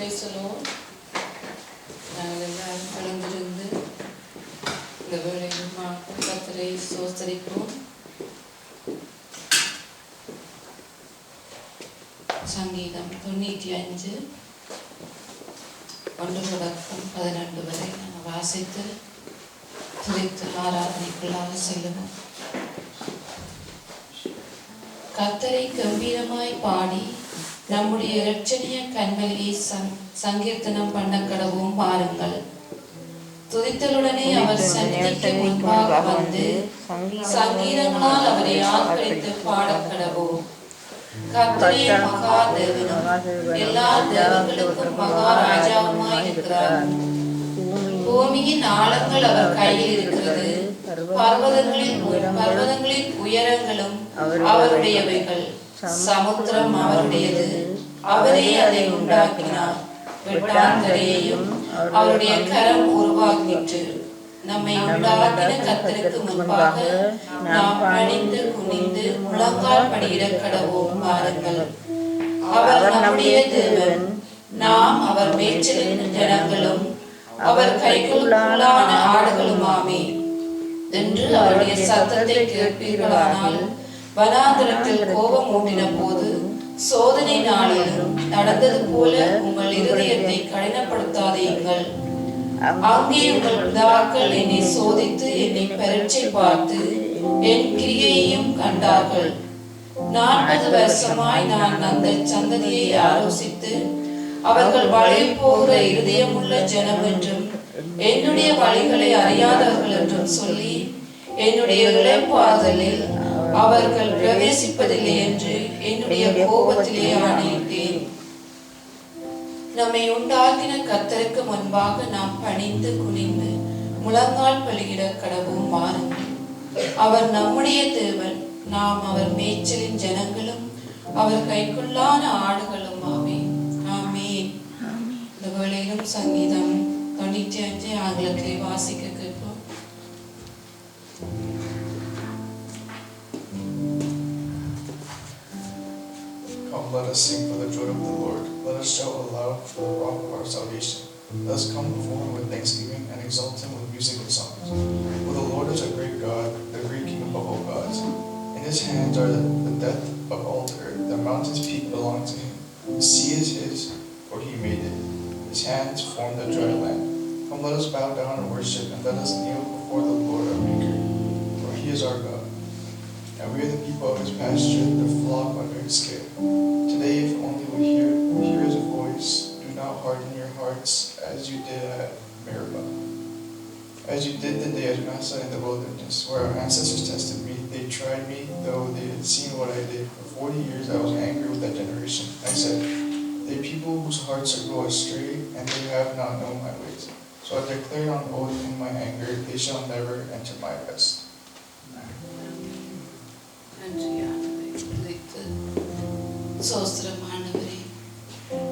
பேசணும். நாங்கள் எல்லாரும் கலந்திருந்து இந்த வேளையில் கர்த்தரை ஸ்தோத்திரிப்போம். சங்கீதம் 95 1 தொடக்கம் 12 வரை நாங்கள் வாசித்து துதித்து ஆராதனைக்குள்ளாக செல்லுவோம். கர்த்தரை கம்பீரமாய் பாடி நம்முடைய இரட்சணிய கண்மலையை சங்கீர்த்தனம் பண்ண கடவும் பாருங்கள். துதித்தலுடனே அவர் சந்நிதிக்கு முன்பாக வந்து சங்கீதங்களால் அவரை ஆர்ப்பரித்து பாடக்கடவோம். கர்த்தரே மகா தேவனும் எல்லா தேவர்களுக்கும் மகாராஜாவுமாய் இருக்கிறார். பூமியின் ஆழங்கள் அவர் கையில் இருக்கிறது. பர்வதங்களின் உயரங்களும் அவருடையவைகள். சமுத்திரம் அவருடையது, அவரே அதை உண்டாக்கினார். வெட்டாந்தரையையும் அவருடைய கரம் உருவாக்கிற்று. நம்மை உண்டாக்கின கர்த்தருக்கு முன்பாக நாம் பணிந்து குனிந்து முழங்கால் படியிட கடவோம் பாருங்கள். அவர் நம்முடைய தேவன், நாம் அவர் மேய்ச்சலின் ஜனங்களும் அவர் கைக்குள்ளான ஆடுகளுமாமே என்று அவருடைய சத்தத்தை கேட்பீர்களானால், வனாந்தரத்தில் கோபம் ஊட்டின போது சோதனை நாளிலும் நடந்தது போல உங்கள் இருதயத்தை கடினப்படுத்தாதீர்கள். அங்கே உங்கள் பிதாக்கள் என்னை சோதித்து என்னை பரீட்சை பார்த்து என் கிரியையையும் கண்டார்கள். 40 வருஷமாய் நான் அந்த சந்ததியை ஆலோசித்து அவர்கள் வழி போகிற இருதயமுள்ள ஜனம் என்றும் என்னுடைய வழிகளை அறியாதவர்கள் என்றும் சொல்லி என்னுடைய இளைப்பாறுதலில் அவர்கள் பிரவேசிப்பதில்லை என்று என்னுடைய கோபத்திலே ஆணையிட்டேன். நம்மை உண்டாக்கின கர்த்தருக்கு முன்பாக நாம் பணிந்து குனிந்து முழங்கால் பலியிட கடவும் வாருங்கள். அவர் நம்முடைய தேவன், நாம் அவர் மேய்ச்சலின் ஜனங்களும் அவர் கைக்குள்ளான ஆடுகளும் ஆமே. ஆமேன். இந்த வேளையிலும் சங்கீதம் 95 ஆங்கிலத்திலே வாசிக்க கேட்போம். Come, let us sing for the joy of the Lord. Let us shout aloud for the rock of our salvation. Let us come before him with thanksgiving and exalt him with music and songs. For the Lord is a great God, the great King above all gods. In his hands are the depth of all the earth. The mountain's peak belongs to him. The sea is his, for he made it. His hands formed the dry land. Come, let us bow down and worship, and let us kneel before the Lord our Maker. For he is our God, and we are the people of his pasture, the flock under his care. Today, if only we hear his voice, do not harden your hearts as you did at Meribah, as you did the day of Massah in the wilderness, where our ancestors tested me. They tried me, though they had seen what I did. For 40 years I was angry with that generation. I said, they are people whose hearts go astray, and they have not known my ways. So I declared on oath in my anger, they shall never enter my rest. சோஸ்திரம் ஆண்டவரே,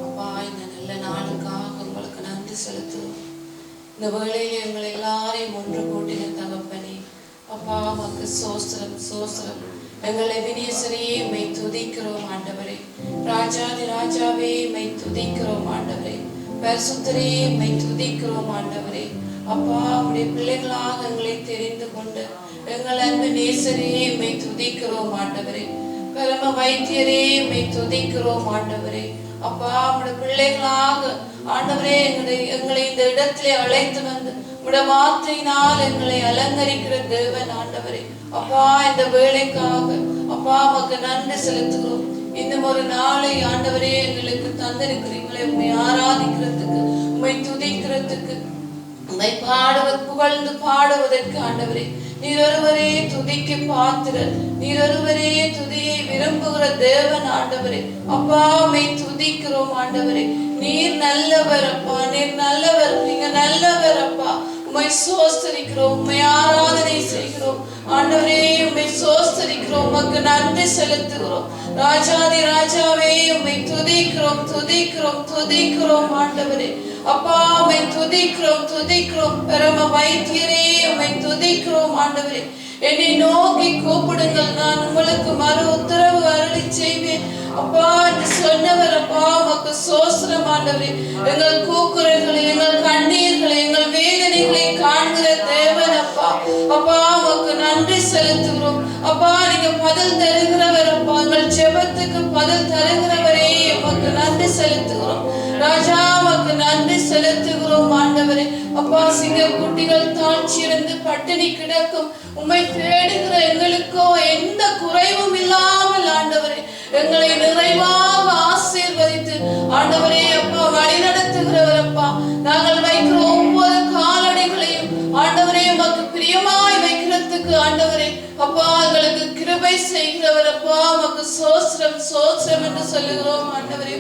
அப்பா, இந்த நல்ல நாளுக்காக உங்களுக்கு நன்றி செலுத்துவோம். இந்த வேளையில எங்களை எல்லாரையும் ஒன்று கூட்டின தகப்பனே, அப்பா உமக்கு சோஸ்திரம் சோஸ்திரம். எங்கள் எபினேசரையே மெய் துதிக்கிறோம் ஆண்டவரே. ராஜாதி ராஜாவே மெய் துதிக்கிறோம் ஆண்டவரே. பரிசுத்தரே மெய் துதிக்கிறோம் ஆண்டவரே. அப்பா, உடைய பிள்ளைகளாக எங்களை தெரிந்து கொண்டு எங்கள் அன்பு நேசரே மெய் துதிக்கிறோம் ஆண்டவரே. பரம வைத்தியரே மெய் துதிக்கிறோம் ஆண்டவரே. அப்பா, உடைய பிள்ளைகளாக ஆண்டவரே எங்களை இந்த இடத்திலே அழைத்து வந்து உடைய வார்த்தையினால் எங்களை அலங்கரிக்கிற தேவன் ஆண்டவரே. அப்பா, இந்த வேலைக்காக அப்பா உமக்கு நன்றி செலுத்துகிறோம். இன்னும் ஒரு நாளை ஆண்டவரே எங்களுக்கு தந்திருக்கிறீங்களே, உண்மை ஆராதிக்கிறதுக்கு, உண்மை துதிக்கிறதுக்கு, உண்மை புகழ்ந்து பாடுவதற்கு ஆண்டவரே. நீர் ஒருவரே துதிக்கு பாத்திரர், நீர் ஒருவரே துதியை விரும்புகிற தேவன் ஆண்டவரே. அப்பா, உம்மை துதிக்கிறோம் ஆண்டவரே. நீர் நல்லவர் அப்பா, நீர் நல்லவர், நீங்க நல்லவர் அப்பா. உம்மை சோஸ்தரிக்கிறோம், உம்மை ஆராதனை செய்கிறோம் ஆண்டவரே. உம்மை சோஸ்தரிக்கிறோம், உமக்கு நன்றி செலுத்துகிறோம். ராஜாதி ராஜாவே உம்மை துதிக்கிறோம் துதிக்கிறோம் துதிக்கிறோம் ஆண்டவரே. அப்பா, உம்மை துதிக்கிறோம் துதிக்கிறோம். பரம வைத்தியரே உம்மை துதிக்கிறோம் ஆண்டவரே. என்னை நோக்கி கூப்பிடுங்கள், நான் உங்களுக்கு மறு உத்தரவு அருளி செய்வேன். அப்பா என்று சொன்னவர் அப்பா உமக்கு சோஸ்திரம் ஆண்டவரே. எங்கள் கூக்குரல்களை, எங்கள் கண்ணீர்களை, எங்கள் வேதனைகளை காண்கிற தேவன் அப்பா. அப்பா உமக்கு நன்றி செலுத்துகிறோம். அப்பா நீங்க பதில் தருகிறவர் அப்பா. எங்கள் ஜெபத்துக்கு பதில் தருகிறவரே உமக்கு நன்றி செலுத்துகிறோம் ராஜா. உமக்கு நன்றி செலுத்துகிறோம் ஆண்டவரே. அப்பா சிங்கக்குட்டிகள் தாழ்ச்சியிருந்து பட்டினி கிடக்கும் உம்மை தேடுகிற எங்களுக்கோ எந்த குறைவும் இல்லாமல் ஆண்டவரே எங்களை நிறைவாக ஆசீர்வதித்து ஆண்டவரே அப்பா வழி நடத்துகிறவர் அப்பா. நாங்கள் வைக்கிற ஒவ்வொரு காலடிகளையும் ஆண்டவரே உமக்கு பிரியமாய் வைக்கிறதுக்கு ஆண்டவரே அப்பா எங்களுக்கு கிருபை செய்கிறவர் அப்பா. உமக்கு சோஸ்திரம் சோஸ்திரம் என்று சொல்லுகிறோம் ஆண்டவரே.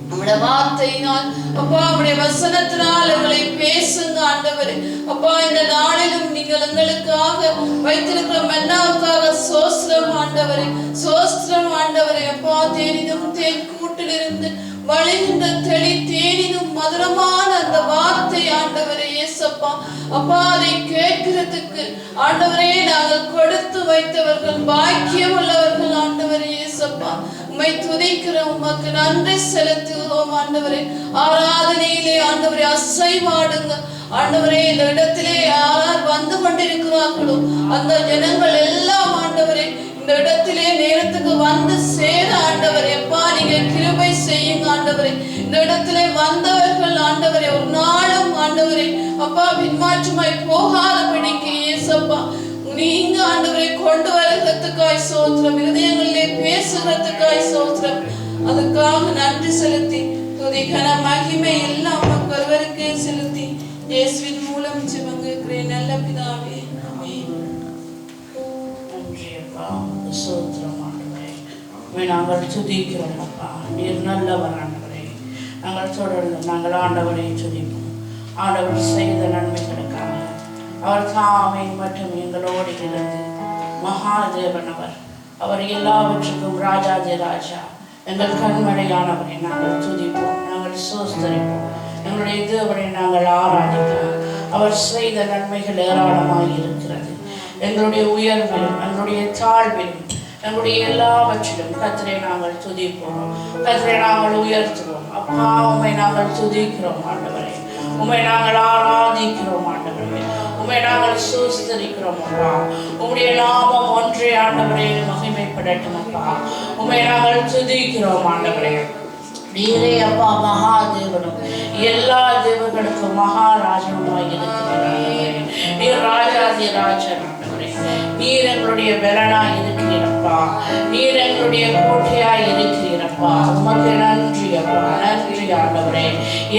நம்முடைய வார்த்தையினால் அப்பா நம்முடைய வசனத்தினால் எங்களை பேசுங்க ஆண்டவரே. அப்பா இந்த நாளிலும் நீங்கள் எங்களுக்காக வைத்திருக்கிற மன்னாவுக்காக சோஸ்திரம் ஆண்டவரே, சோஸ்திரம் ஆண்டவரே. அப்பா தேனினும் தேன் கூட்டிலிருந்து வழிகின்ற தெளி தேனினும் மதுரமான அந்த வார்த்தை ஆண்டவரே இயேசப்பா. அப்பா அதை கேட்கிறதுக்கு ஆண்டவரே நாங்கள் கொடுத்து வைத்தவர்கள் பாக்கியம் உள்ளவர்கள் ஆண்டவரே இயேசப்பா. உம்மை துதிக்கிறோம், உமக்கு நன்றி செலுத்துகிறோம் ஆண்டவரே. ஆராதனையிலே ஆண்டவரே அசைவாடுங்க ஆண்டவரே. இந்த இடத்திலே யார் வந்து கொண்டிருக்கிறார்களோ அந்த ஜனங்கள் எல்லாம் ஆண்டவரே இந்த இடத்திலே நேரத்துக்கு வந்து சேர ஆண்டவரே அப்பா நீங்க கிருபை செய்யுங்க ஆண்டவரே. இந்த இடத்திலே வந்தவர்கள் ஆண்டவரே ஒரு நாளும் ஆண்டவரே அப்பா பின்மாற்றமாய் போகாதபடிக்கு இயேசப்பா நீங்க ஆண்டவரை கொண்டு வருகிறதுக்காய் சோத்திரம், இருதயங்களிலே பேசுகிறதுக்காய் சோத்திரம். அதுக்காக நன்றி செலுத்தி துதிகன மகிமை எல்லாம் ஒருவருக்கே செலுத்தி இயேசுவின் மூலம் ஜெபங்களுக்கிறேன் நல்ல பிதாவே, ஆமென். நன்றி அப்பா, சோத்திரம் ஆண்டவரே. நாங்கள் துதிக்கிறோம் அப்பா, நீர் நல்லவர் ஆண்டவரே. நாங்கள் தொடர்ந்து நாங்கள் ஆண்டவரை துதிப்போம். ஆண்டவர் செய்த நன்மைகளுக்காக அவர் தாமே மற்றும் எங்களோடு இருந்து மகாதேவன் அவர் எல்லாவற்றுக்கும் ராஜாதி ராஜா. எங்கள் கண்மலையானவரை நாங்கள் துதிப்போம், நாங்கள் சோஸ்தரிப்போம். எங்களுடைய தேவனை நாங்கள் ஆராதிப்போம். அவர் செய்த நன்மைகள் ஏராளமாக இருக்கிறது. எங்களுடைய உயர்விலும் எங்களுடைய தாழ்விலும் எங்களுடைய எல்லாவற்றிலும் கர்த்தரை நாங்கள் துதிப்போம், கர்த்தரை நாங்கள் உயர்த்துவோம். அப்பா உம்மை நாங்கள் துதிக்கிறோம் ஆண்டவரே, உம்மை நாங்கள் ஆராதிக்கிறோம் ஆண்டவரே, உம்மை நாங்கள் சோஸ்தரிக்கிறோம் அப்பா. உம்முடைய நாமம் ஒன்றே ஆண்டவரே மகிமைப்படட்டும் அப்பா. உம்மை நாங்கள் துதிக்கிறோம் ஆண்டவரே. நீரே அப்பா மகாதேவனும் எல்லா தேவர்களுக்கும் மகாராஜனுமாய் இருக்கிறீர். நீர் ராஜாதி ராஜன் ஆண்டவரே. நீர் எங்களுடைய பலனாய் இருக்கிறீரப்பா, நீர் எங்களுடைய கோட்டையாய் இருக்கிறீரப்பா. உமக்கு நன்றி அப்பா, நன்றி ஆண்டவரே.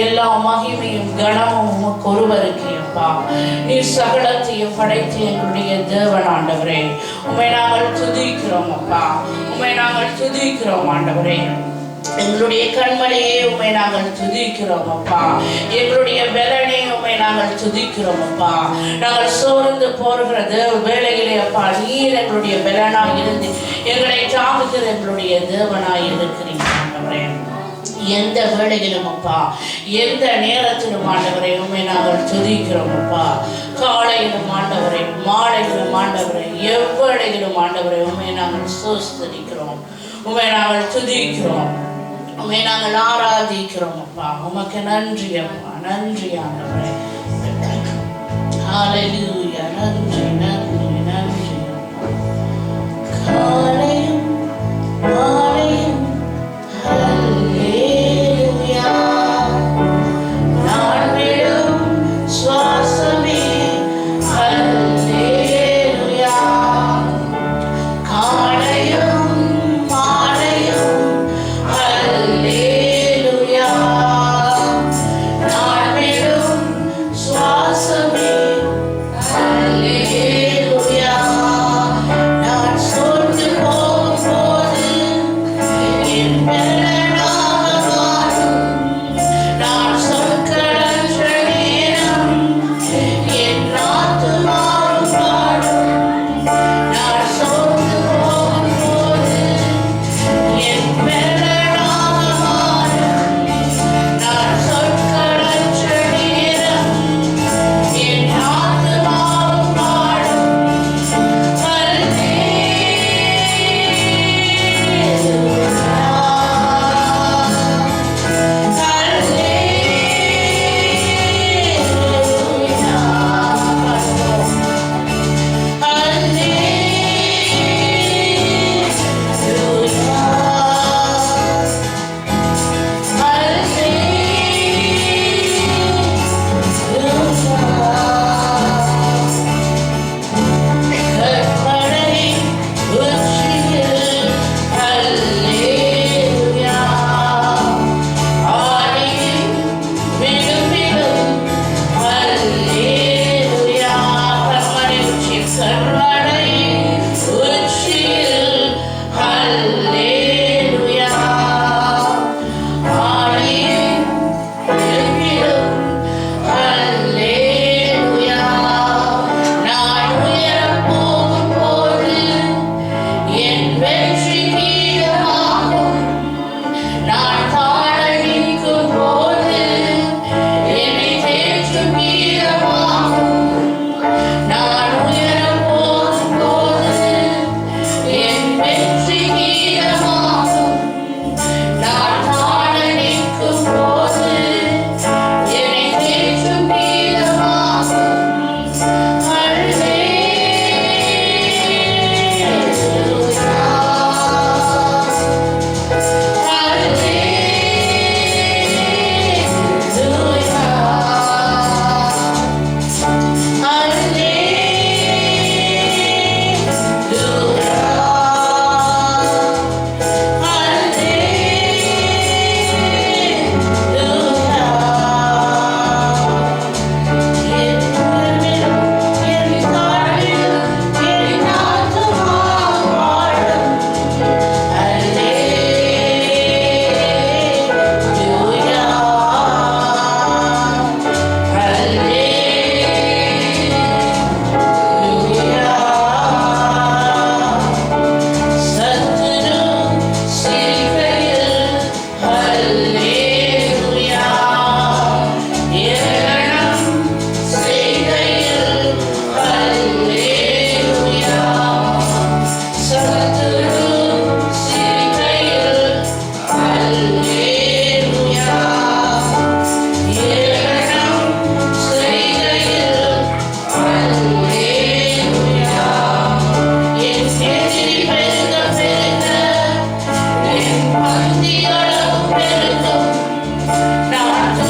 எல்லா மகிமையும் கனமும் உமக்கு ஒருவருக்கு அப்பா. நீர் சகலத்தையும் படைத்து எங்களுடைய தேவன் ஆண்டவரே. உம்மை நாங்கள் துதிக்கிறோம் அப்பா, உம்மை நாங்கள் துதிக்கிறோம் ஆண்டவரே. எங்களுடைய கண்மலையே உம்மை நாங்கள் துதிக்கிறோம் அப்பா. எங்களுடைய பலனே உம்மை நாங்கள் துதிக்கிறோம் அப்பா. நாங்கள் சோர்ந்து போகிற வேளையிலே அப்பா நீர் எங்களுடைய பலனாய் இருந்து எங்களை தாங்குகிற எங்களுடைய தேவனாய் இருக்கிறீங்க ஆண்டவரே. எந்த வேளையிலும் அப்பா, எந்த நேரத்திலும் ஆண்டவரை உம்மை நாங்கள் துதிக்கிறோம் அப்பா. காலையிலும் ஆண்டவரை, மாலையிலும் ஆண்டவரை, எவ்வேளையிலும் ஆண்டவரை உம்மை நாங்கள் சோஸ்தரிக்கிறோம், உம்மை நாங்கள் துதிக்கிறோம், உம்மை நாங்கள் ஆராதிக்கிறோம் அப்பா. உமக்கு நன்றி அப்பா, நன்றி ஆண்டவரே. ஹல்லேலூயா, நன்றி நன்றி நன்றி அப்பா. காலையும் மாலையும் ஹல்லேலூயா, நான் விடும் சுவாசமே ஹல்லேலூயா. காலையும் மாலையும் ஹல்லேலூயா, நான் விடும் சுவாசமே ஹல்லேலூயா. நான் சோர்ந்து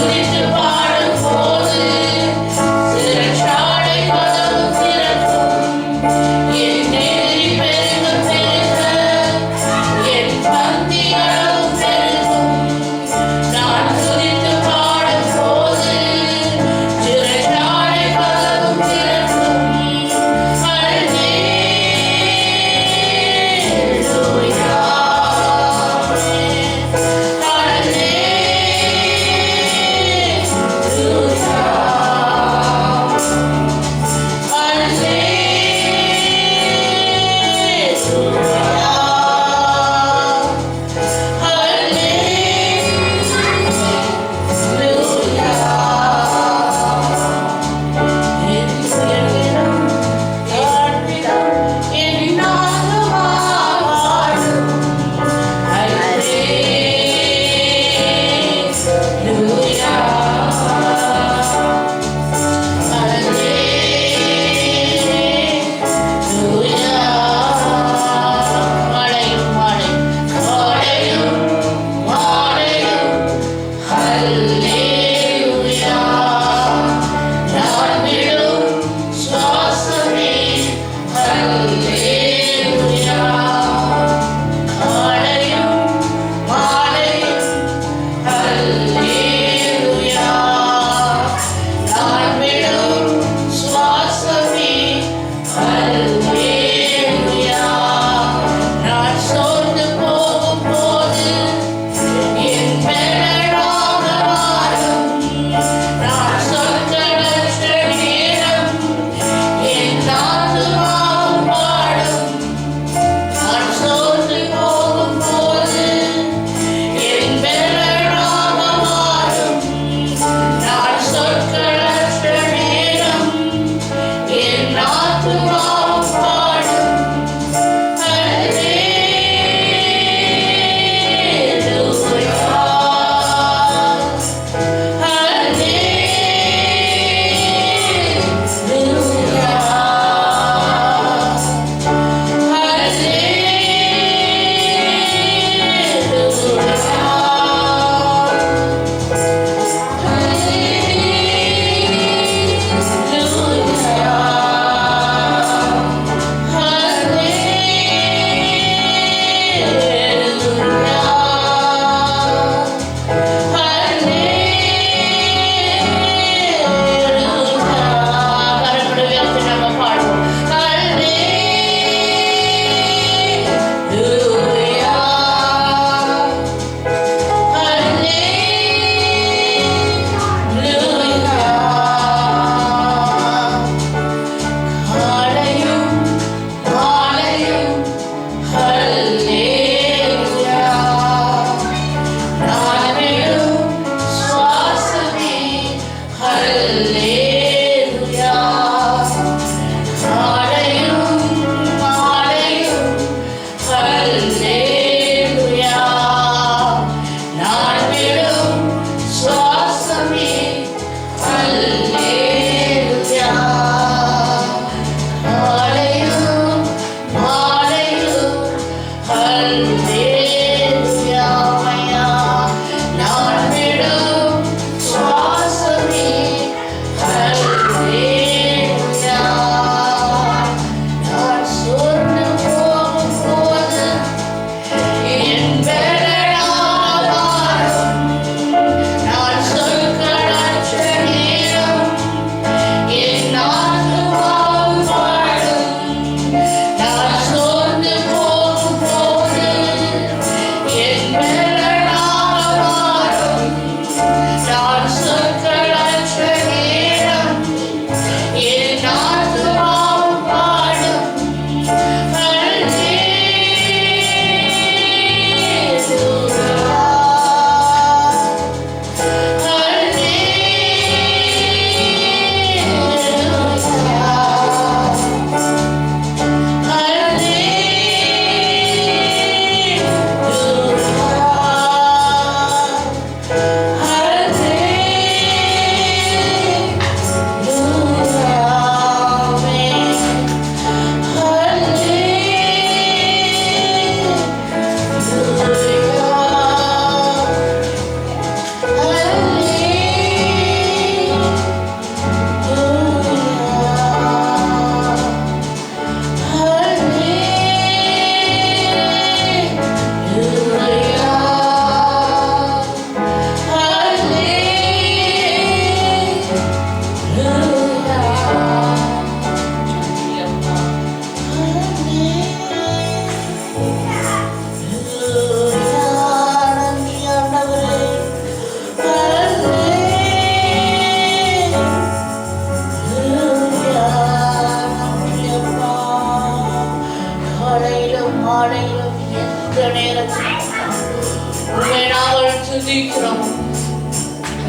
துதித்து பாடும்போது சிறைச்சாலை கதவு திறக்கும். என் நெறி பெருக பெருக என் பந்தி அளவு பெருகும். நான் துதித்து பாடும்போது சிறைச்சாலை கதவு திறக்கும். Hallelujah.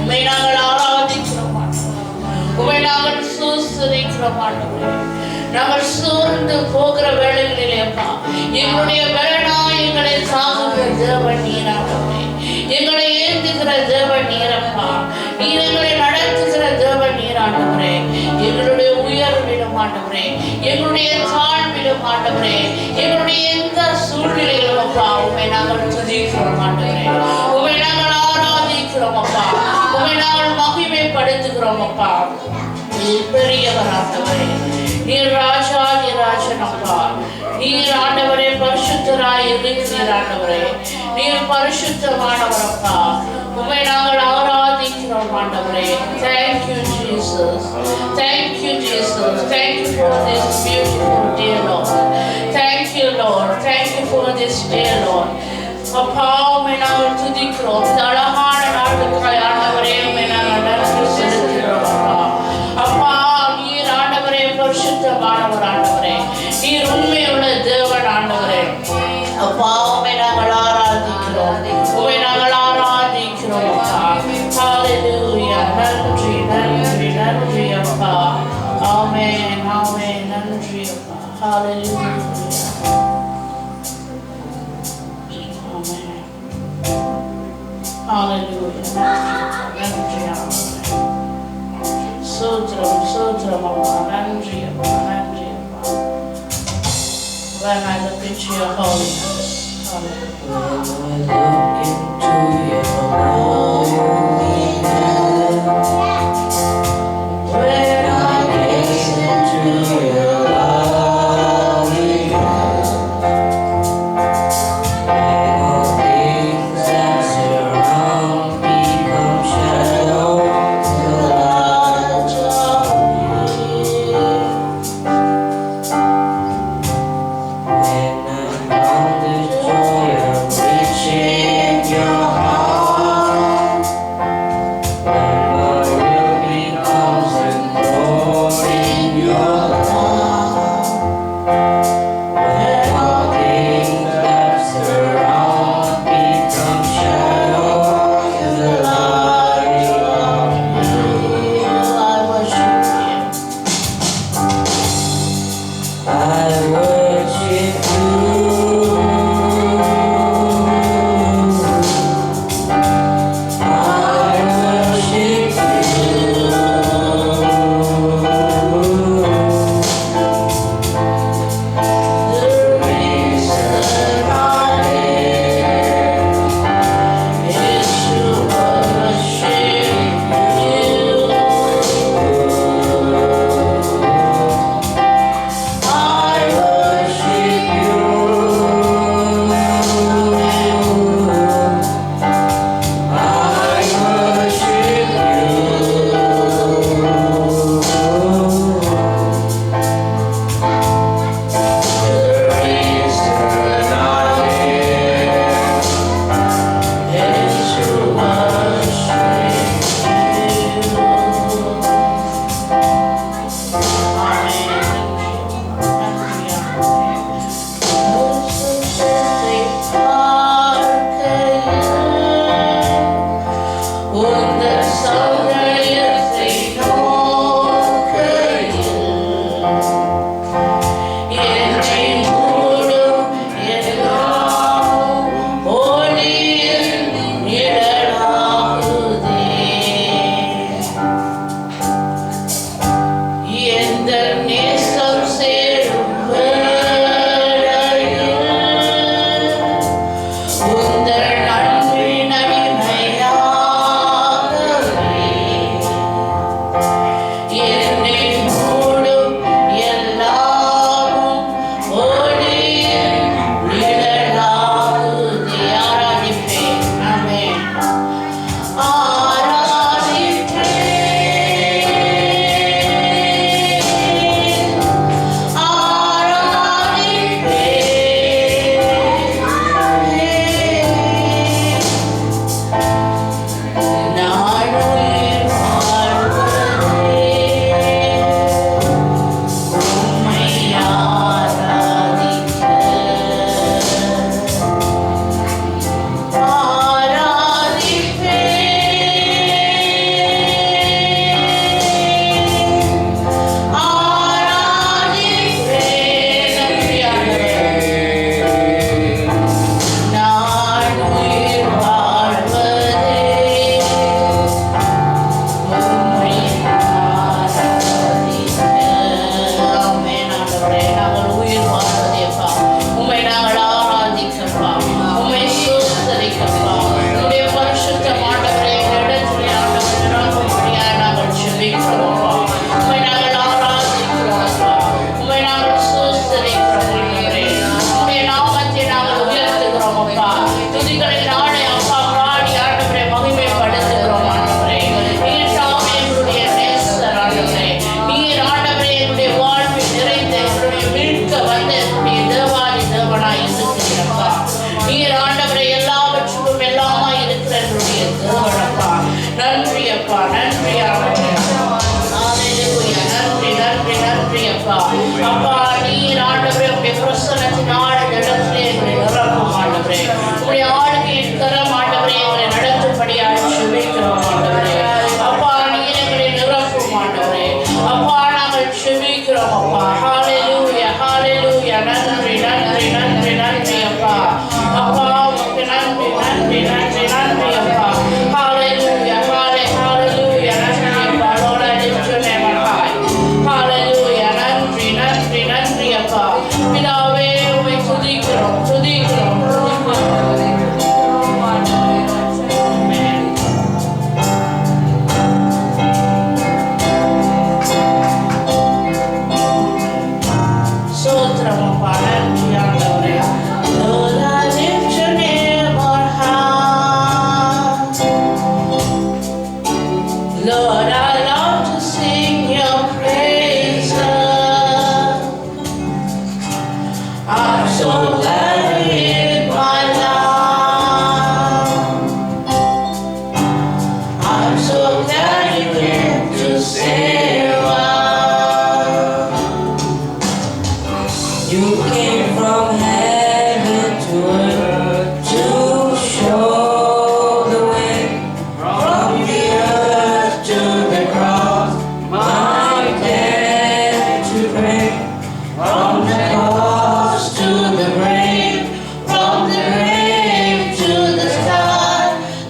உம்மை நாங்கள் ஆராதிக்கிறோம் ஆண்டவரே. உம்மை நாங்கள் ஸ்தோத்திரிக்கிறோம் ஆண்டவரே. நாங்கள் சோர்ந்து போகிற வேளைகளிலே அப்பா எங்களுடைய பலனாய் எங்களை தாங்குகிற தேவன் நீர் ஆண்டவரே. எங்களை ஏந்துகிற தேவன் நீரப்பா. நீர் எங்களை நடத்துகிற தேவன் நீர் ஆண்டவரே. எங்களுடைய உயர்விலும் ஆண்டவரே, எங்களுடைய தாழ்விலும் ஆண்டவரே, எங்களுடைய எந்த சூழ்நிலையிலும் அப்பா உம்மை நாங்கள் துதிக்கிறோம் ஆண்டவரே. உம்மை நாங்கள் ஆராதிக்கிறோம் அப்பா. உம்மை நாங்கள் மகிமைப்படுத்துகிறோம் அப்பா. நீர் பெரியவர் ஆண்டவரே. நீர் ராஜாதி ராஜன் அப்பா. நீர் ஆண்டவரே பரிசுத்தராய் இருக்கிறீர் ஆண்டவரே. நீர் பரிசுத்தமானவர் அப்பா. உம்மை நாங்கள் ஆராதிக்கிறோம் ஆண்டவரே. Thank you Jesus. Thank you Jesus. Thank you for this beautiful day Lord. Thank you Lord. Thank you for this day Lord. அப்பா உம்மை நாங்கள் துதிக்கிறோம். இந்த அழகான நாளுக்காய் ஆண்டவரே உம்மை நாங்கள் நன்றி செலுத்துகிறோம் அப்பா. அப்பா நீர் ஆண்டவரே பரிசுத்தமானவர் ஆண்டவரே. நீர் உண்மையுள்ள தேவன் ஆண்டவரே. அப்பா உம்மை நாங்கள் ஆராதிக்கிறோம். உம்மை நாங்கள் ஆராதிக்கிறோம் அப்பா. ஹalleluya. நன்றி நன்றி நன்றி அப்பா. ஆமென் ஆமென். நன்றி அப்பா. ஹalleluya. ஆமென். ஹalleluya. நன்றி ஆமென். சோத்ரம் சோத்ரம் அப்பா. நன்றி அப்பா. நன்றி அப்பா. When I look into your holiness, hallelujah. When I look into your holiness, when I gaze into your loveliness, when all things that surround me come shadows the light of you. When I'm on the joy of reaching your heart, when my will becomes enthroned in your love, when all things that surround me come shadows in the light of you. I worship you. I worship you. I worship you. The reason I live is to worship you. I worship you. I worship you. The reason I live is to worship you. எந்த நேசம் சேரும் வேளையில் உந்தன் அன்பின் அடிமையாகவே என்னை மூடும் எல்லாமும் ஒளியின் நிழலாகுதே. ஆராதிப்பேன். ஆமென். அப்பா, நன்றி ஆண்டவரே. ஹalleluya. நன்றி நன்றி நன்றி அப்பா. அப்பா நீர் ஆண்டவரே உம்முடைய பிரசன்னத்தினால் இந்த இடத்திலே எங்களை நிரப்பும் ஆண்டவரே. உம்முடைய ஆளுகையின் கரம் ஆண்டவரே எங்களை நடத்தும்படியாக ஜெபிக்கிறோம் ஆண்டவரே. அப்பா நீர் எங்களை நிரப்பும் ஆண்டவரே. அப்பா நாங்கள் ஜெபிக்கிறோம் அப்பா. ஹalleluya ஹalleluya. நன்றி நன்றி நன்றி நன்றி அப்பா. அப்பா உமக்கு நன்றி நன்றி நன்றி நன்றி அப்பா. ஹalleluya ஹalleluya நன்றி அப்பா. Lord, I lift your name on high. ஹalleluya நன்றி நன்றி நன்றி அப்பா. பிதாவே உம்மை துதிக்கிறோம் துதிக்கிறோம் சோத்திரம் அப்பா. நன்றி ஆண்டவரே. Lord, I lift your name on high. Lord, I love to sing your praises. I'm so glad you're in my life. I'm so glad you came to save us. You came from heaven to earth to show the way. From the earth to the cross, my debt to break. From the cross to the grave, from the grave to the sky.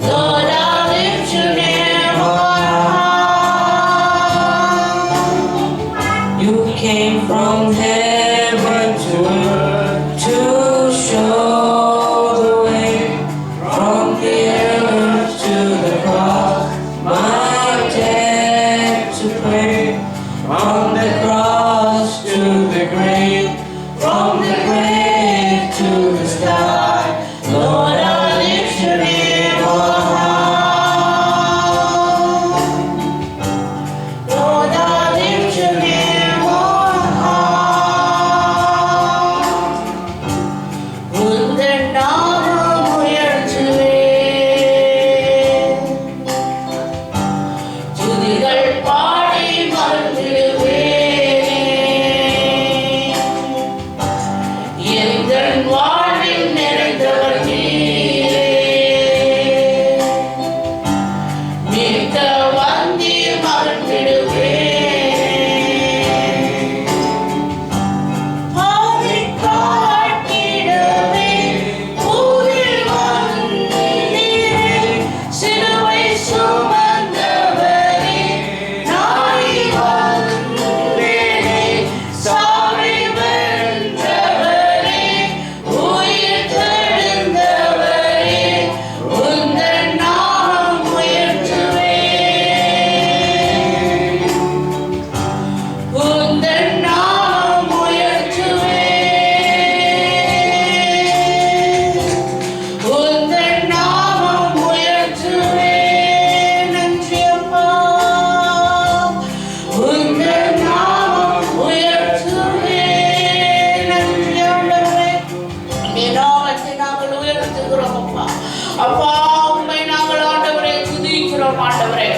Lord, I lift your name on high. You came from heaven to earth to show the way. From the earth to the cross, my debt to pay. From the cross to the grave, from the grave to the sky. Lord, I lift your name on high. Lord, I lift your name on high. உந்தன் நாமம் உயர்த்துவேன். துதிகள் பாடி மகிழ்ந்திடுவேன். எந்தன் வாழ்வில் நிறைந்தவர் நீரே. மிக்க வந்தி மகிழ்ந்திடுவேன். பாவிக் காட்டிடவே பூவில் வந்தீரே. சிலுவை சுமந்தவரே, நாய் வந்தேனே. சாவை வென்றவரே, உயிர் தெழுந்தவரே, உந்தன் நாமம் உயர்த்துவேன். உந்தன் நாமம் உயர்த்துவேன். உந்தன் நாமம் உயர்த்துவேன். நன்றி அப்பா. உந்தன் நாமம் உயர்த்துவேன். நன்றி ஆண்டவரே. உம்முடைய நாமத்தை நாங்கள் உயர்த்துகிறோம் அப்பா. அப்பா உம்மை நாங்கள் ஆண்டவரே துதிக்கிறோம் ஆண்டவரே.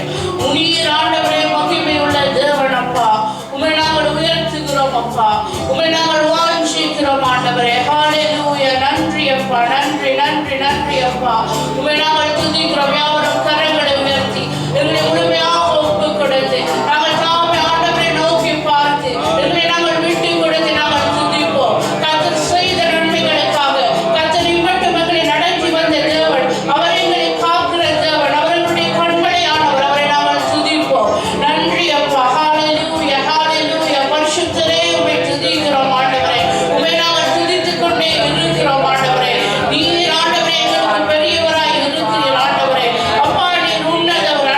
நீர் ஆண்டவரே மகிமை உள்ள தேவன் அப்பா. உம்மை நாங்கள் உயர்த்துகிறோம் அப்பா. உம்மை நாங்கள் வாஞ்சிக்கிறோம் ஆண்டவரே. ஹalleluya. நன்றி அப்பா. நன்றி நன்றி நன்றி அப்பா. உம்மை நாங்கள் துதிக்கிறோம். யாவரும் கரங்களை உயர்த்தி எங்களை முழுமையாக ஒப்புக் கொடுத்து நாங்கள் தாமே ஆண்டவரை நோக்கி பார்த்து எங்களை நாங்கள் விட்டு கொடுத்து நாங்கள் துதிப்போம். கர்த்தர் செய்த நன்மைகளுக்காக கர்த்தர் மட்டும் எங்களை நடத்தி வந்த தேவன், அவர் எங்களை காக்கிற தேவன், அவர்களுடைய கண்மலையானவர், அவரை நாங்கள் துதிப்போம். நன்றி அப்பா. ஹalleluya ஹalleluya. பரிசுத்தரே உம்மை துதிக்கிறோம் ஆண்டவரே. உம்மை நாங்கள் துதித்துக் கொண்டே இருக்கிறோம் ஆண்டவரே. நீர் ஆண்டவரே எங்களுக்கு பெரியவராய் இருக்கிறீர் ஆண்டவரே. அப்பா நீர் உன்னதவர்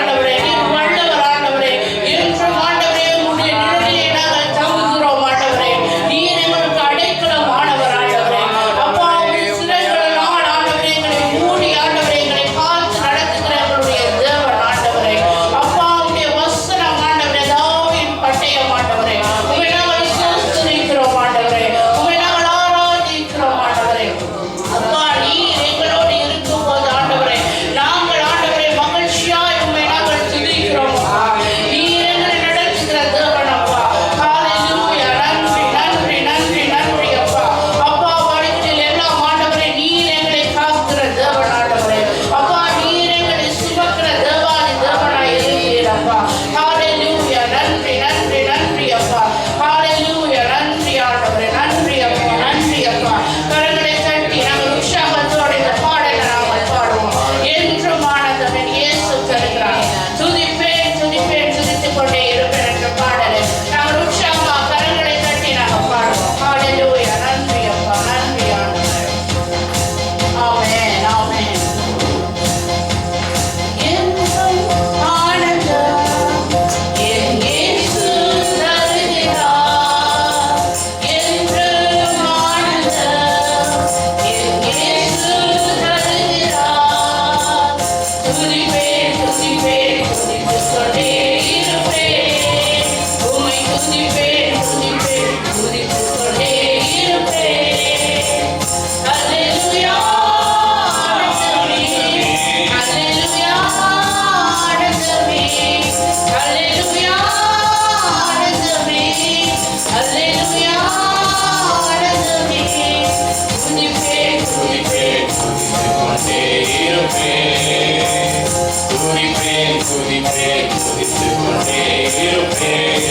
துதித்துக் கொண்டே இருப்பேன்.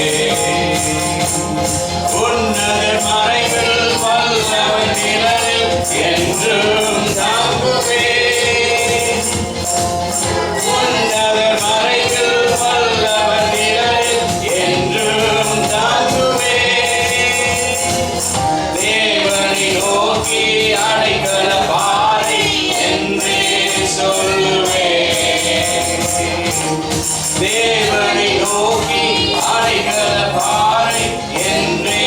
உன்னதர் மறைவில் வல்லவர் நிழலில் என்றும் தங்குவேன். உன்னதர் மறைவில் வல்லவர் நிழலில் என்றும் தங்குவேன். தேவனை நோக்கி அடைக்கல பாறை என்றே சொல்லுவேன். தேவனை நோக்கி அடைக்கல பாறை என்றே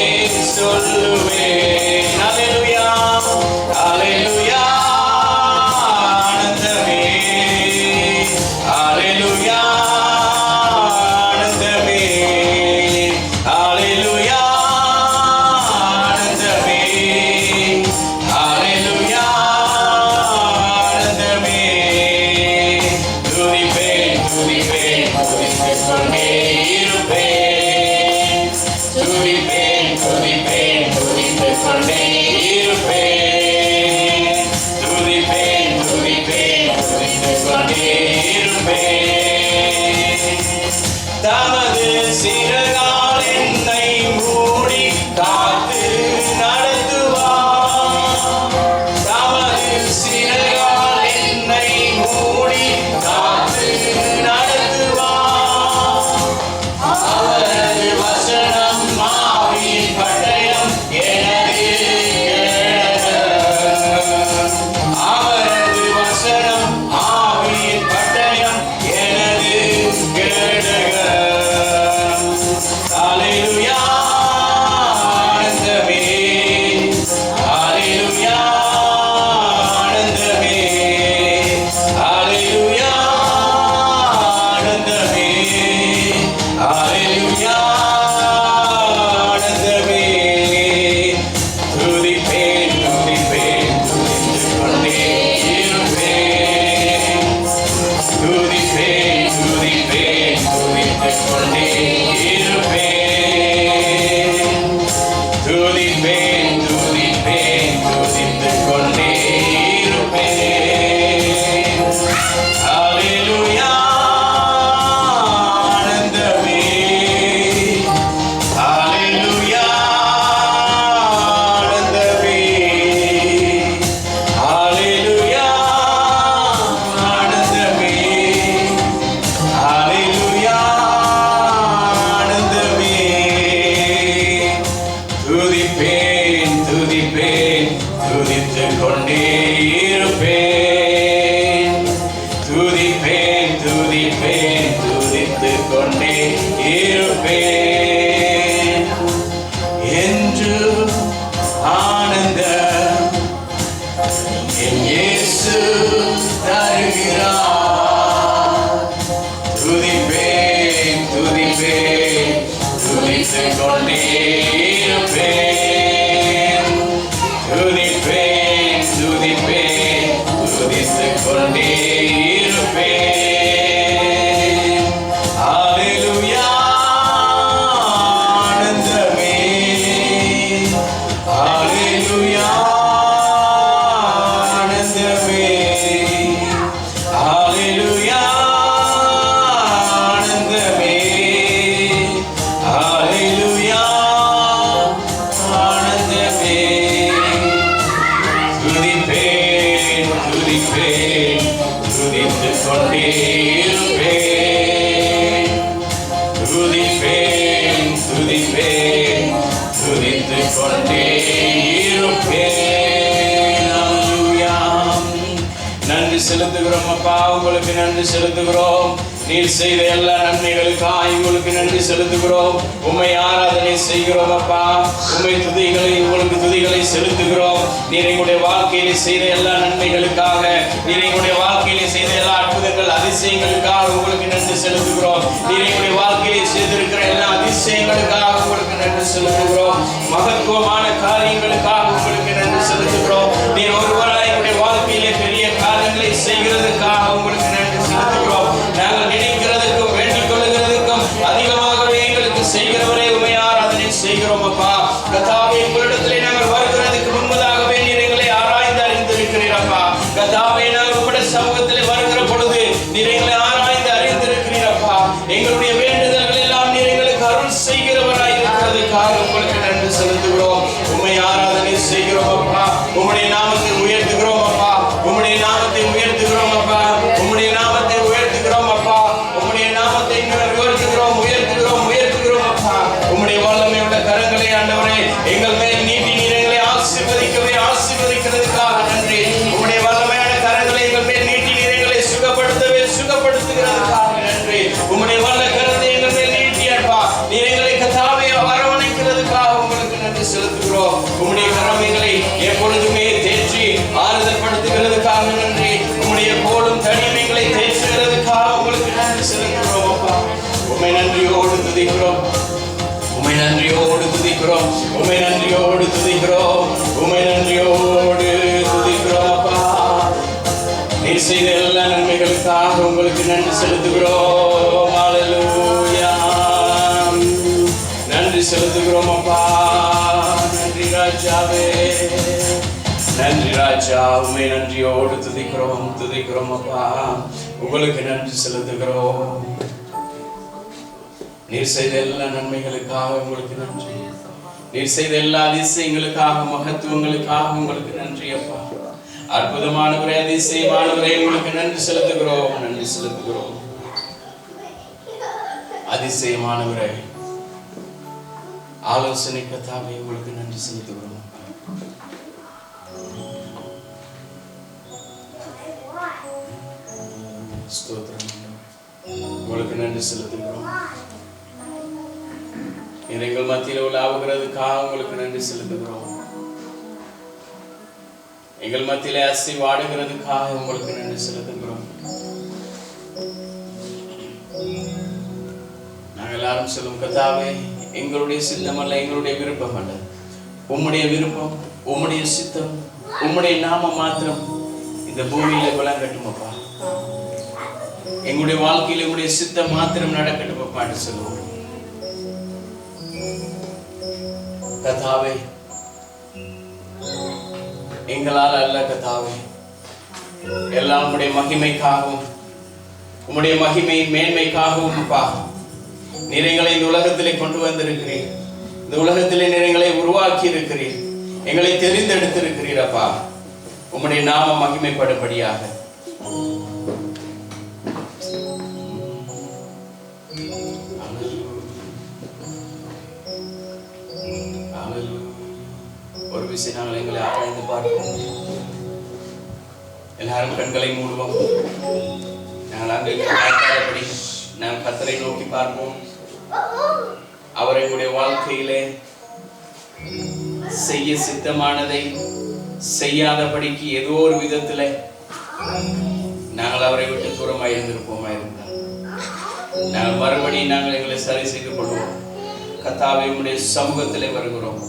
சொல்லுவேன். அல்லேலூயா, அல்லேலூயா, ஆனந்தமே, அல்லேலூயா, ஆனந்தமே, அல்லேலூயா, ஆனந்தமே, அல்லேலூயா, ஆனந்தமே. துதிப்பேன், துதிப்பேன், துதித்துக் கொண்டே இருப்பேன். துதிப்பேன், துதிப்பேன், துதித்துக் கொண்டே இருப்பேன். துதிப்பேன், துதிப்பேன், துதித்துக் கொண்டே இருப்பேன். தமது சிறகால் என்னை மூடி காத்து நடத்துவார். தமது சிறகால் என்னை மூடி காத்து நடத்துவார். அவரது வசனம் ஆவியின் பட்டயம் எனது கேடகம். அவரது வசனம் ஆவியின் பட்டயம் எனது கேடகம். அல்லேலூயா, ஆனந்தமே, அல்லேலூயா, ஆனந்தமே, அல்லேலூயா, ஆனந்தமே, அல்லேலூயா, ஆனந்தமே. துதிப்பேன், துதிப்பேன், துதித்துக் கொண்டே இருப்பேன். துதிப்பேன், துதிப்பேன், துதித்துக் கொண்டே இருப்பேன். துதிப்பேன், துதிப்பேன், துதித்துக் கொண்டே இருப்பேன். அல்லேலூயா, ஆனந்தமே, அல்லேலூயா, ஆனந்தமே, அல்லேலூயா, ஆனந்தமே, அல்லேலூயா, ஆனந்தமே. துதிப்பேன், துதிப்பேன், துதித்துக் கொண்டே இருப்பேன். துதிப்பேன், துதிப்பேன், துதித்துக் கொண்டே இருப்பேன். என்று ஆனந்தம் என் இயேசு தருகிறார். துதிப்பேன், துதிப்பேன், துதித்துக் கொண்டே இருப்பேன். துதிப்பேன், துதிப்பேன், துதித்துக் கொண்டே இருப்பேன். அல்லேலூயா, ஆனந்தமே, அல்லேலூயா, ஆனந்தமே, அல்லேலூயா, ஆனந்தமே, அல்லேலூயா, ஆனந்தமே. துதிப்பேன், துதிப்பேன், துதித்துக் கொண்டே இருப்பேன். துதிப்பேன், துதிப்பேன், துதித்துக் கொண்டே இருப்பேன். அல்லேலூயா. நன்றி செலுத்துகிறோம் அப்பா, உங்களுக்கு நன்றி செலுத்துகிறோம். நீர் செய்த எல்லா நன்மைகளுக்காக உங்களுக்கு நன்றி செலுத்துகிறோம். உம்மை ஆராதனை செய்கிறோம் அப்பா. உம்மை உங்களுக்கு துதிகளை செலுத்துகிறோம். நீர் எங்களுடைய வாழ்க்கையிலே செய்த எல்லா நன்மைகளுக்காக, நீர் எங்களுடைய வாழ்க்கையிலே செய்த எல்லா அற்புதங்கள் அதிசயங்களுக்காக உங்களுக்கு நன்றி செலுத்துகிறோம். நீர் எங்களுடைய வாழ்க்கையிலே செய்திருக்கிற எல்லா அதிசயங்களுக்காக உங்களுக்கு நன்றி செலுத்துகிறோம். மகத்துவமான காரியங்களுக்காக உங்களுக்கு நன்றி செலுத்துகிறோம். நீர் ஒருவராய் எங்களுடைய வாழ்க்கையிலே பெரிய காரியங்களை செய்கிறதுக்காக உங்களுக்கு நன்றி செலுத்துகிறோம். நாங்கள் நினைக்கிறதுக்கும் வேண்டிக் கொள்ளுகிறதுக்கும் அதிகமாகவே எங்களுக்கு செய்கிறவரே உம்மை ஆராதனை செய்கிறோம் அப்பா. கர்த்தாவே, உங்களிடத்திலே நாங்கள் வருகிறதுக்கு முன்பதாகவே நீர் எங்களை ஆராய்ந்து அறிந்திருக்கிறீர் அப்பா. கர்த்தாவே, நாங்கள் உம்முடைய சமூகத்திலே வருகிற பொழுது நீர் எங்களை ஆராய்ந்து அறிந்திருக்கிறீர் அப்பா. எங்களுடைய கரங்களை எங்கள் மேல் நீட்டி நீர் எங்களை ஆசீர்வதிக்கிறதுக்காக நன்றி. உம்முடைய வல்லமையான கரங்களை எங்கள் மேல் நீட்டி நீர் எங்களை சுகப்படுத்துகிறதுக்காக நன்றி. உம்முடைய வல்ல கரத்தை எங்கள் மேல் நீட்டி அப்பா நீர் எங்களை கர்த்தாவே அரவணைக்கிறதுக்காக உங்களுக்கு நன்றி செலுத்துகிறோம். உம்முடைய கரம் எங்களை எப்பொழுதுமே தேற்றி ஆறுதல் படுத்துகிறதுக்காக நன்றி. உம்முடைய கோலும் தனியும் எங்களை தேற்றுகிறதுக்காக உங்களுக்கு நன்றி செலுத்துகிறோம் அப்பா. உம்மை நன்றியோடு துதிக்கிறோம், உம்மை நன்றியோடு துதிக்கிறோம், உம்மை நன்றியோடு துதிக்கிறோம், உம்மை நன்றியோடு துதிக்கிறோம் அப்பா. நீர் செய்த எல்லா நன்மைகளுக்காக உங்களுக்கு நன்றி செலுத்துகிறோம். ஹல்லேலூயா, நன்றி செலுத்துகிறோம் அப்பா. நன்றி ராஜாவே, நன்றி ராஜா. உம்மை நன்றியோடு துதிக்கிறோம் அப்பா. உங்களுக்கு நன்றி செலுத்துகிறோம். நீர் செய்த எல்லா நன்மைகளுக்காக உங்களுக்கு நன்றி. நீர் செய்த எல்லா அதிசயங்களுக்காக மகத்துவங்களுக்காக உங்களுக்கு நன்றி அப்பா. அற்புதமானவரே, அதிசயமானவரே, உங்களுக்கு நன்றி செலுத்துகிறோம், நன்றி செலுத்துகிறோம். அதிசயமானவரே, ஆலோசனை கர்த்தாவே, உங்களுக்கு நன்றி செலுத்துகிறோம். ஸ்தோத்திரம், உங்களுக்கு நன்றி செலுத்துகிறோம். எங்கள் மத்தியில் உலாவுகிறதுக்காக உங்களுக்கு நன்றி செலுத்துகிறோம். எங்கள் மத்தியிலே அசி வாடுகிறதுக்காக உங்களுக்கு நன்றி செலுத்துகிறோம். நாங்கள் எல்லாரும் சொல்லும் கர்த்தாவே, எங்களுடைய சித்தம் அல்ல, எங்களுடைய விருப்பம் அல்ல, உம்முடைய விருப்பம், உம்முடைய சித்தம், உம்முடைய நாமம் மாத்திரம் இந்த பூமியில விளங்கட்டும் அப்பா. எங்களுடைய வாழ்க்கையில் உங்களுடைய சித்தம் மாத்திரம் நடக்கட்டும் அப்பான்னு சொல்லுவோம். கர்த்தாவே, எங்களால் அல்ல கர்த்தாவே, எல்லாம் உம்முடைய மகிமைக்காகவும் உம்முடைய மகிமையின் மேன்மைக்காகவும் அப்பா நீர் எங்களை இந்த உலகத்திலே கொண்டு வந்திருக்கிறீர். இந்த உலகத்திலே நீர் எங்களை உருவாக்கி இருக்கிறீர், எங்களை தெரிந்தெடுத்திருக்கிறீர் அப்பா. உம்முடைய நாம மகிமைப்படும்படியாக ஒரு விஷயம் நாங்கள் எங்களை ஆராய்ந்து பார்ப்போம். எல்லாரும் கண்களை மூடுவோம். நாங்கள் அங்கே பார்க்காதபடி நாங்கள் கர்த்தரை நோக்கி பார்ப்போம். அவர் எங்களுடைய வாழ்க்கையிலே செய்ய சித்தமானதை செய்யாதபடிக்கு ஏதோ ஒரு விதத்தில் நாங்கள் அவரை விட்டு தூரமாக இருந்திருப்போமா இருந்தால் நாங்கள் மறுபடியும் நாங்கள் எங்களை சரி செய்து கொள்வோம். கர்த்தாவே, உம்முடைய சமூகத்திலே வருகிறோம்.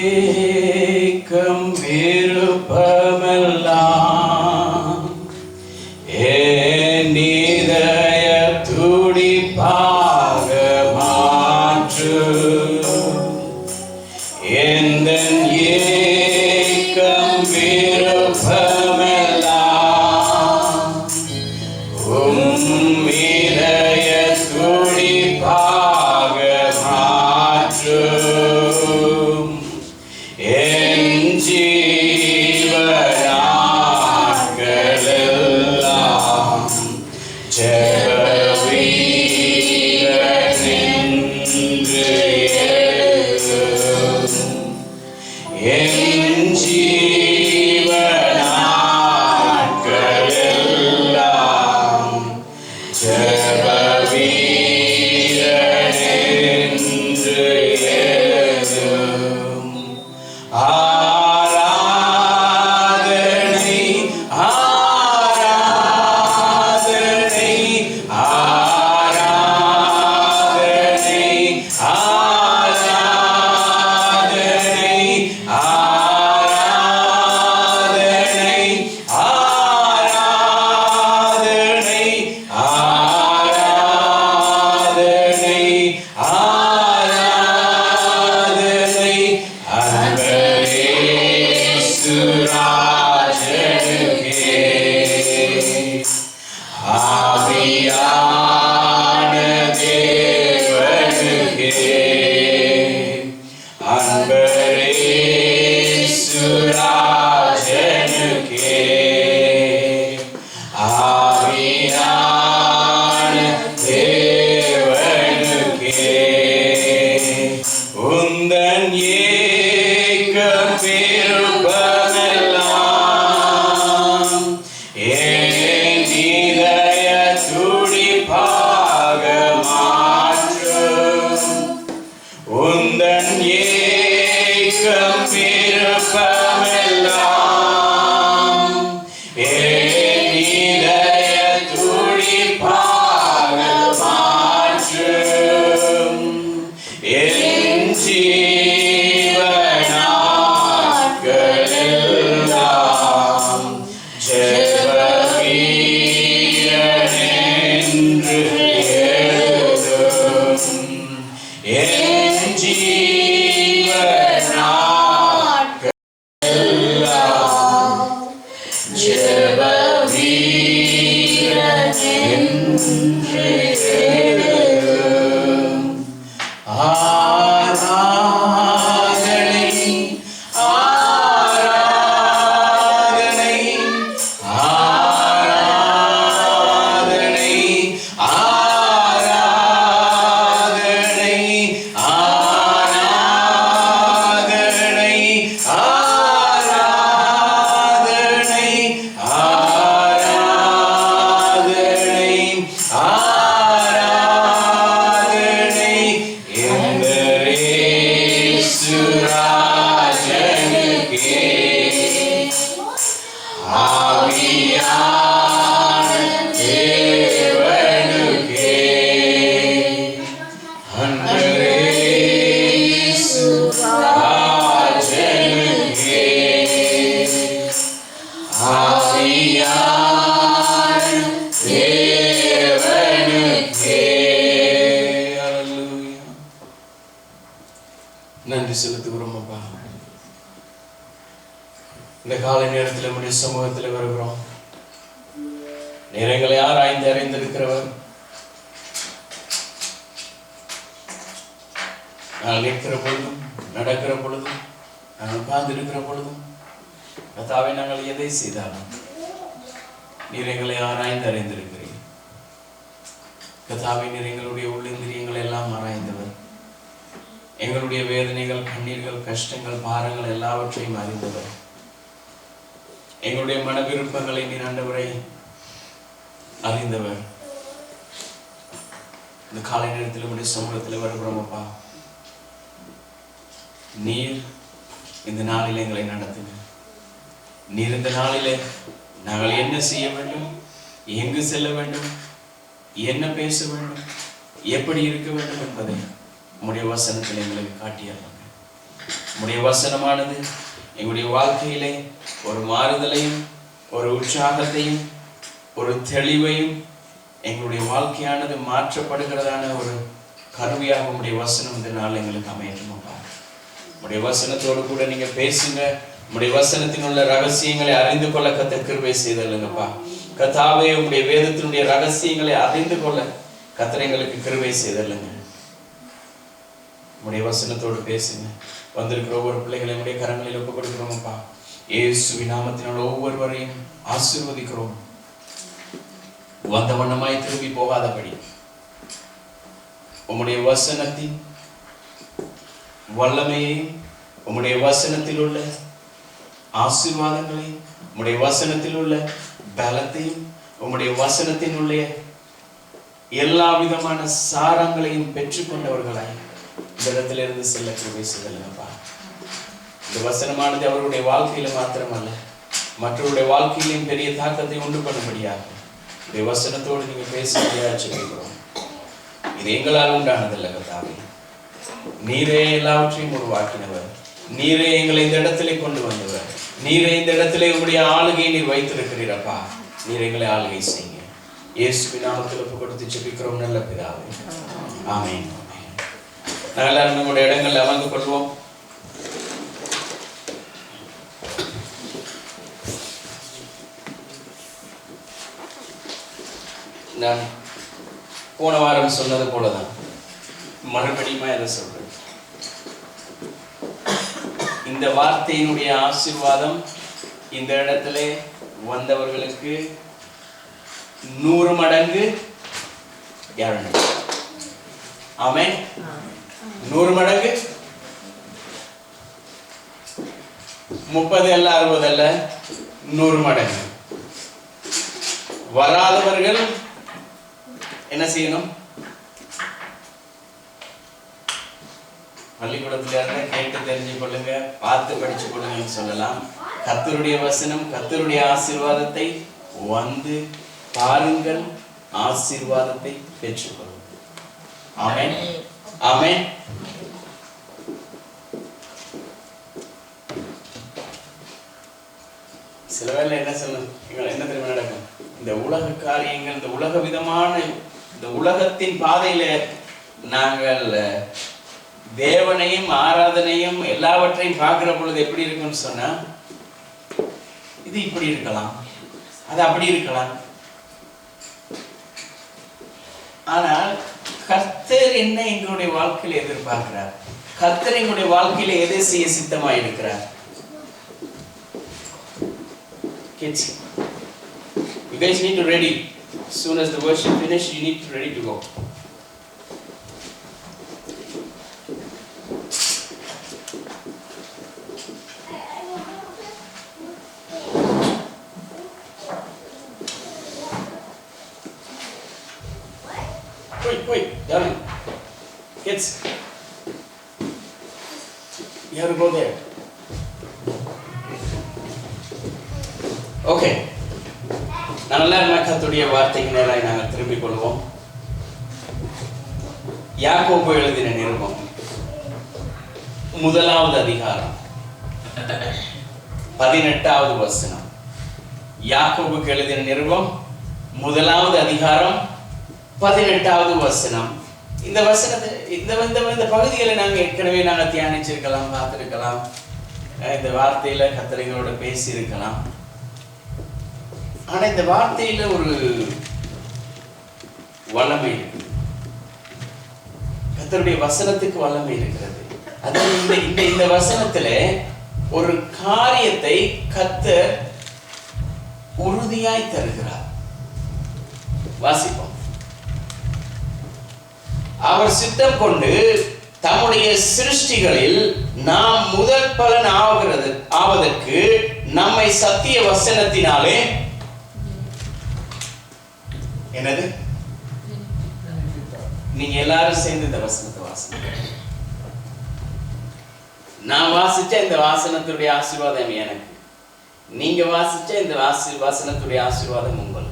ஏக்கம் விருப்பமெல்லாம் என் இதய துடிப்பாக மாற்று. எந்த ஏக்கம் விருப்பமெல்லாம் உம் இதய துடிப்பாக மாற்று. ஆராதனை Hallelujah. நன்றி செலுத்துகிறோம் அப்பா. இந்த காலை நேரத்தில் நம்முடைய சமூகத்தில் வருகிறோம். நேரங்களை ஆராய்ந்து அறிந்திருக்கிறவர், நாங்கள் நிற்கிற பொழுதும் நடக்கிற பொழுதும் நாங்கள் உட்கார்ந்து இருக்கிற பொழுதும் கர்த்தாவே நாங்கள் எதை செய்தாலும் நீர் எங்களை ஆராய்ந்து அறிந்திருக்கிறீர். கர்த்தாவே நீர் எங்களுடைய உள்ளிந்திரியங்களை எல்லாம் ஆராய்ந்தவர். எங்களுடைய வேதனைகள், கண்ணீர்கள், கஷ்டங்கள், பாரங்கள் எல்லாவற்றையும் அறிந்தவர். எங்களுடைய மன விருப்பங்களை நீர் ஆண்டவரை அறிந்தவர். இந்த காலை நேரத்தில் உடைய சமூகத்தில் வருகிறோம் அப்பா. நீர் இந்த நாளில் எங்களை நடத்துங்க. நீர் இந்த நாளிலே நாங்கள் என்ன செய்ய வேண்டும், எங்கு செல்ல வேண்டும், என்ன பேச வேண்டும், எப்படி இருக்க வேண்டும் என்பதை உம்முடைய வசனத்தில் எங்களுக்கு காட்டியாங்க. உம்முடைய வசனமானது எங்களுடைய வாழ்க்கையிலே ஒரு மாறுதலையும், ஒரு உற்சாகத்தையும், ஒரு தெளிவையும், எங்களுடைய வாழ்க்கையானது மாற்றப்படுகிறதான ஒரு கருவியாக உம்முடைய வசனம் இந்த நாள் எங்களுக்கு அமையட்டும் அப்பா. உம்முடைய வசனத்தோடு கூட நீங்க பேசுங்க. உம்முடைய வசனத்தின் உள்ள ரகசியங்களை அறிந்து கொள்ள கர்த்தர் கிருபை செய்தல்லுங்கப்பா. கர்த்தாவே உம்முடைய வேதத்தினுடைய ரகசியங்களை அறிந்து கொள்ள கர்த்தர் எங்களுக்கு கிருபை செய்தல்லுங்க. உம்முடைய வசனத்தோடு பேசுங்க. வந்திருக்கிற ஒவ்வொரு பிள்ளைகளை உடைய கரங்களில் ஒப்புக் கொடுக்கிறோம் அப்பா. இயேசுவின் நாமத்தினால் ஒவ்வொருவரையும் ஆசீர்வதிக்கிறோம். வந்த வண்ணமாய் திரும்பி போகாதபடி உம்முடைய வசனத்தின் வல்லமையை, உம்முடைய வசனத்தில் உள்ள ஆசீர்வாதங்களை, உம்முடைய வசனத்தில் உள்ள பலத்தையும், உம்முடைய வசனத்தின் உள்ள எல்லா விதமான சாரங்களையும் பெற்றுக்கொண்டவர்களாய் இந்த இடத்திலிருந்து செல்ல கிருபை செய்தல்லுங்கப்பா. இந்த வசனமானது அவருடைய வாழ்க்கையில மாத்திரமல்ல, மற்றவருடைய வாழ்க்கையிலும் பெரிய தாக்கத்தை உண்டு பண்ணும்படியாக இந்த வசனத்தோடு நீங்க பேசும்படியாக சொல்லிக்கிறோம். இது எங்களால் உண்டானதல்ல கர்த்தாவே. நீரே எல்லாவற்றையும் உருவாக்கினவர். நீரே எங்களை இந்த இடத்திலே கொண்டு வந்தவர். நீரே இந்த இடத்திலே உங்களுடைய ஆளுகையை நீர் வைத்திருக்கிறீரப்பா. நீர் எங்களை ஆளுகை செய்யுங்க. இயேசுவின் நாமத்தில் ஒப்பு கொடுத்து ஜெபிக்கிறோம் நல்ல பிதாவே. ஆமென். நாங்கள் எல்லாரும் நம்முடைய இடங்களில் அமர்ந்து கொள்வோம். நான் போன வாரம் சொன்னது போலதான் மறுபடியும் அதை சொல்றேன். இந்த வார்த்தையினுடைய ஆசீர்வாதம் இந்த இடத்துல வந்தவர்களுக்கு 100 மடங்கு கேரண்டி. ஆமென். 100 மடங்கு, 30 அல்ல, 60 அல்ல, 100 மடங்கு. வராதவர்கள் என்ன செய்யணும்? பள்ளிக்கூடத்துல இருந்தா கேட்டு தெரிஞ்சு கொள்ளுங்க, பார்த்து படிச்சு கொள்ளுங்கன்னு சொல்லலாம். கர்த்தருடைய வசனம், கர்த்தருடைய ஆசீர்வாதத்தை வந்து பாருங்கள், ஆசீர்வாதத்தை பெற்றுக்கொள்ளுங்கள். ஆமென். ஆமென். சில வேளை என்ன சொல்லணும், என்ன தெரியுமா நடக்கும்? இந்த உலக காரியங்கள், இந்த உலக விதமான இந்த உலகத்தின் பாதையில நாங்கள் தேவனையும் ஆராதனையும் எல்லாவற்றையும் பார்க்கிற பொழுது எப்படி இருக்குன்னு சொன்னா, இது இப்படி இருக்கலாம், அது அப்படி இருக்கலாம். ஆனால் கர்த்தர் என்ன எங்களுடைய வாழ்க்கையில எதிர்பார்க்கிறார்? கர்த்தர் எங்களுடைய வாழ்க்கையில எதை செய்ய சித்தமாக இருக்கிறார்? Kids, you guys need to ready. As soon as the worship finish, you need to ready to go. Wait, darling. Kids, you have to go there. Okay. நல்ல கர்த்தருடைய வார்த்தைக்கு நேராக நாங்கள் திரும்பிக் கொள்வோம். யாக்கோபு எழுதின நிருபம் 1வது அதிகாரம் 18வது வசனம். யாக்கோபுக்கு எழுதின நிருபம் 1வது அதிகாரம் 18வது வசனம். இந்த வசனத்தை இந்த பகுதிகளை நாங்கள் ஏற்கனவே தியானிச்சிருக்கலாம், பார்த்திருக்கலாம். இந்த வார்த்தையில கர்த்தரோட பேசி இருக்கலாம். ஆனா இந்த வார்த்தையில ஒரு வல்லமை இருக்கு. கர்த்தருடைய வசனத்துக்கு வல்லமை இருக்கிறது. அது இந்த வசனத்துல ஒரு காரியத்தை கர்த்தர் உறுதியாய் தருகிறார். வாசிப்போம். அவர் சித்தம் கொண்டு தம்முடைய சிருஷ்டிகளில் நாம் முதல் பலன் ஆவதற்கு நம்மை சத்திய வசனத்தினாலே என்னது? நீங்க எல்லாரும் சேர்ந்து இந்த வசனத்தை வாசிங்க. நான் வாசிச்ச இந்த வாசனத்துடைய ஆசீர்வாதம் எனக்கு, நீங்க வாசிச்ச இந்த வசனத்துடைய ஆசீர்வாதம் உங்களுக்கு.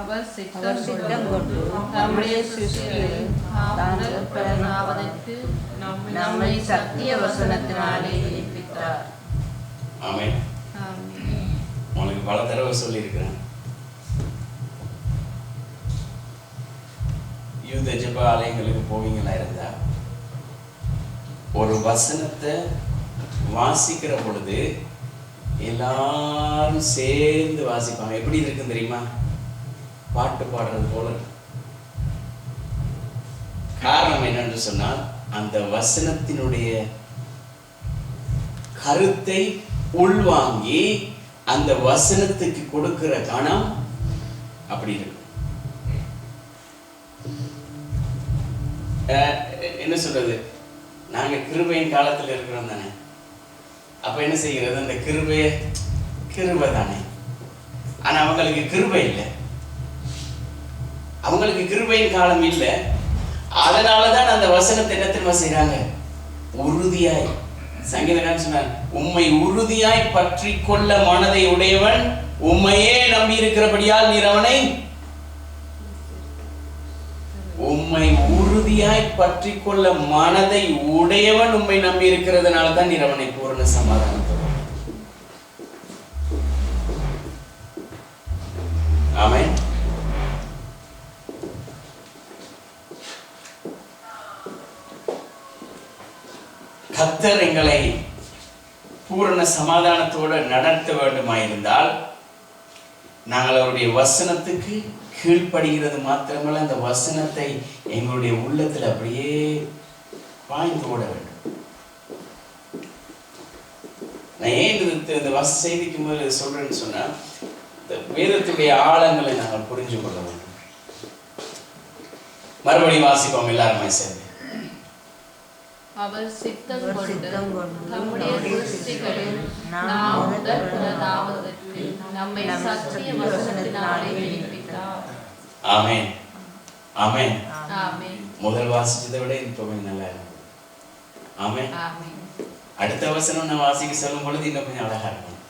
அவர் சித்தம் கொண்டு நம்முடைய சிருஷ்டிகளில் முதல் பலனாவதற்கு நம்மை சத்திய வசனத்தினாலே ஜெயிப்பித்தார். ஆமென். உங்களுக்கு பல தடவை சொல்லியிருக்கிறேன். யூத ஜெப ஆலயங்களுக்கு போவீங்களா இருந்தா ஒரு வசனத்தை வாசிக்கிற பொழுது எல்லாரும் சேர்ந்து வாசிப்பாங்க. எப்படி இருக்குன்னு தெரியுமா? பாட்டு பாடுறது போல. காரணம் என்னன்னு சொன்னால் அந்த வசனத்தினுடைய கருத்தை உள்வாங்கி அந்த வசனத்துக்கு கொடுக்கிற கணம் அப்படி இருக்கு. என்ன சொல்றது, நாங்க கிருபையின் காலத்துல இருக்கிறோம் தானே. அப்ப என்ன செய்கிறது, அந்த கிருபை தானே. ஆனா அவங்களுக்கு கிருபை இல்லை, அவங்களுக்கு கிருபையின் காலம் இல்லை. அதனாலதான் அந்த வசனத்தை என்ன தெரியுமா செய்யறாங்க? உறுதியாய். சங்கீதக்காரன் சொன்னார், உம்மை உறுதியாய் பற்றி கொள்ள மனதை உடையவன் உம்மையே நம்பி இருக்கிறபடியால் நீர் அவனை, உம்மை உறுதியாய் பற்றி கொள்ள மனதை உடையவன் உம்மை நம்பி இருக்கிறதுனால தான் நீர் அவனை பூரண சமாதானத்தோடு. ஆமென். கர்த்தர் எங்களை பூரண சமாதானத்தோடு நடத்த வேண்டுமாயிருந்தால் நாங்கள் அவருடைய வசனத்துக்கு கீழ்ப்படுகிறது மாத்திரமல்ல, அந்த வசனத்தை எங்களுடைய உள்ளத்தில் அப்படியே பாய்ந்து ஓட வேண்டும். நான் ஏன் இந்த செய்திக்கும் போது சொல்றேன்னு சொன்னா, இந்த வேதத்துடைய ஆழங்களை நாங்கள் புரிஞ்சு கொள்ள வேண்டும். மறுபடியும் வாசிப்போம் எல்லாருமே சேர்ந்து. அவர் சித்தம் கொண்டு நம்முடைய சிருஷ்டிகளில் நாம் முதல் பலனாவதற்கு நம்மை சத்திய வசனத்தினாலே ஜெயிப்பித்தார். ஆமென். ஆமென். ஆமென். முதல் வாசிச்சதை விட இப்பவே நல்லா இருக்கும். ஆமென். ஆமென். அடுத்த வசனம் நான் வாசிக்க சொல்லும் பொழுது இன்னும் கொஞ்சம் அழகா இருக்கும்.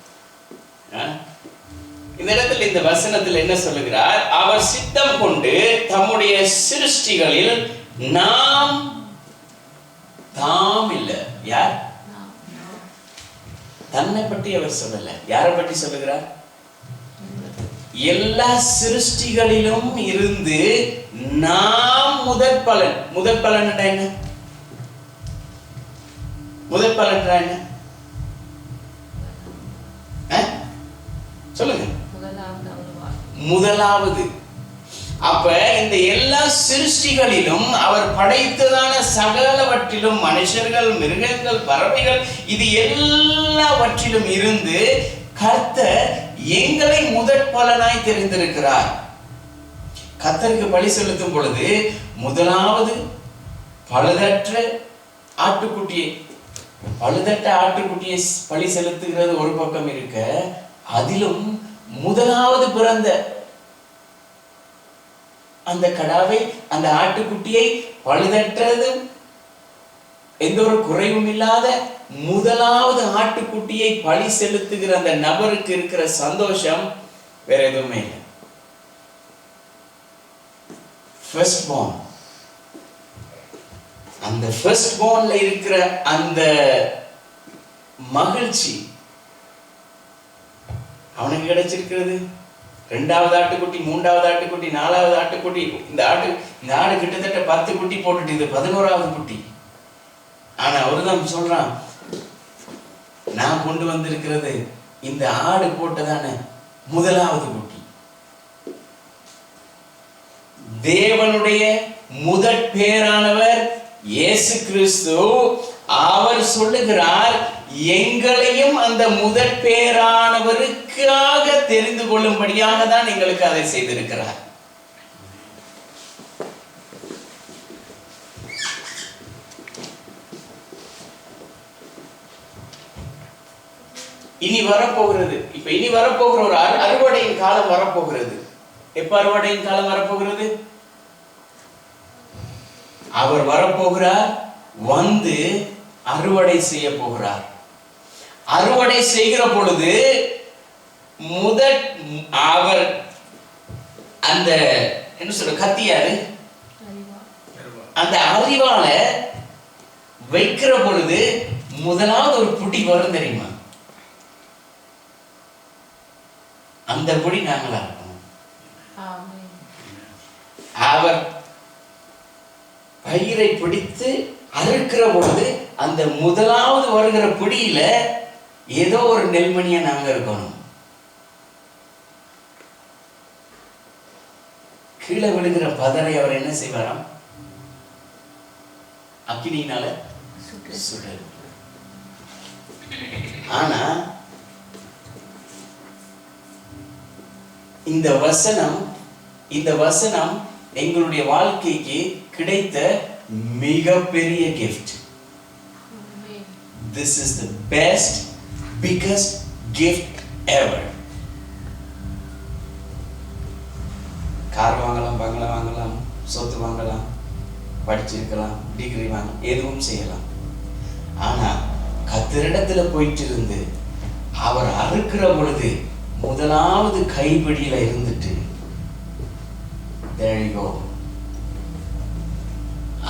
இந்த இடத்துல இந்த வசனத்தில் என்ன சொல்லுகிறார்? அவர் சித்தம் கொண்டு தம்முடைய சிருஷ்டிகளில் நாம், தாம் இல்ல, யார்? தன்னை பற்றி அவர் சொல்லல. யாரை பற்றி சொல்லுகிறார்? எல்லா சிருஷ்டிகளிலும் இருந்து நாம் முதற் பலன். முதற் பலன் என்ன? முதற் பலன் என்ன? சொல்லுங்க. முதலாவது. அப்ப இந்த எல்லா சிருஷ்டிகளிலும் அவர் படைத்ததான சகலவற்றிலும் மனுஷர்கள், மிருகங்கள், பறவைகள், இது எல்லாவற்றிலும் இருந்து கர்த்தர் எங்களை முதற் பலனாய் தெரிந்திருக்கிறார். கர்த்தருக்கு பலி செலுத்தும் பொழுது முதலாவது பழுதற்ற ஆட்டுக்குட்டியை பலி செலுத்துகிறது ஒரு பக்கம் இருக்க, அதிலும் முதலாவது பிறந்த அந்த கடாவை, அந்த ஆட்டுக்குட்டியை பழுதற்றது, எந்த ஒரு குறைவும் இல்லாத முதலாவது ஆட்டுக்குட்டியை பலி செலுத்துகிற அந்த நபருக்கு இருக்கிற சந்தோஷம் வேற எதுவுமே இல்லை. ஃபர்ஸ்ட் born, அந்த ஃபர்ஸ்ட் bornல இருக்கிற அந்த மகிழ்ச்சி அவனுக்கு கிடைச்சிருக்கிறது 2வது ஆட்டுக்குட்டி, 3வது ஆட்டுக்குட்டி, 4வது ஆட்டுக்குட்டி. இந்த ஆடு கிட்டத்தட்ட 10 குட்டி போட்டுட்டு இது 11வது குட்டி. ஆனா அவருதான் சொல்றான், நான் கொண்டு வந்திருக்கிறது இந்த ஆடு போட்டதான 1வது குட்டி. தேவனுடைய முதற் பேரானவர் இயேசு கிறிஸ்து. அவர் சொல்லுகிறார், எங்களையும் அந்த முதற் பேரானவருக்காக தெரிந்து கொள்ளும்படியாக தான் எங்களுக்கு அதை செய்திருக்கிறார். இனி வரப்போகிறது, இப்ப இனி வரப்போகிற ஒரு அறுவடையின் காலம் வரப்போகிறது. எப்ப அறுவடையின் காலம் வரப்போகிறது? அவர் வரப்போகிறார், வந்து அறுவடை செய்ய போகிறார். அறுவடை செய்கிற பொழுது அவர் அந்த என்ன சொல்ற கத்தியாரு, அந்த அறிவால வைக்கிற பொழுது முதலாவது ஒரு புடி வரும் தெரியுமா? அந்த புடி நாங்களா இருக்கணும். அவர் பயிரை பிடித்து அறுக்கிற பொழுது அந்த முதலாவது வருகிற பிடியில ஏதோ ஒரு நெல்மணியா நாங்க இருக்கணும். கீழே விழுகிற பதரை அவர் என்ன செய்வாராம்? அக்கினியினால சுடர். ஆனா இந்த வசனம் எங்களுடைய வாழ்க்கைக்கு கிடைத்த மிகப்பெரிய gift. This is the biggest gift ever. Car வாங்கலாம், பங்களா வாங்கலாம், சொத்து வாங்கலாம், படிச்சிருக்கலாம், டிகிரி வாங்கலாம், எதுவும் செய்யலாம். ஆனா கர்த்தரிடத்துல போயிட்டு இருந்து அவர் அறுக்கிற பொழுது முதலாவது கைப்பிடியில இருந்துட்டு there you go.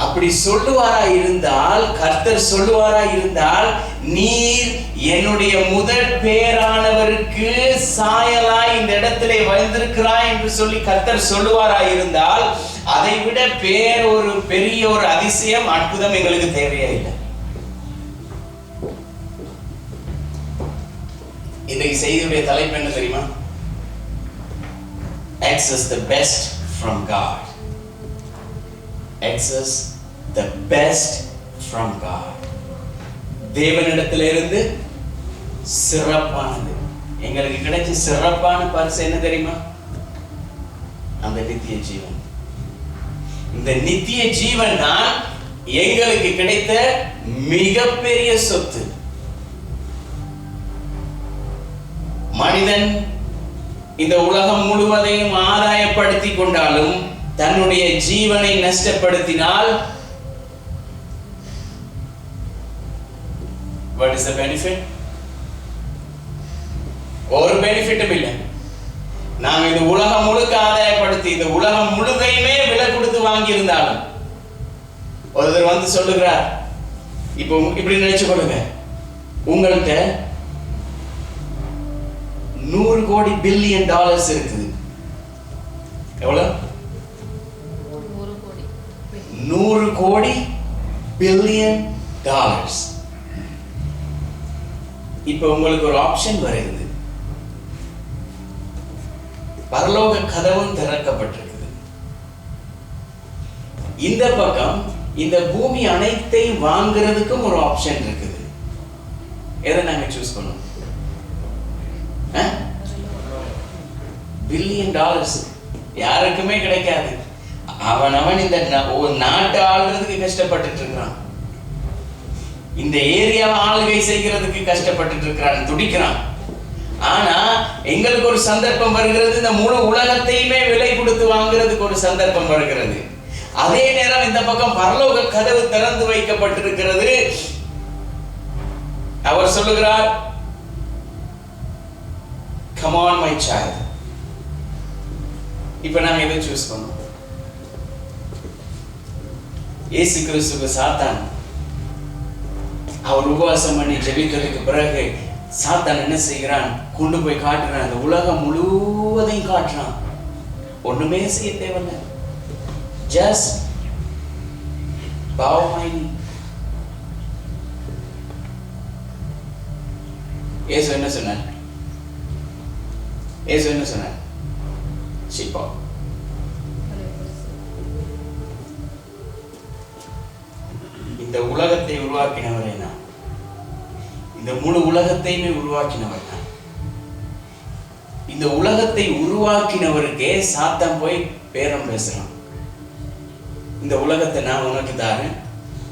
அப்படி சொல்லுவாரா இருந்தால், கர்த்தர் சொல்லுவாரா இருந்தால், நீர் என்னுடைய முதற் பேரானவருக்கு சாயலாய் இந்த இடத்திலே வந்திருக்கிறாய் என்று சொல்லி கர்த்தர் சொல்லுவாரா இருந்தால், அதை விட ஒரு பெரிய ஒரு அதிசயம், அற்புதம் எங்களுக்கு தேவையே இல்லை. இன்றைக்கு செய்தியுடைய தலைப்பு என்ன தெரியுமா? Access the best from God. Access the best from God. தேவனிடத்திலிருந்து சிறப்பானது எங்களுக்கு கிடைச்ச சிறப்பான பரிசு என்ன தெரியுமா? அந்த நித்திய ஜீவன். இந்த நித்திய ஜீவன் தான் எங்களுக்கு கிடைத்த மிகப்பெரிய சொத்து. மனிதன் இந்த உலகம் முழுவதையும் ஆதாயப்படுத்தி கொண்டாலும் தன்னுடைய ஜீவனை நஷ்டப்படுத்தினால் what is the benefit? ஒரு பெனிஃபிட்டும் இல்லை. நாங்க இந்த உலகம் முழுக்க ஆதாயப்படுத்தி இந்த உலகம் முழுதையுமே விலை கொடுத்து வாங்கி இருந்தாலும், ஒருத்தர் வந்து சொல்லுகிறார், இப்போ இப்படி நினைச்சு கொள்ளுங்க, உங்கள்கிட்ட $100 கோடி பில்லியன் இருக்குது. எவ்வளவு? 100 கோடி பில்லியன் டாலர்ஸ். இப்ப உங்களுக்கு ஒரு ஆப்ஷன் வருகிறது. பரலோக கதவும் திறக்கப்பட்டிருக்குது. இந்த பக்கம் இந்த பூமி அனைத்தையும் வாங்குறதுக்கும் ஒரு ஆப்ஷன் இருக்குது. எதை நாங்க சூஸ் பண்ணுவோம்? பில்லியன் டாலர்ஸ் யாருக்குமே கிடைக்காது. அவன் இந்த நாட்டை ஆளுறதுக்கு கஷ்டப்பட்டு இருக்கிறான், இந்த ஏரியாவை ஆளுகை செய்கிறதுக்கு கஷ்டப்பட்டு இருக்கிறான், துடிக்கிறான். ஆனா எங்களுக்கு ஒரு சந்தர்ப்பம் வருகிறது, இந்த முழு உலகத்தையுமே விலை கொடுத்து வாங்குறதுக்கு ஒரு சந்தர்ப்பம் வருகிறது. அதே நேரம் இந்த பக்கம் பரலோக கதவு திறந்து வைக்கப்பட்டிருக்கிறது. அவர் சொல்லுகிறார், come on my child. இப்ப நாங்க எதை சூஸ் பண்ணோம்? இயேசு கிறிஸ்துவுக்கு சாத்தான் அவர் உபவாசம் பண்ணி ஜெபிக்கிறதுக்கு பிறகு சாத்தான் என்ன செய்கிறான்? கொண்டு போய் காட்டுறான், அந்த உலகம் முழுவதையும் காட்டுறான். ஒண்ணுமே செய்ய தேவையில்லை, ஜஸ்ட் bow my knee. இயேசு என்ன சொன்னார்? இயேசு என்ன சொன்னார்? சிப்பா. இந்த உலகத்தை உருவாக்கினவரே நான். இந்த முழு உலகத்தையுமே உருவாக்கினவர் தான். இந்த உலகத்தை உருவாக்கினவருக்கே சாத்தான் போய் பேரம் பேசுறான். இந்த உலகத்தை நான் உனக்கு தாரேன்,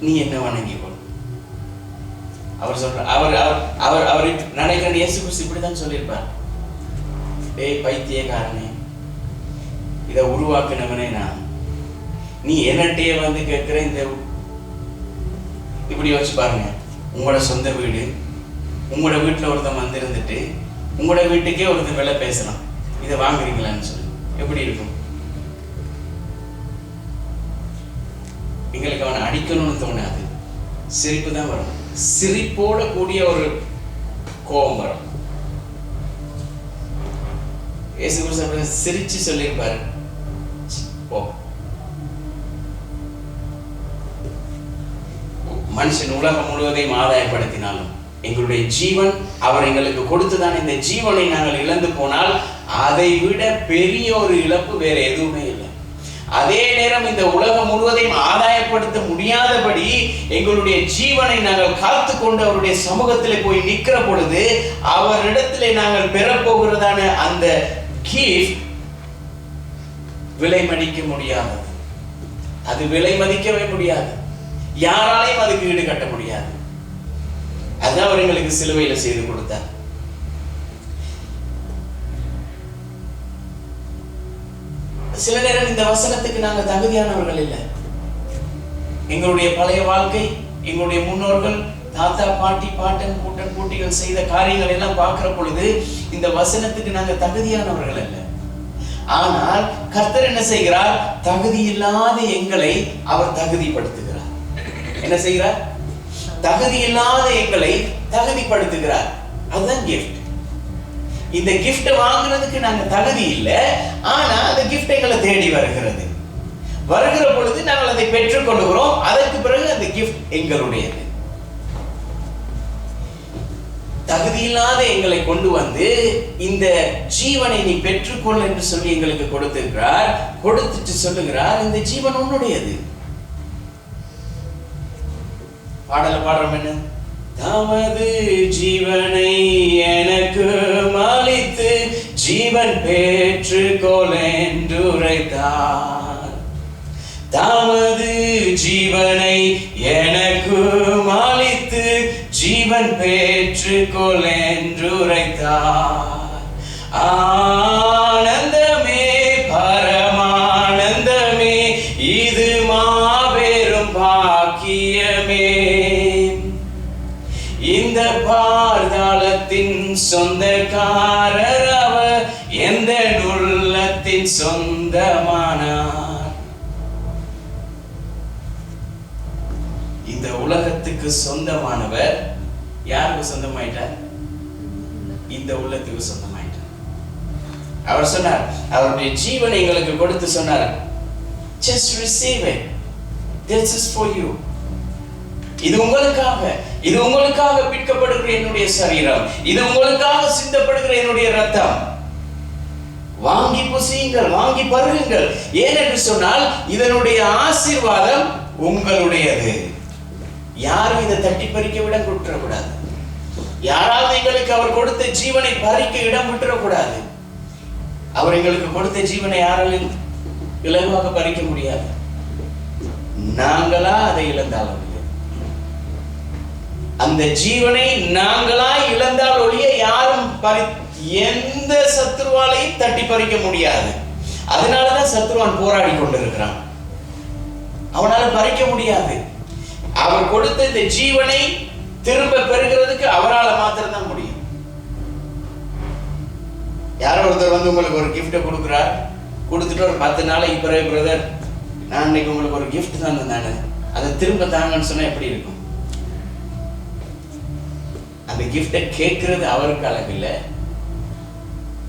நீ என்ன வணங்கிக்கொள். அவர் சொல்ற அவர் அவர் அவர் நினைக்கிற இயேசு கிறிஸ்து இப்படிதான் சொல்லியிருப்பார். டேய் பைத்தியக்காரனே, இதை உருவாக்கினவனே நான், நீ என்னட்டையே வந்து கேட்கிற. இந்த இப்படி வச்சு பாருங்க, உங்களோட சொந்த வீடு, உங்களோட வீட்டுல ஒருத்தன் வந்து இருந்துட்டு உங்களோட வீட்டுக்கே ஒருத்தன் விலை பேசலாம், இதை வாங்குறீங்களான்னு சொல்லி எப்படி இருக்கும்? எங்களுக்கு அவனை அடிக்கணும்னு தோணாது, சிரிப்பு தான் வரும். சிரிப்போட கூடிய ஒரு கோபம் வரும். இயேசு கிறிஸ்து சிரிச்சு சொல்லியிருப்பாரு, போ. மனுஷன் உலகம் முழுவதையும் ஆதாயப்படுத்தினாலும் எங்களுடைய ஜீவன் அவர் எங்களுக்கு கொடுத்துதான். இந்த ஜீவனை நாங்கள் இழந்து போனால் அதை விட பெரிய ஒரு இழப்பு வேற எதுவுமே இல்லை. அதே நேரம் இந்த உலகம் முழுவதையும் ஆதாயப்படுத்த முடியாதபடி எங்களுடைய ஜீவனை நாங்கள் காத்து கொண்டு அவருடைய சமூகத்திலே போய் நிற்கிற பொழுது அவரிடத்திலே நாங்கள் பெறப்போகிறதான அந்த கிஃப்ட் விலை மதிக்க முடியாது. அது விலை மதிக்கவே முடியாது, யாராலையும் அதுக்கு ஈடு கட்ட முடியாது. அதுதான் அவர் எங்களுக்கு சிலுவையில செய்து கொடுத்தார். சில நேரம் இந்த வசனத்துக்கு நாங்க தகுதியானவர்கள் இல்லை. எங்களுடைய பழைய வாழ்க்கை, எங்களுடைய முன்னோர்கள், தாத்தா பாட்டி பாட்டன் கூட்டன் கூட்டிகள் செய்த காரியங்கள் எல்லாம் பார்க்கிற பொழுது இந்த வசனத்துக்கு நாங்க தகுதியானவர்கள் அல்ல. ஆனால் கர்த்தர் என்ன செய்கிறார்? தகுதி இல்லாத எங்களை அவர் தகுதிப்படுத்துகிறார். என்ன செய்கிறார்? தகுதி இல்லாத எங்களை தகுதிப்படுத்துகிறார். அதுதான் கிஃப்ட். இந்த கிஃப்ட் வாங்குறதுக்கு நாங்க தகுதி இல்லை, ஆனா அந்த கிஃப்ட் எங்களை தேடி வருகிறது. வருகிற பொழுது நாங்கள் அதை பெற்றுக் கொள்கிறோம். அதற்கு பிறகு அந்த கிஃப்ட் எங்களுடையது. தகுதி இல்லாத எங்களை கொண்டு வந்து இந்த ஜீவனை நீ பெற்றுக்கொள் என்று சொல்லி எங்களுக்கு கொடுத்திருக்கிறார். கொடுத்துட்டு சொல்லுகிறார், இந்த ஜீவன் உன்னுடையது. பாடல பாடுறோம் என்ன? தமது ஜீவனை எனக்கு அளித்து ஜீவன் பெற்றுக்கொள் என்று உரைத்தார். தமது ஜீவனை எனக்கு அளித்து ஜீவன் பெற்றுக்கொள் என்று உரைத்தார். ஆனந்தமே பரமானந்தமே, இது மாபெரும் பாக்கியமே. இந்த பாதாளத்தின் சொந்தக்காரர் அவர், எந்த உள்ளத்தின் சொந்தமானார். இந்த உலகத்துக்கு சொந்தமானவர் யாருக்கு சொந்தமாயிட்டார்? இந்த உள்ளத்துக்கு சொந்தமாயிட்டார். அவர் சொன்னார், அவருடைய ஜீவனை எங்களுக்கு கொடுத்து சொன்னார், just receive it, this is for you. இது உங்களுக்காக, இது உங்களுக்காக பிற்கப்படுகிற என்னுடைய சரீரம், இது உங்களுக்காக சிந்தப்படுகிற என்னுடைய ரத்தம். வாங்கி புசியுங்கள், வாங்கி பருகுங்கள். ஏனென்று சொன்னால் இதனுடைய ஆசீர்வாதம் உங்களுடையது. யாரும் இதை தட்டி பறிக்க விட விட்டுறக்கூடாது. யாராவது எங்களுக்கு அவர் கொடுத்த ஜீவனை பறிக்க இடம் விட்டுறக்கூடாது. அவர் எங்களுக்கு கொடுத்த ஜீவனை யாராலும் இலகுவாக பறிக்க முடியாது. நாங்களா அதை இழந்தாலும் அந்த ஜீவனை நாங்களா இழந்தால் ஒழிய யாரும் எந்த சத்துருவாலையும் தட்டி பறிக்க முடியாது. அதனாலதான் சத்துருவான் போராடி கொண்டிருக்கிறான். அவனால பறிக்க முடியாது. அவர் கொடுத்த இந்த ஜீவனை திரும்ப பெறுகிறதுக்கு அவரால் மாத்திரம்தான் முடியும். யாரோ ஒருத்தர் வந்து உங்களுக்கு ஒரு கிஃப்ட கொடுக்குறார், கொடுத்துட்டு ஒரு 10 நாளைக்கு பிறகு, பிரதர் நான் இன்னைக்கு உங்களுக்கு ஒரு கிஃப்ட் தான் தந்தானே, அதை திரும்ப தாங்கன்னு சொன்னா எப்படி இருக்கும்? அந்த கிஃப்டை கேட்கறது அவருக்கு அழகில்லை,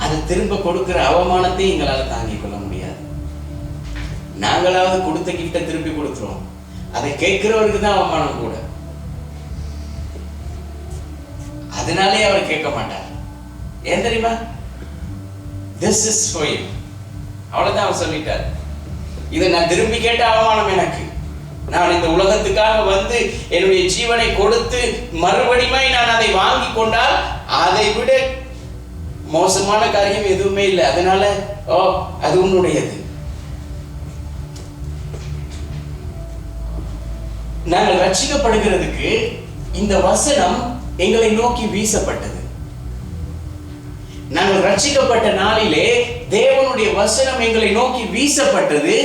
அதை திரும்ப கொடுக்கிற அவமானத்தை எங்களால் தாங்கிக் கொள்ள முடியாது. நாங்களாவது கொடுத்த கிஃப்டை திருப்பி கொடுத்துருவோம், அதை கேட்கிறவருக்கு தான் அவமானம் கூட. அதனாலே அவர் கேட்க மாட்டார். ஏன் தெரியுமா? This is for you. அவ்வளவுதான் அவர் சொல்லிட்டார். இதை நான் திரும்பி கேட்ட அவமானம் எனக்கு. நான் இந்த உலகத்துக்காக வந்து என்னுடைய ஜீவனை கொடுத்து மறுபடியும் நான் அதை வாங்கி கொண்டால் அதை விட மோசமான காரியம் எதுவுமே இல்லை. அதனால அது உன்னுடையது. நாங்கள் ரட்சிக்கப்படுகிறதுக்கு இந்த வசனம் எங்களை நோக்கி வீசப்பட்டது. நாங்கள் ரட்சிக்கப்பட்ட நாளிலே தேவனுடைய வசனம் எங்களை நோக்கி வீசப்பட்டது.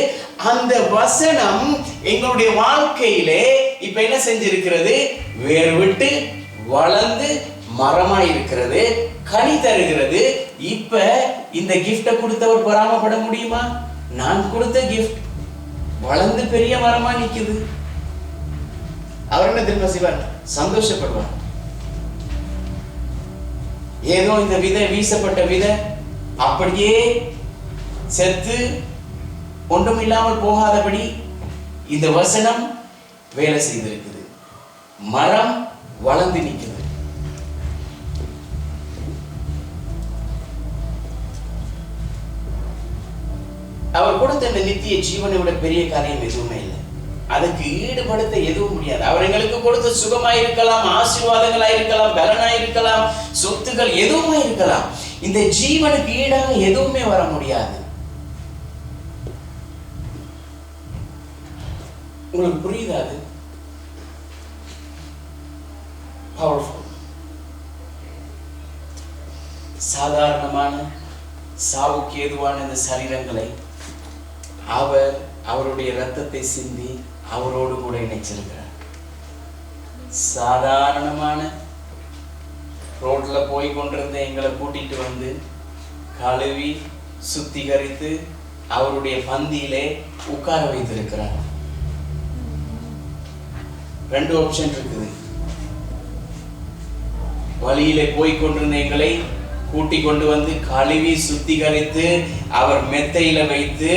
அந்த வசனம் எங்களுடைய வாழ்க்கையிலே இப்ப என்ன செஞ்சிருக்கிறது? வேர் விட்டு வளர்ந்து மரமாய் இருக்கிறது, கனி தருகிறது. இப்ப இந்த கிஃப்டை கொடுத்தவர் பொறாமப்பட முடியுமா? நான் கொடுத்த கிஃப்ட் வளர்ந்து பெரிய மரமா நிக்குது. அவர் என்ன திரும்ப செய்வார்? சந்தோஷப்படுவார். ஏதோ இந்த விதை, வீசப்பட்ட விதை அப்படியே செத்து ஒன்றும் இல்லாமல் போகாதபடி இந்த வசனம் வேலை செய்திருக்குது. மரம் வளர்ந்து நிற்குது. அவர் கொடுத்த இந்த நித்திய ஜீவனை விட பெரிய காரியம் எதுவுமே இல்லை. அதுக்கு ஈடுபடுத்த எதுவும் முடியாது. அவர் எங்களுக்கு கொடுத்த சுகமாய் இருக்கலாம், ஆசீர்வாதங்களாய் இருக்கலாம், பலனாய் இருக்கலாம், சொத்துக்கள் எதுவுமே இருக்கலாம். இந்த ஜீவனுக்கு ஈடாக எதுவுமே வர முடியாது. உங்களுக்கு புரியுதா? அது பவர்ஃபுல். சாதாரணமான சாவுக்கு ஏதுவான இந்த சரீரங்களை அவர் அவருடைய இரத்தத்தை சிந்தி அவரோடு கூட இணைச்சிருக்கிறார். சாதாரணமான ரோட்ல போய் கொண்டிருந்த எங்களை கூட்டிட்டு வந்து கழுவி சுத்திகரித்து அவருடைய பந்தியிலே உட்கார வைத்திருக்கிறார். 2 ஆப்ஷன் இருக்குது. வழியிலே போய் கொண்டிருந்த எங்களை கூட்டி கொண்டு வந்து கழுவி சுத்திகரித்து அவர் மெத்தையில வைத்து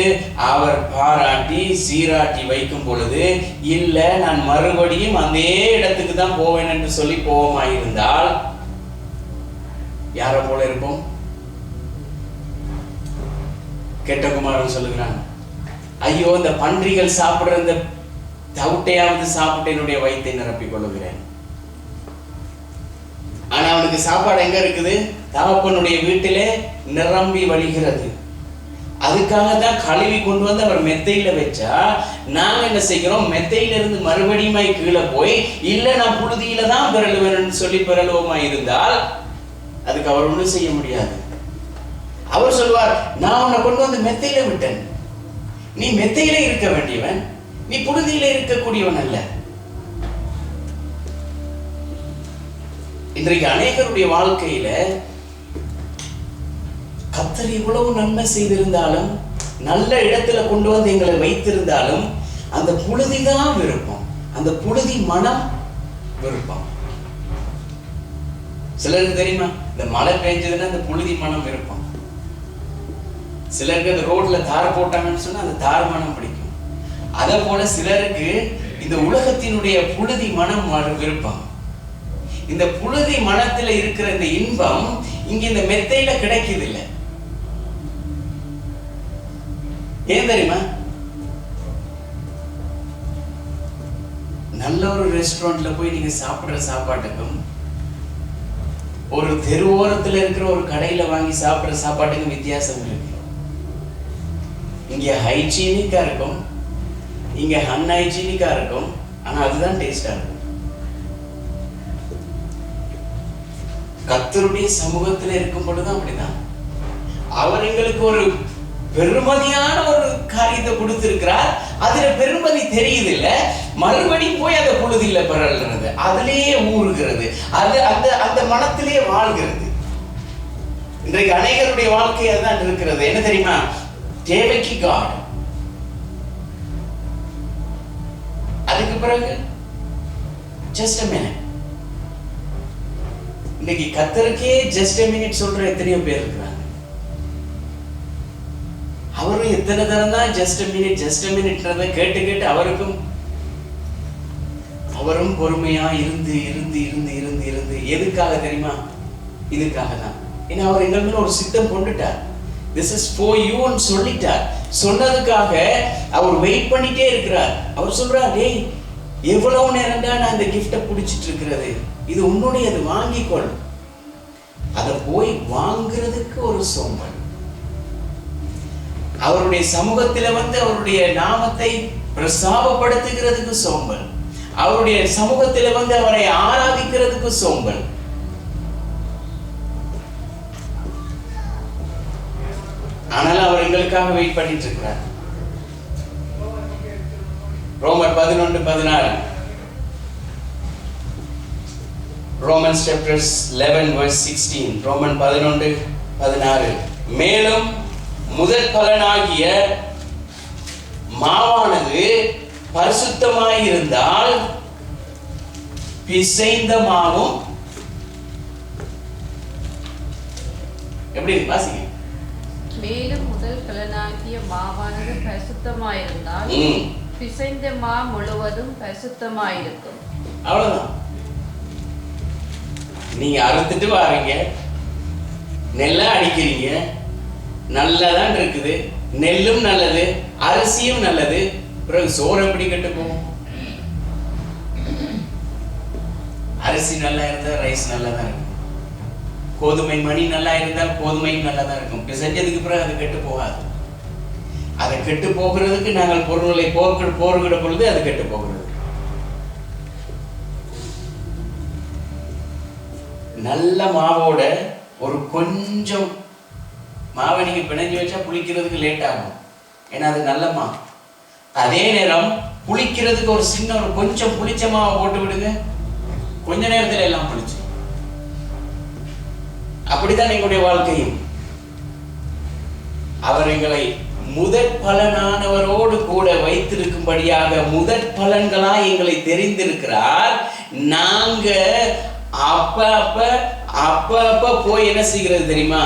அவர் பாராட்டி சீராட்டி வைக்கும் பொழுது, இல்ல நான் மறுபடியும் அதே இடத்துக்கு தான் போவேன் என்று சொல்லி போவோமாயிருந்தால் யார போல இருக்கும்? கெட்டகுமாரன் சொல்லுகிறான், ஐயோ இந்த பன்றிகள் சாப்பிடுற இந்த தவிட்டையாவது சாப்பிட்டு என்னுடைய வயிற்றை நிரப்பிக் கொள்ளுகிறேன். ஆனா அவனுக்கு சாப்பாடு எங்க இருக்குது? தகப்பனுடைய வீட்டிலே நிரம்பி வழிகிறது. அதுக்காக தான் கழுவி கொண்டு வந்து அவர் மெத்தையில வச்சா, நாங்க என்ன செய்கிறோம்? மெத்தையில இருந்து மறுபடியும் கீழே போய் இல்ல நான் புழுதியில தான் பிறழுவேன்னு சொல்லி பிறழுவோமா இருந்தால் அதுக்கு அவர் ஒன்றும் செய்ய முடியாது. அவர் சொல்வார், நான் உன்னை கொண்டு வந்து மெத்தையில விட்டேன், நீ மெத்தையில இருக்க வேண்டியவன், நீ புழுதியில இருக்கக்கூடியவன் அல்ல. இன்றைக்கு அநேகருடைய வாழ்க்கையில கர்த்தர் இவ்வளவு நன்மை செய்திருந்தாலும், நல்ல இடத்துல கொண்டு வந்து எங்களை வைத்திருந்தாலும், அந்த புழுதிதான் விருப்பம், அந்த புழுதி மனம் விருப்பம். சிலருக்கு தெரியுமா, இந்த மழை பெஞ்சதுன்னா அந்த புழுதி மனம் விருப்பம். சிலருக்கு அந்த ரோட்ல தார் போட்டாங்கன்னு சொன்னா அந்த தார் மனம் பிடிக்கும். அதே போல சிலருக்கு இந்த உலகத்தினுடைய புழுதி மனம் விருப்பம். இந்த புழுதி மனத்துல இருக்கிற இந்த இன்பம் இங்க இந்த மெத்தையில கிடைக்குது இல்ல. ஏன் தெரியுமா? நல்ல ஒரு ரெஸ்டாரண்ட்ல போய் நீங்க சாப்பிடுற சாப்பாட்டுக்கும் ஒரு தெருவோரத்துல இருக்கிற ஒரு கடையில வாங்கி சாப்பிடுற சாப்பாட்டுக்கும் வித்தியாசம் இருக்கு. இங்க ஹைஜீனிக்கா இருக்கும், இங்க அன்ஹைஜீனிக்கா இருக்கும். ஆனா அதுதான் டேஸ்டா இருக்கும். கர்த்தருடைய சமூகத்தில் இருக்கும் பொழுதுதான் அப்படிதான். அவர் எங்களுக்கு ஒரு பெருமதியான ஒரு காரியத்தை கொடுத்திருக்கிறார். அதுல பெருமதி தெரியுது இல்ல, மறுபடியும் போய் அந்த பொழுதில பிறல்றது, அதிலேயே ஊறுகிறது, அது அந்த அந்த மனத்திலேயே வாழ்கிறது. இன்றைக்கு அநேகருடைய வாழ்க்கை அதுதான் இருக்கிறது. என்ன தெரியுமா? தேவைக்கு காட், அதுக்கு பிறகு ஜஸ்ட் a minute. இன்னைக்கு கர்த்தருக்கே ஜஸ்ட் a minute சொல்ற எத்தனையோ பேர் இருக்கிறாங்க. அவரும் எத்தனை தரம் தான் ஜஸ்ட் a minute கேட்டு கேட்டு அவரும் பொறுமையா இருந்து எதுக்காக தெரியுமா? இதுக்காக தான். ஏன்னா அவர் எங்கள் மேல ஒரு சித்தம் கொண்டுட்டார். This is for you ன்னு சொல்லிட்டார். சொன்னதுக்காக அவர் வெயிட் பண்ணிட்டே இருக்கிறார். அவர் சொல்றார், டேய் எவ்வளவு நேரம் தான் நான் இந்த கிஃப்டை பிடிச்சிட்டு இருக்கிறது, இது உன்னுடையது, வாங்கிக்கொள். அதை போய் வாங்குறதுக்கு ஒரு சோம்பல். அவருடைய சமூகத்தில அவருடைய நாமத்தை பிரஸ்தாபப்படுத்துகிறதுக்கு சோம்பல். அவருடைய சமூகத்தில அவரை ஆராதிக்கிறதுக்கு சோம்பல். ஆனால் அவர் எங்களுக்காக வெயிட் பண்ணிட்டு இருக்கிறார். ரோமர் 11:16. Romans chapter 11 verse 16. ரோமன் 11:16. மேலும் முதற் பலனாகிய மாவானது பரிசுத்தமாயிருந்தால் பிசைந்த மாவும் எப்படி வாசிங்க. மேலும் முதல் பலனாகிய மாவானது பரிசுத்தமாயிருந்தால் பிசைந்த மா முழுவதும் பரிசுத்தமாயிருக்கும். அவ்வளவுதான். நீங்க அறுத்துட்டு வாரீங்க, நெல்லை அடிக்கிறீங்க, நல்லதான் இருக்குது, நெல்லும் நல்லது, அரிசியும் நல்லது, பிறகு சோறு எப்படி கெட்டு போகும்? அரிசி நல்லா இருந்தா ரைஸ் நல்லா தான் இருக்கும், கோதுமை மணி நல்லா இருந்தால் கோதுமையும் நல்லா தான் இருக்கும். செஞ்சதுக்கு பிறகு அது கெட்டு போகாது. அதை கெட்டு போகிறதுக்கு நாங்கள் பொருள்களை போர்கிட பொழுது அது கெட்டு போகிறது. நல்ல மாவோட ஒரு கொஞ்சம் மாவை நீங்க பிணைஞ்சு வச்சா புளிக்கிறதுக்கு லேட் ஆகும், ஏன்னா அது நல்ல மா. அதே நேரம் புளிக்கிறதுக்கு ஒரு சின்ன ஒரு கொஞ்சம் புளிச்ச மாவை போட்டு விடுங்க, கொஞ்ச நேரத்தில் எல்லாம் புளிச்சு. அப்படித்தான் எங்களுடைய வாழ்க்கையும். அவர் எங்களை முதற் பலனானவரோடு கூட வைத்திருக்கும்படியாக முதற் பலன்களாய் எங்களை தெரிந்திருக்கிறார். நாங்க அப்ப போய் என்ன செய்கிறது தெரியுமா?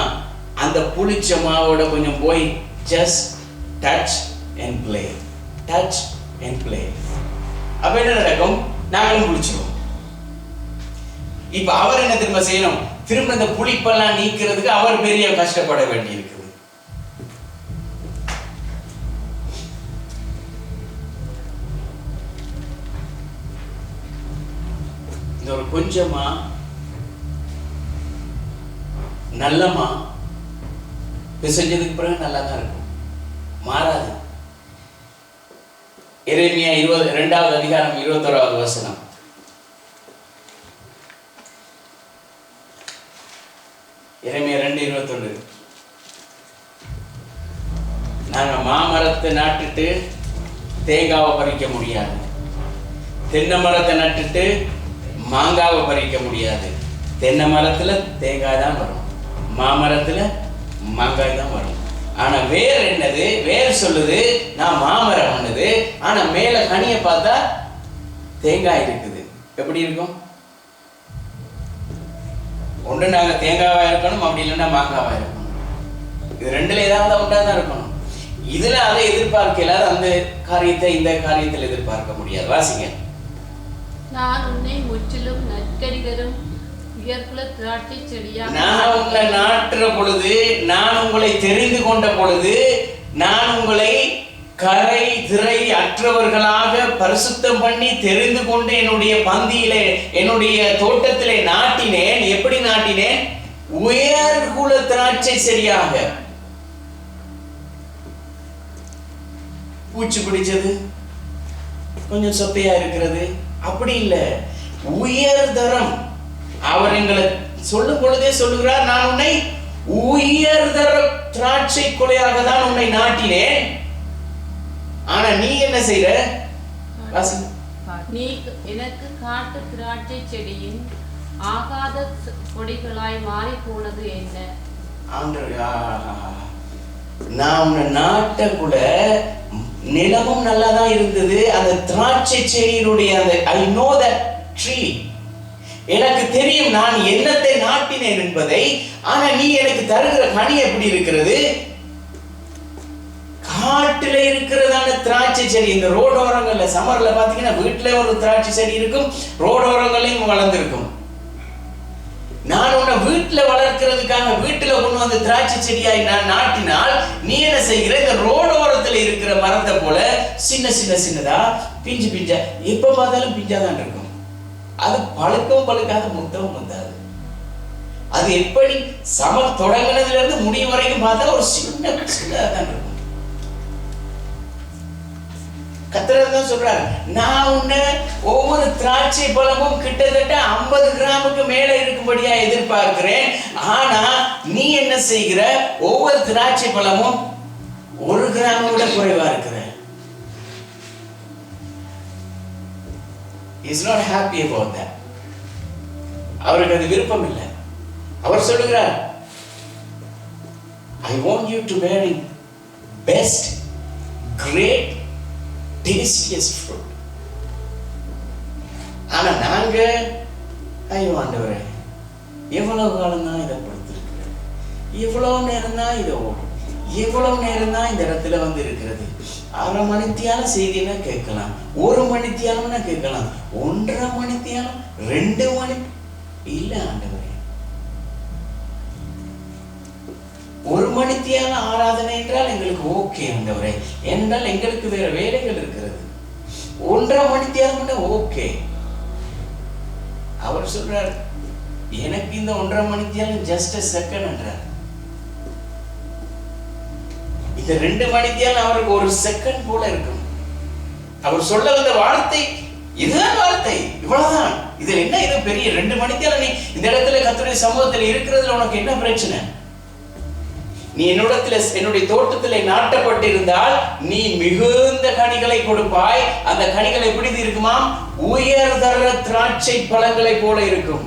அந்த புளிச்ச மாவோட கொஞ்சம் போய் just touch and play. அப்ப என்ன நடக்கும்? நாங்களும் புளிச்சிருவோம். இப்ப அவர் என்ன திரும்ப செய்யணும்? திரும்ப இந்த புளிப்பெல்லாம் நீக்கிறதுக்கு அவர் பெரிய கஷ்டப்பட வேண்டி இருக்குது. இந்த ஒரு கொஞ்சமா நல்லமா பிசைஞ்சதுக்கு பிறகு நல்லா தான் இருக்கும், மாறாது. எரேமியா 22வது அதிகாரம் 21வது வசனம். எரேமியா 2:21. நாங்க மாமரத்தை நட்டுட்டு தேங்காவை பறிக்க முடியாது, தென்னை மரத்தை நட்டுட்டு மாங்காவை பறிக்க முடியாது. தென்னை மரத்துல தேங்காய் தான் வரும், மாமரத்துல மாங்காய் தான் வரும். ஆனா வேர் என்னது? வேர் சொல்லுது நான் மாமரம் பண்ணுது, ஆனா மேல கனியை பார்த்தா தேங்காய் இருக்குது. எப்படி இருக்கும்? ஒன்று நாங்க தேங்காவா இருக்கணும், அப்படி இல்லைன்னா மாங்காவா இருக்கணும். இது ரெண்டுல ஏதாவது ஒன்றா தான் இருக்கணும். இதுல அதை எதிர்பார்க்கல, அந்த காரியத்தை இந்த காரியத்தில் எதிர்பார்க்க முடியாது. வாசிங்க. நான் உன்னை முற்றிலும் நற்கடிதரும் உயர்குல திராட்சை செடியாக நான் உங்களை நாட்டுற பொழுது, நான் உங்களை தெரிந்து கொண்ட பொழுது, நான் உங்களை கரை திரை அற்றவர்களாக பரிசுத்தம் பண்ணி தெரிந்து கொண்டு என்னுடைய பந்தியிலே என்னுடைய தோட்டத்திலே நாட்டினேன். எப்படி நாட்டினேன்? உயர்குல திராட்சை செடியாக. பூச்சி பிடிச்சது, கொஞ்சம் சொத்தையா இருக்கிறது, அப்படி இல்லை, உயர்தரம். அவர் எங்களை சொல்லும் பொழுதே சொல்லுகிறார், நான் உன்னை உயர்தர திராட்சை கொலையாக தான் உன்னை நாட்டினேன். ஆனா நீ என்ன செய்யற? நீ எனக்கு காட்டு திராட்சை செடியின் ஆகாத கொடிகளாய் மாறி போனது என்ன? நான் உன்னை நாட்ட கூட நிலமும் நல்லாதான் இருந்தது. அந்த திராட்சை செடியினுடைய அந்த I know that tree. எனக்கு தெரியும் நான் என்னத்தை நாட்டினேன் என்பதை. ஆனா நீ எனக்கு தருகிற கனி எப்படி இருக்கிறது? காட்டுல இருக்கிறதான திராட்சை செடி. இந்த ரோடோரங்கள்ல சம்மர்ல பாத்தீங்கன்னா வீட்டுல ஒரு திராட்சை செடி இருக்கும், ரோடோரங்களையும் வளர்ந்துருக்கும். நான் உன்னை வீட்டுல வளர்க்கிறதுக்காக வீட்டுல கொண்டு வந்து திராட்சை செடியாய் நான் நாட்டினால் நீ என்ன செய்கிற? இந்த ரோடோரத்துல இருக்கிற மரத்தை போல சின்ன சின்ன சின்னதா பிஞ்சு பிஞ்சா, எப்ப பார்த்தாலும் பிஞ்சாதான் இருக்கும். அது பழுக்கவும் பழுக்காத, முத்தவும் முத்தாது. அது எப்படி சமர் தொடங்கினதுல இருந்து முடிவு வரைக்கும் பார்த்தா ஒரு சின்ன சின்னதான் இருக்கும். கர்த்தர் தான் சொல்றாரு, நான் உன்னை ஒவ்வொரு திராட்சை பழமும் கிட்டத்தட்ட 50 கிராமுக்கு மேல இருக்கும்படியா எதிர்பார்க்கிறேன். ஆனா நீ என்ன செய்கிற? ஒவ்வொரு திராட்சை பழமும் 1 கிராம் விட குறைவா இருக்கிற. He is not happy about that. அவருக்கு அது விருப்பம் இல்லை. அவர் சொல்லுகிறார், I want you to bear best, great, tastiest fruit. ஆனா நாங்க, ஐயோ ஆண்டவரே, எவ்வளவு காலம் தான் இதை கொடுத்திருக்கிறது, எவ்வளவு நேரம் தான் இதை ஓடும், எவ்வளவு நேரம் தான் இந்த இடத்துல வந்து இருக்கிறது. 1/2 மணித்தியால செய்தினா கேட்கலாம், 1 மணித்தியாலம்னா கேட்கலாம், 1.5 மணித்தியாலம், 2 மணி இல்ல ஆண்டவரே. 1 மணித்தியால ஆராதனை என்றால் எங்களுக்கு ஓகே ஆண்டவரே, என்றால் எங்களுக்கு வேற வேலைகள் இருக்கிறது. 1.5 மணித்தியாலம் ஓகே. அவர் சொல்றார், எனக்கு இந்த 1.5 மணித்தியாலம் ஜஸ்ட் a செகண்ட் என்றார். இந்த 2 மணித்தியாலம் அவருக்கு 1 செகண்ட் போல இருக்கும். அவர் சொல்ல வந்த வார்த்தை இதுதான், வார்த்தை இவ்வளவுதான். இதுல என்ன இது பெரிய 2 மணித்தியாலம் நீ இந்த இடத்துல கர்த்தருடைய சமூகத்தில் இருக்கிறதுல உனக்கு என்ன பிரச்சனை? நீ என்னுடைய தோட்டத்திலே நாட்டப்பட்டிருந்தால் நீ மிகுந்த கனிகளை கொடுப்பாய். அந்த கனிகள் எப்படி இருக்குமாம்? உயர்தர திராட்சை பழங்களை போல இருக்கும்.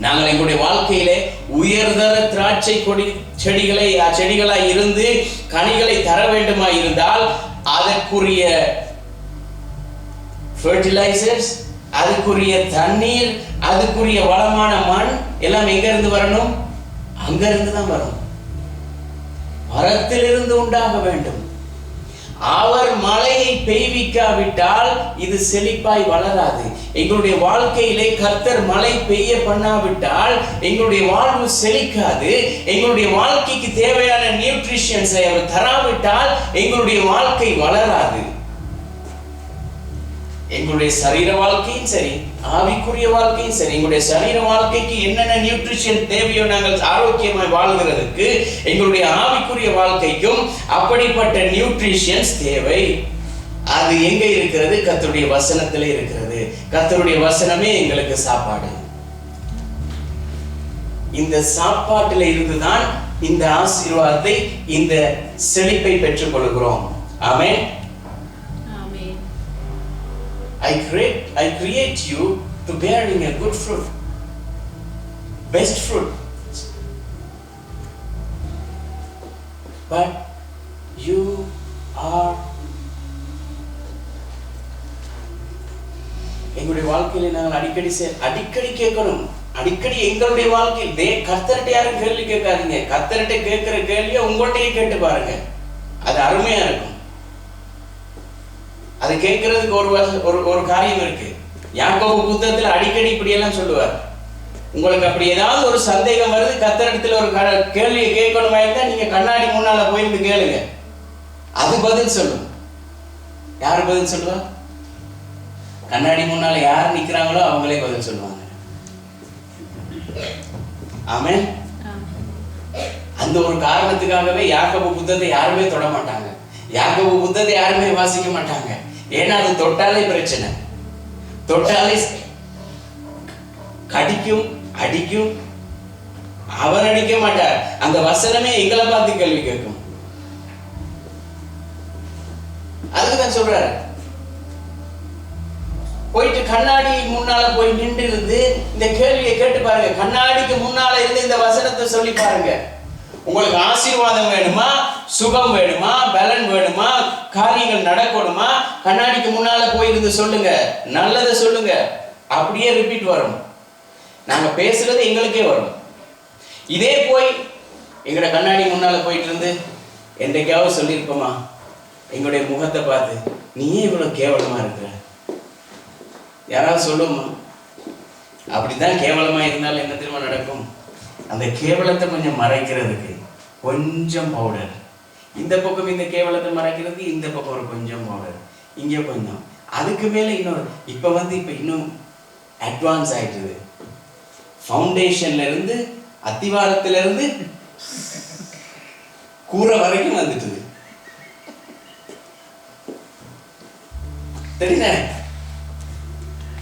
நாங்கள் எங்களுடைய வாழ்க்கையிலே உயர்தர திராட்சை செடிகளாய் இருந்து கனிகளை தர வேண்டுமா இருந்தால் அதற்குரிய ஃபெர்டிலைசர்ஸ், அதுக்குரிய தண்ணீர், அதுக்குரிய வளமான மண் எல்லாம் எங்க இருந்து வரணும்? அங்க இருந்து தான் வரும். மரத்திலிருந்து உண்டாக வேண்டும். அவர் மழையை பெய்விக்காவிட்டால் இது செழிப்பாய் வளராது. எங்களுடைய வாழ்க்கையிலே கர்த்தர் மழை பெய்ய பண்ணாவிட்டால் எங்களுடைய வாழ்வு செழிக்காது. எங்களுடைய வாழ்க்கைக்கு தேவையான நியூட்ரிஷன்ஸை அவர் தராவிட்டால் எங்களுடைய வாழ்க்கை வளராது. எங்களுடைய சரீர வாழ்க்கையும் சரி, ஆவிக்குரிய வாழ்க்கையும் சரி, எங்களுடைய சரீர வாழ்க்கைக்கு என்னென்ன நியூட்ரிஷன் தேவையோ நாங்கள் ஆரோக்கியமாய் வாழ்கிறதுக்கு, எங்களுடைய ஆவிக்குரிய வாழ்க்கைக்கும் அப்படிப்பட்ட நியூட்ரிஷன்ஸ் தேவை. அது எங்க இருக்கிறது? கர்த்தருடைய வசனத்திலே இருக்கிறது. கர்த்தருடைய வசனமே எங்களுக்கு சாப்பாடு. இந்த சாப்பாட்டில இருந்துதான் இந்த ஆசீர்வாதத்தை, இந்த செழிப்பை பெற்றுக் கொள்கிறோம். ஆமென். I create you to bearing a good fruit, best fruit. But you are, எங்களுடைய வாழ்க்கையில நாங்கள் அடிக்கடி கேட்கணும். அடிக்கடி எங்களுடைய வாழ்க்கையில் கர்த்தர்கிட்ட யாரும் கேள்வி கேட்காதீங்க. கர்த்தர்கிட்ட கேட்கிற கேள்வியை உங்கள்கிட்டயே கேட்டு பாருங்க. அது அருமையா இருக்கும். அது கேட்கறதுக்கு ஒரு காரியம் இருக்கு. யாக்கோபு புத்தகத்துல அடிக்கடி இப்படி எல்லாம் சொல்லுவார். உங்களுக்கு அப்படி ஏதாவது ஒரு சந்தேகம் வருது, கர்த்தரிடத்துல ஒரு கேள்வியை கேட்கணுமா இருந்தா நீங்க கண்ணாடி முன்னால போயிருந்து கேளுங்க, அது பதில் சொல்லும். யாரு பதில் சொல்லுவா? கண்ணாடி முன்னால யார் நிக்கிறாங்களோ அவங்களே பதில் சொல்லுவாங்க. ஆமென். அந்த ஒரு காரணத்துக்காகவே யாக்கோபு புத்தகத்தை யாருமே தொட மாட்டாங்க. யாக்கோபு புத்தகத்தை யாருமே வாசிக்க மாட்டாங்க. ஏன்னா அது தொட்டாலே பிரச்சனை. தொட்டாலே கடிக்கும், அடிக்கும். அவர் அடிக்க மாட்டார். அந்த வசனமே எங்களை பார்த்து கேள்வி கேட்கும். அதுக்குதான் சொல்றாரு, போயிட்டு கண்ணாடி முன்னால போய் நின்று இருந்து இந்த கேள்வியை கேட்டு பாருங்க. கண்ணாடிக்கு முன்னால இருந்து இந்த வசனத்தை சொல்லி பாருங்க. உங்களுக்கு ஆசீர்வாதம் வேணுமா, சுகம் வேணுமா, பலன் வேணுமா, காரியங்கள் நடக்கணுமா, கண்ணாடிக்கு முன்னால போயிருந்து சொல்லுங்க, நல்லதை சொல்லுங்க. அப்படியே ரிப்பீட் வரும். நாங்க பேசுறது எங்களுக்கே வரும். இதே போய் எங்களோட கண்ணாடி முன்னால போயிட்டு இருந்து என்றைக்காவது சொல்லியிருப்போமா எங்களுடைய முகத்தை பார்த்து நீ ஏன் இவ்வளவு கேவலமா இருக்கிற? யாராவது சொல்லுமா? அப்படிதான் கேவலமா இருந்தாலும் என்ன தெரியுமா நடக்கும்? அந்த கேவலத்தை கொஞ்சம் மறைக்கிறதுக்கு கொஞ்சம் பவுடர், இந்த பக்கம் இந்த கேவலத்தை மறைக்கிறதுக்கு இந்த பக்கம் ஒரு கொஞ்சம் பவுடர், இங்க கொஞ்சம், அதுக்கு மேல இன்னொரு. இப்ப இன்னும் அட்வான்ஸ் ஆயிட்டுது. ஃபவுண்டேஷன்ல இருந்து அத்திவாரத்துல இருந்து கூரை வரைக்கும் வந்துட்டுது. தெரியல,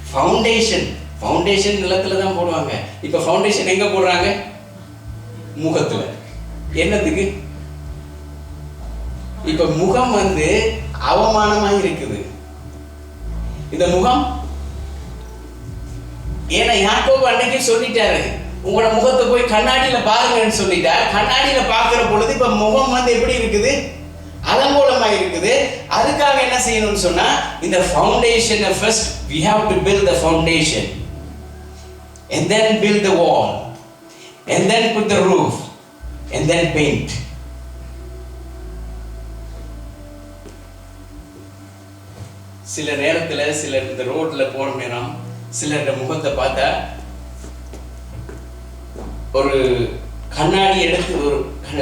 ஃபவுண்டேஷன் நிலத்துல தான் போடுவாங்க. இப்ப ஃபவுண்டேஷன் எங்க போடுறாங்க? முகத்துல. என்னத்துக்கு? இப்ப முகம் அவமானமா இருக்குது. இந்த முகம் ஏன்னா யாக்கோபு அன்னைக்கு சொல்லிட்டாரு, உங்களோட முகத்தை போய் கண்ணாடியில பாருங்கன்னு சொல்லிட்டார். கண்ணாடியில பாக்குற பொழுது இப்ப முகம் எப்படி இருக்குது? அலங்கோலமா இருக்குது. அதுக்காக என்ன செய்யணும்னு சொன்னா, இந்த ஃபவுண்டேஷனை first we have to build the foundation and then build the wall and then put the roof and then paint. சில நேரத்துல சிலர் இந்த ரோட்ல போற நேரம் சிலரோட முகத்தை பார்த்தா ஒரு கண்ணாடி எடுத்து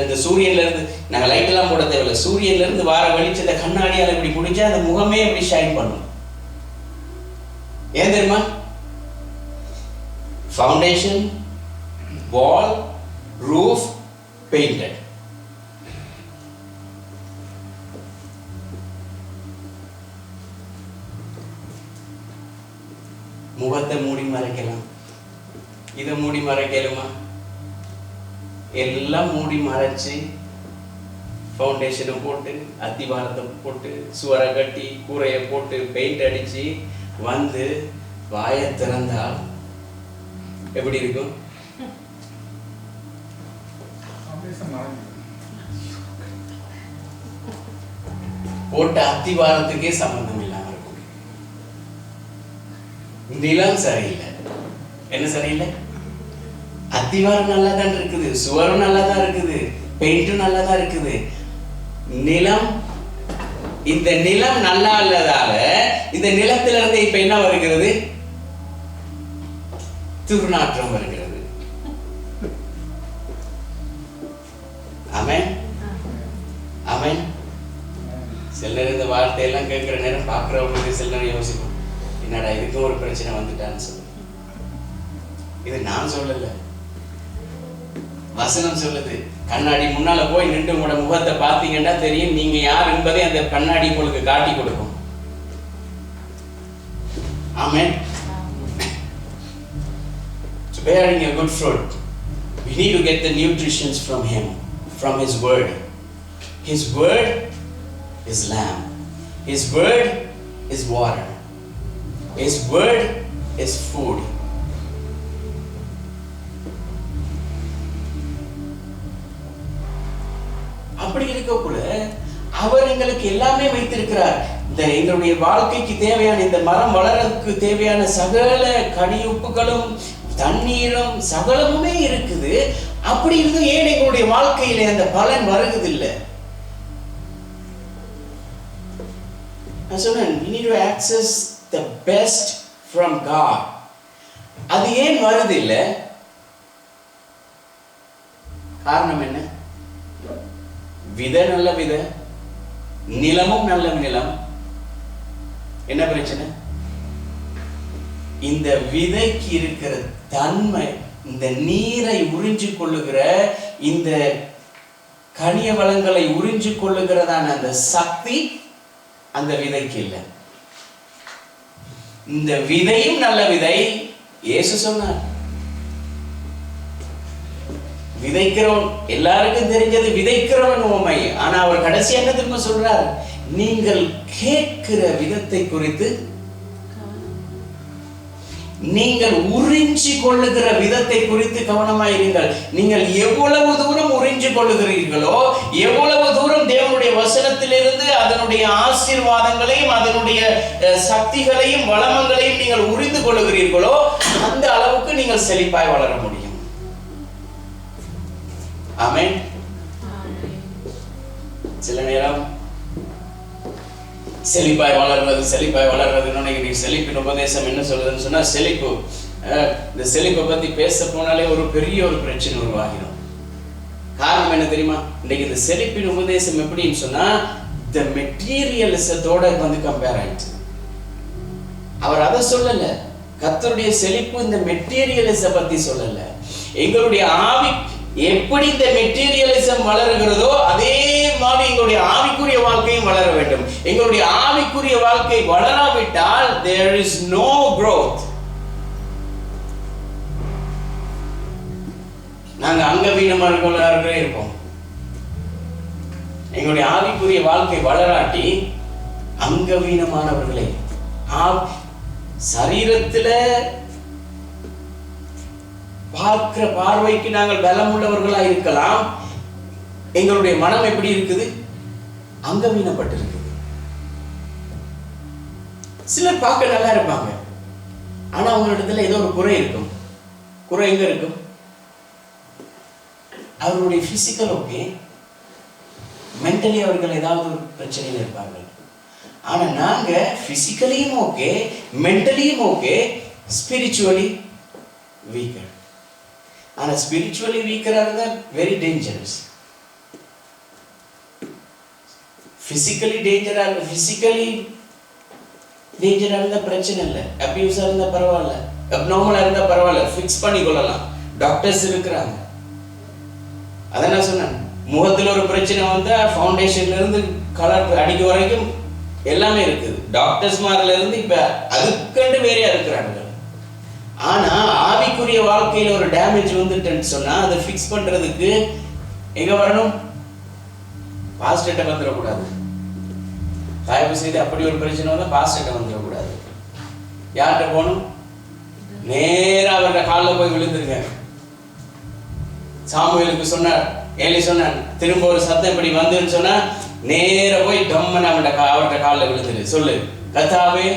இந்த சூரியன்ல இருந்து, நாங்க லைட் எல்லாம் போட தேவையில்லை, சூரியன்ல இருந்து வார வெளிச்சத்தை கண்ணாடியால இப்படி பிடிச்சா அந்த முகமே அப்படி ஷைன் பண்ணும். ஏன் தெரியுமா? ஃபவுண்டேஷன், வால், ரூஃப், பெயிண்டட். முகத்தை மூடி மறைக்கலாம், இதை மூடி மறைக்கலுமா? எல்லாம் மூடி மறைச்சு ஃபவுண்டேஷனை போட்டு அத்திவாரத்தை போட்டு சுவரை கட்டி கூரையை போட்டு பெயிண்ட் அடிச்சு வாயை திறந்தால் எப்படி இருக்கும்? போட்ட அத்திவாரத்துக்கே சம்பந்தம் இல்லாம இருக்கும். நிலம் சரியில்லை. என்ன சரியில்லை? அத்திவாரம் நல்லா தான் இருக்குது, சுவரும் நல்லா தான் இருக்குது, பெயிண்டும் நல்லா தான் இருக்குது. நிலம், இந்த நிலம் நல்லா இல்லதால இந்த நிலத்தில இருந்து இப்ப என்ன வருகிறது? துர்நாற்றம் வருகிறது. ஆமென், ஆமென். சில நேரம் இந்த வார்த்தையெல்லாம் கேட்கிற நேரம் பார்க்கிறவங்களுக்கு சில நேரம் யோசிக்கும், என்னடா இதுக்கும் ஒரு பிரச்சனை வந்துட்டான்னு சொல்லு. இது நான் சொல்லல, வசனம் சொல்லுது. கண்ணாடி முன்னால போய் நின்று உங்களோட முகத்தை பார்த்தீங்கன்னா தெரியும் நீங்க யார் என்பதை அந்த கண்ணாடி உங்களுக்கு காட்டி கொடுக்கும். ஆமென். So bearing a good fruit, we need to get the nutrition from him, from his word. His word is lamb. His word is water. His word is food. அப்படி இருக்கக்குள்ள அவர் எங்களுக்கு எல்லாமே வைத்திருக்கிறார். இந்த எங்களுடைய வாழ்க்கைக்கு தேவையான இந்த மரம் வளர்றதுக்கு தேவையான சகல கனியுப்புகளும் தண்ணீரும் சகலமுமே இருக்குது. அப்படி இருந்தும் ஏன் எங்களுடைய வாழ்க்கையில அந்த பலன் வருவதில்லை? நான் சொன்னேன், we need to access the best from God. அது ஏன் வருதில்லை? காரணம் என்ன? விதை நல்ல விதை, நிலமும் நல்ல நிலம். என்ன பிரச்சனை? இந்த விதைக்கு இருக்கிற தன்மை, இந்த நீரை உறிஞ்சு கொள்ளுகிற, இந்த கனிய வளங்களை உறிஞ்சு கொள்ளுகிறதான அந்த சக்தி அந்த விதைக்கு இல்லை. இந்த விதையும் நல்ல விதை. இயேசு சொன்னார், விதைக்கிறவன், எல்லாருக்கும் தெரிஞ்சது விதைக்கிறவன் உண்மை. ஆனா அவர் கடைசி என்ன திரும்ப சொல்றார்? நீங்கள் கேட்கிற விதத்தை குறித்து நீங்கள் உறிஞ்சி கொள்ளுகிற விதத்தை குறித்து கவனமாயிருங்கள். நீங்கள் எவ்வளவு தூரம் உறிஞ்சி கொள்ளுகிறீர்களோ, எவ்வளவு தூரம் தேவனுடைய வசனத்திலிருந்து அதனுடைய ஆசீர்வாதங்களையும் அதனுடைய சக்திகளையும் வளமங்களையும் நீங்கள் உறிந்து கொள்ளுகிறீர்களோ, அந்த அளவுக்கு நீங்கள் செழிப்பாய் வளர முடியும். ஆமென். சில நேரம் செழிப்பாய் வளர்றது நினைக்கிறீங்க. செழிப்பின் உபதேசம் என்ன சொல்றதுன்னு சொன்னா, செழிப்பு, இந்த செழிப்பை பத்தி பேச போனாலே ஒரு பெரிய ஒரு பிரச்சனை உருவாகிடும். காரணம் என்ன தெரியுமா? இன்னைக்கு இந்த செழிப்பின் உபதேசம் எப்படின்னு சொன்னா, இந்த மெட்டீரியலிசத்தோட கம்பேர் ஆயிடுச்சு. அவர் அதை சொல்லல. கர்த்தருடைய செழிப்பு இந்த மெட்டீரியலிச பத்தி சொல்லல. எங்களுடைய ஆவி எப்படி இந்த மெட்டீரியலிசம் வளருகிறதோ அதே மாதிரி எங்களுடைய ஆவிக்குரிய வாழ்க்கையும் வளர வேண்டும். எங்களுடைய ஆவிக்குரிய வாழ்க்கை வளராவிட்டால் there is no growth. நாங்க அங்கவீனமானவர்களாகவே இருப்போம். எங்களுடைய ஆவிக்குரிய வாழ்க்கை வளராட்டி அங்கவீனமானவர்களே. சரீரத்துல பார்க்கிற பார்வைக்கு நாங்கள் பலமுள்ளவர்களா இருக்கலாம். எங்களுடைய மனம் எப்படி இருக்குது? அங்கவீனப்பட்டு இருக்குது. சிலர் பார்க்க நல்லா இருப்பாங்க, ஆனா அவங்களிடத்துல ஏதோ ஒரு குறை இருக்கும். குறை எங்க இருக்கும்? அவருடைய பிசிக்கல் ஓகே, மென்டலி அவர்கள் ஏதாவது ஒரு பிரச்சனையில் இருப்பார்கள். ஆனா நாங்க பிசிக்கலியும் ஓகே, மென்டலியும் ஓகே, ஸ்பிரிச்சுவலி வீக்கர். ஆனா ஸ்பிரிச்சுவலி வீக்கரா இருந்தா வெரி டேஞ்சரஸ். பிசிக்கலி டேஞ்சரா இருந்தா பிரச்சனை இல்லை. அபியூஸா இருந்தா பரவாயில்ல, அப்நார்மலா இருந்தா பரவாயில்ல, ஃபிக்ஸ் பண்ணி கொள்ளலாம். டாக்டர்ஸ் இருக்கிறாங்க. அதான் நான் சொன்னேன், முகத்துல ஒரு பிரச்சனை வந்தா ஃபவுண்டேஷன்ல இருந்து கலர் அடிக்க வரைக்கும் எல்லாமே இருக்குது. டாக்டர்ஸ் மாரில இருந்து இப்ப அதுக்கண்டு வேறையா இருக்கிறாங்க. ஆனா ஆவிக்குரிய வாழ்க்கையில ஒரு டேமேஜ் வந்துட்டுன்னு சொன்னா அதை ஃபிக்ஸ் பண்றதுக்கு எங்க வரணும்? பாஸ்டர்ட்ட வந்துடக்கூடாது. தயவு செய்து அப்படி ஒரு பிரச்சனை வந்தா பாஸ்டர்ட்ட வந்துடக்கூடாது. யார்கிட்ட போகணும்? நேரா அவரோட காலில் போய் விழுந்துருங்க. சாமுவேலுக்கு சொன்னார், ஏலி சொன்னான், திரும்ப ஒரு சத்தம் இப்படி வந்துன்னு சொன்னா நேர போய் டம்மன் அவர்கிட்ட காலில் விழுந்துரு. சொல்லு, கர்த்தாவே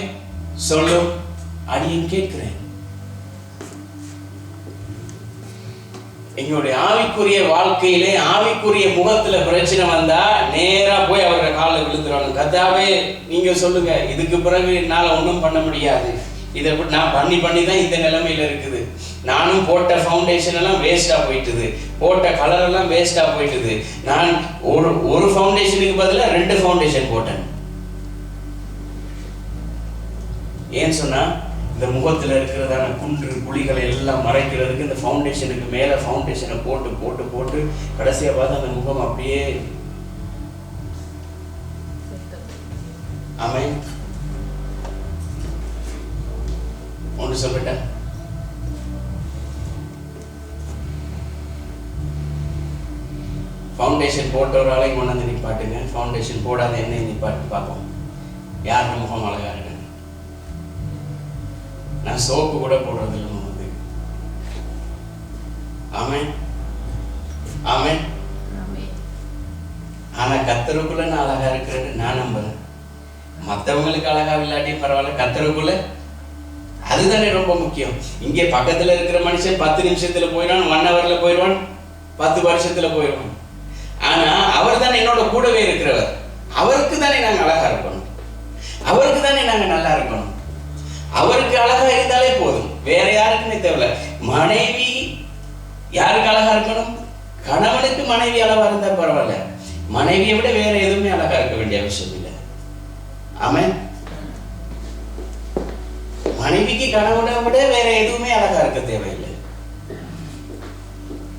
சொல்லும், அடியேன் கேட்கிறேன். எங்களுடைய ஆவிக்குரிய வாழ்க்கையிலே ஆவிக்குரிய முகத்துல பிரச்சனை வந்தா நேரா போய் அவரோட காலில் விழுந்துருவாங்க. கர்த்தாவே நீங்க சொல்லுங்க, இதுக்கு பிறகு என்னால ஒன்றும் பண்ண முடியாது. இதை நான் பண்ணி தான் இந்த நிலைமையில இருக்குது. நானும் போட்ட ஃபவுண்டேஷன் எல்லாம் வேஸ்டா போயிட்டுது, போட்ட கலர் எல்லாம் வேஸ்டா போயிட்டுது. நான் ஒரு ஃபவுண்டேஷனுக்கு பதிலாக 2 ஃபவுண்டேஷன் போட்டேன். ஏன்னு சொன்னா, இந்த முகத்துல இருக்கிறதான குன்று குழிகளை எல்லாம் மறைக்கிறதுக்கு இந்த ஃபவுண்டேஷனுக்கு மேல ஃபவுண்டேஷனை போட்டு போட்டு போட்டு கடைசியா பார்த்து அந்த முகம் அப்படியே ஆமென். ஒன்று சொல்லிட்டேன், ஃபவுண்டேஷன் போட்ட ஒரு ஆளையும் கொண்டு வந்து நிப்பாட்டுங்க, ஃபவுண்டேஷன் போடாத என்னையும் நிப்பாட்டு பார்ப்போம் யார் முகம் அழகா இருக்கு. நான் சோப்பு கூட போடுறது இல்லை முகத்துக்கு. ஆமென் ஆமென். ஆனா கர்த்தருக்குள்ள நான் அழகா இருக்கிறேன்னு நான் நம்புறேன். மற்றவங்களுக்கு அழகா இல்லாட்டியும் பரவாயில்ல, கர்த்தருக்குள்ள அதுதானே ரொம்ப முக்கியம். இங்கே பக்கத்துல இருக்கிற மனுஷன் 10 நிமிஷத்துல போயிடுவான், 1 ஹவர்ல போயிடுவான், 10 வருஷத்துல போயிடுவான். ஆனா அவர் தானே என்னோட கூடவே இருக்கிறவர். அவருக்கு தானே நாங்க அழகா இருக்கணும், அவருக்கு தானே நாங்க நல்லா இருக்கணும். அவருக்கு அழகா இருந்தாலே போதும், வேற யாருக்குமே தேவையில்ல. மனைவி யாருக்கு அழகா இருக்கணும்? கணவனுக்கு மனைவி அழகா இருந்தா பரவாயில்ல, மனைவியை விட வேற எதுவுமே அழகா இருக்க வேண்டிய அவசியம் இல்லை. ஆமென். மனைவிக்கு கணவனை விட வேற எதுவுமே அழகா இருக்க தேவையில்லை.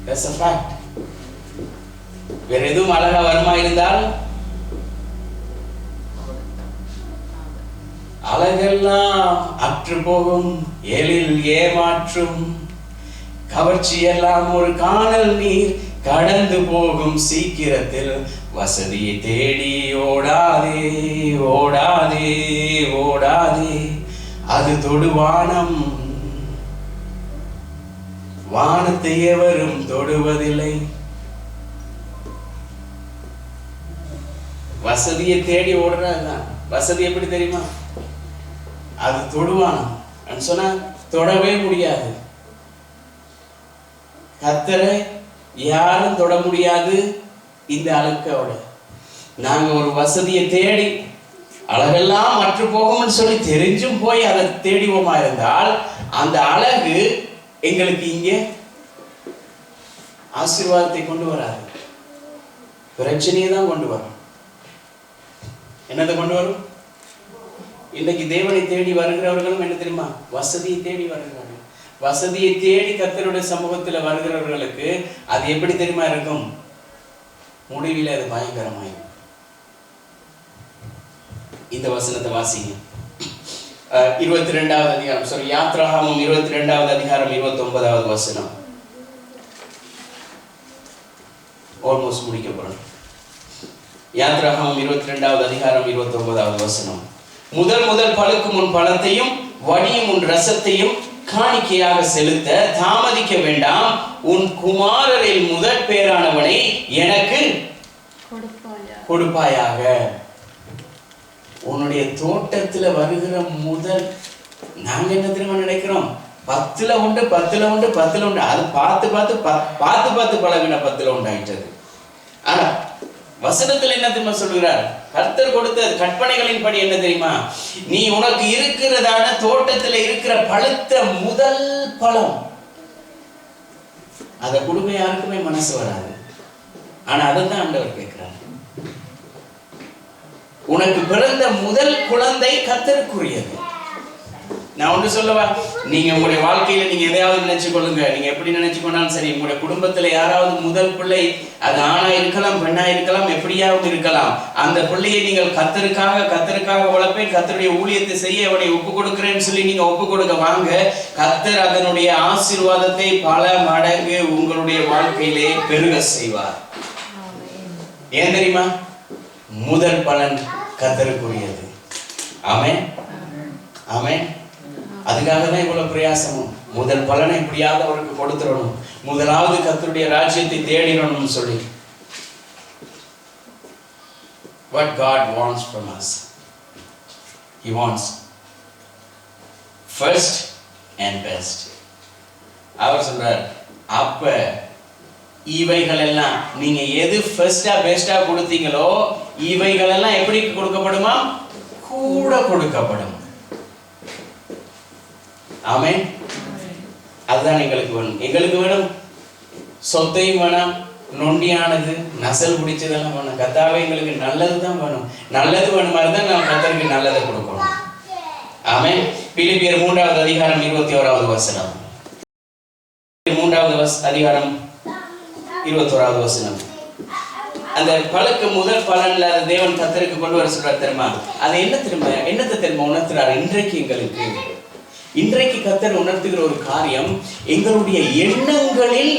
That's a fact. வேற எதுவும் அழகா வருமா இருந்தால் அழகெல்லாம் அற்று போகும், எழில் ஏமாற்றும், கவர்ச்சி எல்லாம் ஒரு காணல் நீர் கடந்து போகும், சீக்கிரத்தில் வசதியை தேடி ஓடாதே ஓடாதே ஓடாதே, அது தொடுவானம் வானத்தை எவரும் தொடுவதில்லை. வசதியை தேடி ஓடுறதுதான். வசதி எப்படி தெரியுமா? அது தொடுவானா சொன்னா தொடவே முடியாது. கர்த்தரை யாரும் தொட முடியாது. இந்த அழுக்கோட நாங்க ஒரு வசதியை தேடி அழகெல்லாம் மற்ற போகும்னு சொல்லி தெரிஞ்சும் போய் அதை தேடிவோமா இருந்தால் அந்த அழகு எங்களுக்கு இங்கே ஆசீர்வாதத்தை கொண்டு வராது, பிரச்சனையை தான் கொண்டு வரும். என்னதை கொண்டு வரும்? இன்னைக்கு தேவனை தேடி வருகிறவர்களும் என்ன தெரியுமா? வசதியை தேடி வருகிறார்கள். வசதியை தேடி கர்த்தருடைய சமூகத்தில் வருகிறவர்களுக்கு அது எப்படி தெரியுமா இருக்கும்? முடிவில் அது பயங்கரமாயிருக்கும். இந்த வசனத்தை வாசிங்க. 22வது அதிகாரம், யாத்ராகமம் 22வது அதிகாரம் 29வது வசனம். ஆல்மோஸ்ட் முடிக்க போறோம். யாத்ராகமம் 22வது அதிகாரம் 29வது வசனம். முதல் பழுக்கும் உன் பழத்தையும் வடியும் உன் ரசத்தையும் காணிக்கையாக செலுத்த தாமதிக்க வேண்டாம். உன் குமாரரில் முதற் பேரானவனை எனக்கு கொடுப்பாயாக. உன்னுடைய தோட்டத்துல வருகிற முதல், நாங்க என்ன தெரியுமா நினைக்கிறோம்? 10ல உண்டு 10ல உண்டு 10ல உண்டு. அது பார்த்து பழகின 10ல உண்டாயிட்டது. ஆனா வசனத்தில் என்ன தெரியுமா சொல்கிறார்? கர்த்தர் கொடுத்த கற்பனைகளின் படி என்ன தெரியுமா? நீ உனக்கு இருக்கிறதான தோட்டத்தில் இருக்கிற பழுத்த முதல் பழம் அதை கொடுக்க யாருக்குமே மனசு வராது. ஆனா அதைத்தான் ஆண்டவர் கேட்கிறார். உனக்கு பிறந்த முதல் குழந்தை கர்த்தருக்குரியது. நான் ஒன்று சொல்லவா? நீங்க உங்களுடைய வாழ்க்கையில நீங்க எதையாவது நினைச்சு கொள்ளுங்க. நீங்க எப்படி நினைச்சு கொண்டாலும் சரி, உங்களுடைய குடும்பத்துல யாராவது முதல் பிள்ளை, அது ஆணா இருக்கலாம் பெண்ணா இருக்கலாம், எப்படியாவது இருக்கலாம், அந்த பிள்ளையை நீங்கள் கர்த்தருக்காக வளர்ப்பேன், கர்த்தருடைய ஊழியத்தை செய்ய அவனை ஒப்பு கொடுக்கிறேன்னு சொல்லி நீங்க ஒப்பு கொடுக்க வாங்க. கர்த்தர் அதனுடைய ஆசீர்வாதத்தை பல மடங்கு உங்களுடைய வாழ்க்கையிலே பெருக செய்வார். ஏன் தெரியுமா? முதல் பலன் கர்த்தருக்குரியது. ஆமென், ஆமென். அதுக்காக தான் இவ்வளவு பிரயாசமும். முதல் பலனை எப்படியாவது அவருக்கு கொடுத்துடணும், முதலாவது கர்த்தருடைய ராஜ்யத்தை தேடிடணும்னு சொல்லி. What God wants from us, He wants first and best. அவர் சொல்றார், அப்ப இவைகள் எல்லாம் நீங்க எது ஃபர்ஸ்டா பெஸ்டா கொடுத்தீங்களோ இவைகள் எல்லாம் எப்படி கொடுக்கப்படுமா? கூட கொடுக்கப்படும். ஆமென். அதுதான் எங்களுக்கு வேணும். எங்களுக்கு வேணும் சொத்தையும் வேணும், நொண்டியானது நசல் பிடிச்சதெல்லாம் வேணும். கர்த்தாவே எங்களுக்கு நல்லது தான் வேணும். நல்லது வேணுமா இருந்தால் நான் கர்த்தருக்கு நல்லதை கொடுக்கணும். ஆமென். பிலிப்பியர் 3வது அதிகாரம் 21வது வசனம். 3வது அதிகாரம் 21வது வசனம். அந்த பழக்க முதல் பலன்ல தேவன் கர்த்தருக்கு கொண்டு வர சொல்றார் தெரியுமா? அது என்னத்தை தெரியுமா உணர்த்துறாரு? இன்றைக்கு கர்த்தர் உணர்த்துகிற ஒரு காரியம், எங்களுடைய எண்ணங்களில்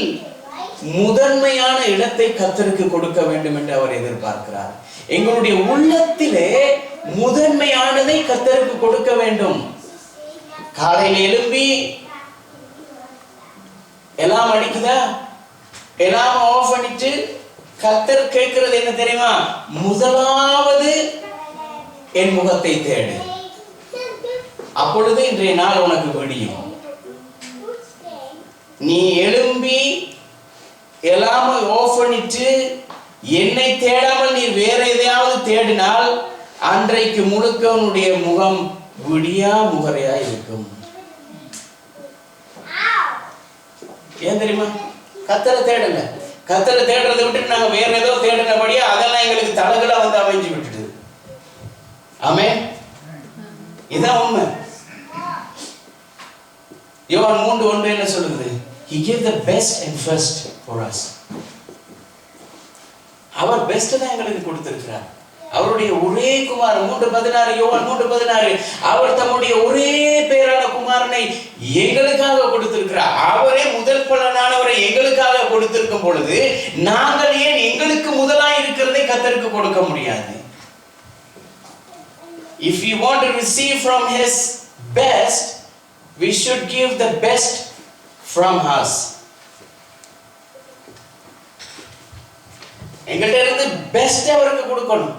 முதன்மையான இடத்தை கர்த்தருக்கு கொடுக்க வேண்டும் என்று அவர் எதிர்பார்க்கிறார். எங்களுடைய உள்ளத்திலே முதன்மையானதை கர்த்தருக்கு கொடுக்க வேண்டும். காலையில் எழும்பி எல்லாம் அடிக்குதா, எல்லாம் ஆஃப் பண்ணிட்டு கர்த்தர் கேட்கிறது என்ன தெரியுமா? முதலாவது என் முகத்தை தேடு, அப்பொழுது இன்றைய நாள் உனக்கு விடியும். நீ எழும்பி எல்லாமே ஆஃப் பண்ணிட்டு என்னை தேடாமல் நீ வேற எதையாவது தேடினால் அன்றைக்கு முழுக்க உன்னுடைய முகம் விடியா முகரையா இருக்கும். ஏன் தெரியுமா? கர்த்தரை தேடல. கர்த்தரை தேடுறதை விட்டு நாங்க வேற ஏதோ தேடினபடியா அதெல்லாம் எங்களுக்கு தலைகளா வந்து அமைஞ்சு விட்டுடுது. ஆமென். இதான் உண்மை. யோவான் 3:1 என்ன சொல்லுது? He gave the best and first for us. அவர் பெஸ்ட் தான் எங்களுக்கு கொடுத்திருக்கிறார். அவருடைய ஒரே குமாரன் 3:16, யோவான் 3:16, அவர் தம்முடைய ஒரே பேரான குமாரனை எங்களுக்காக கொடுத்திருக்கிறார். அவரே முதல் பலனானவரை எங்களுக்காக கொடுத்திருக்கும் பொழுது நாங்கள் ஏன் எங்களுக்கு முதலாய் இருக்கிறதை கர்த்தருக்கு கொடுக்க முடியாது? If we want to receive from His best, we should give the best from us. எங்கிட்ட இருந்து பெஸ்ட் அவருக்கு கொடுக்கணும்,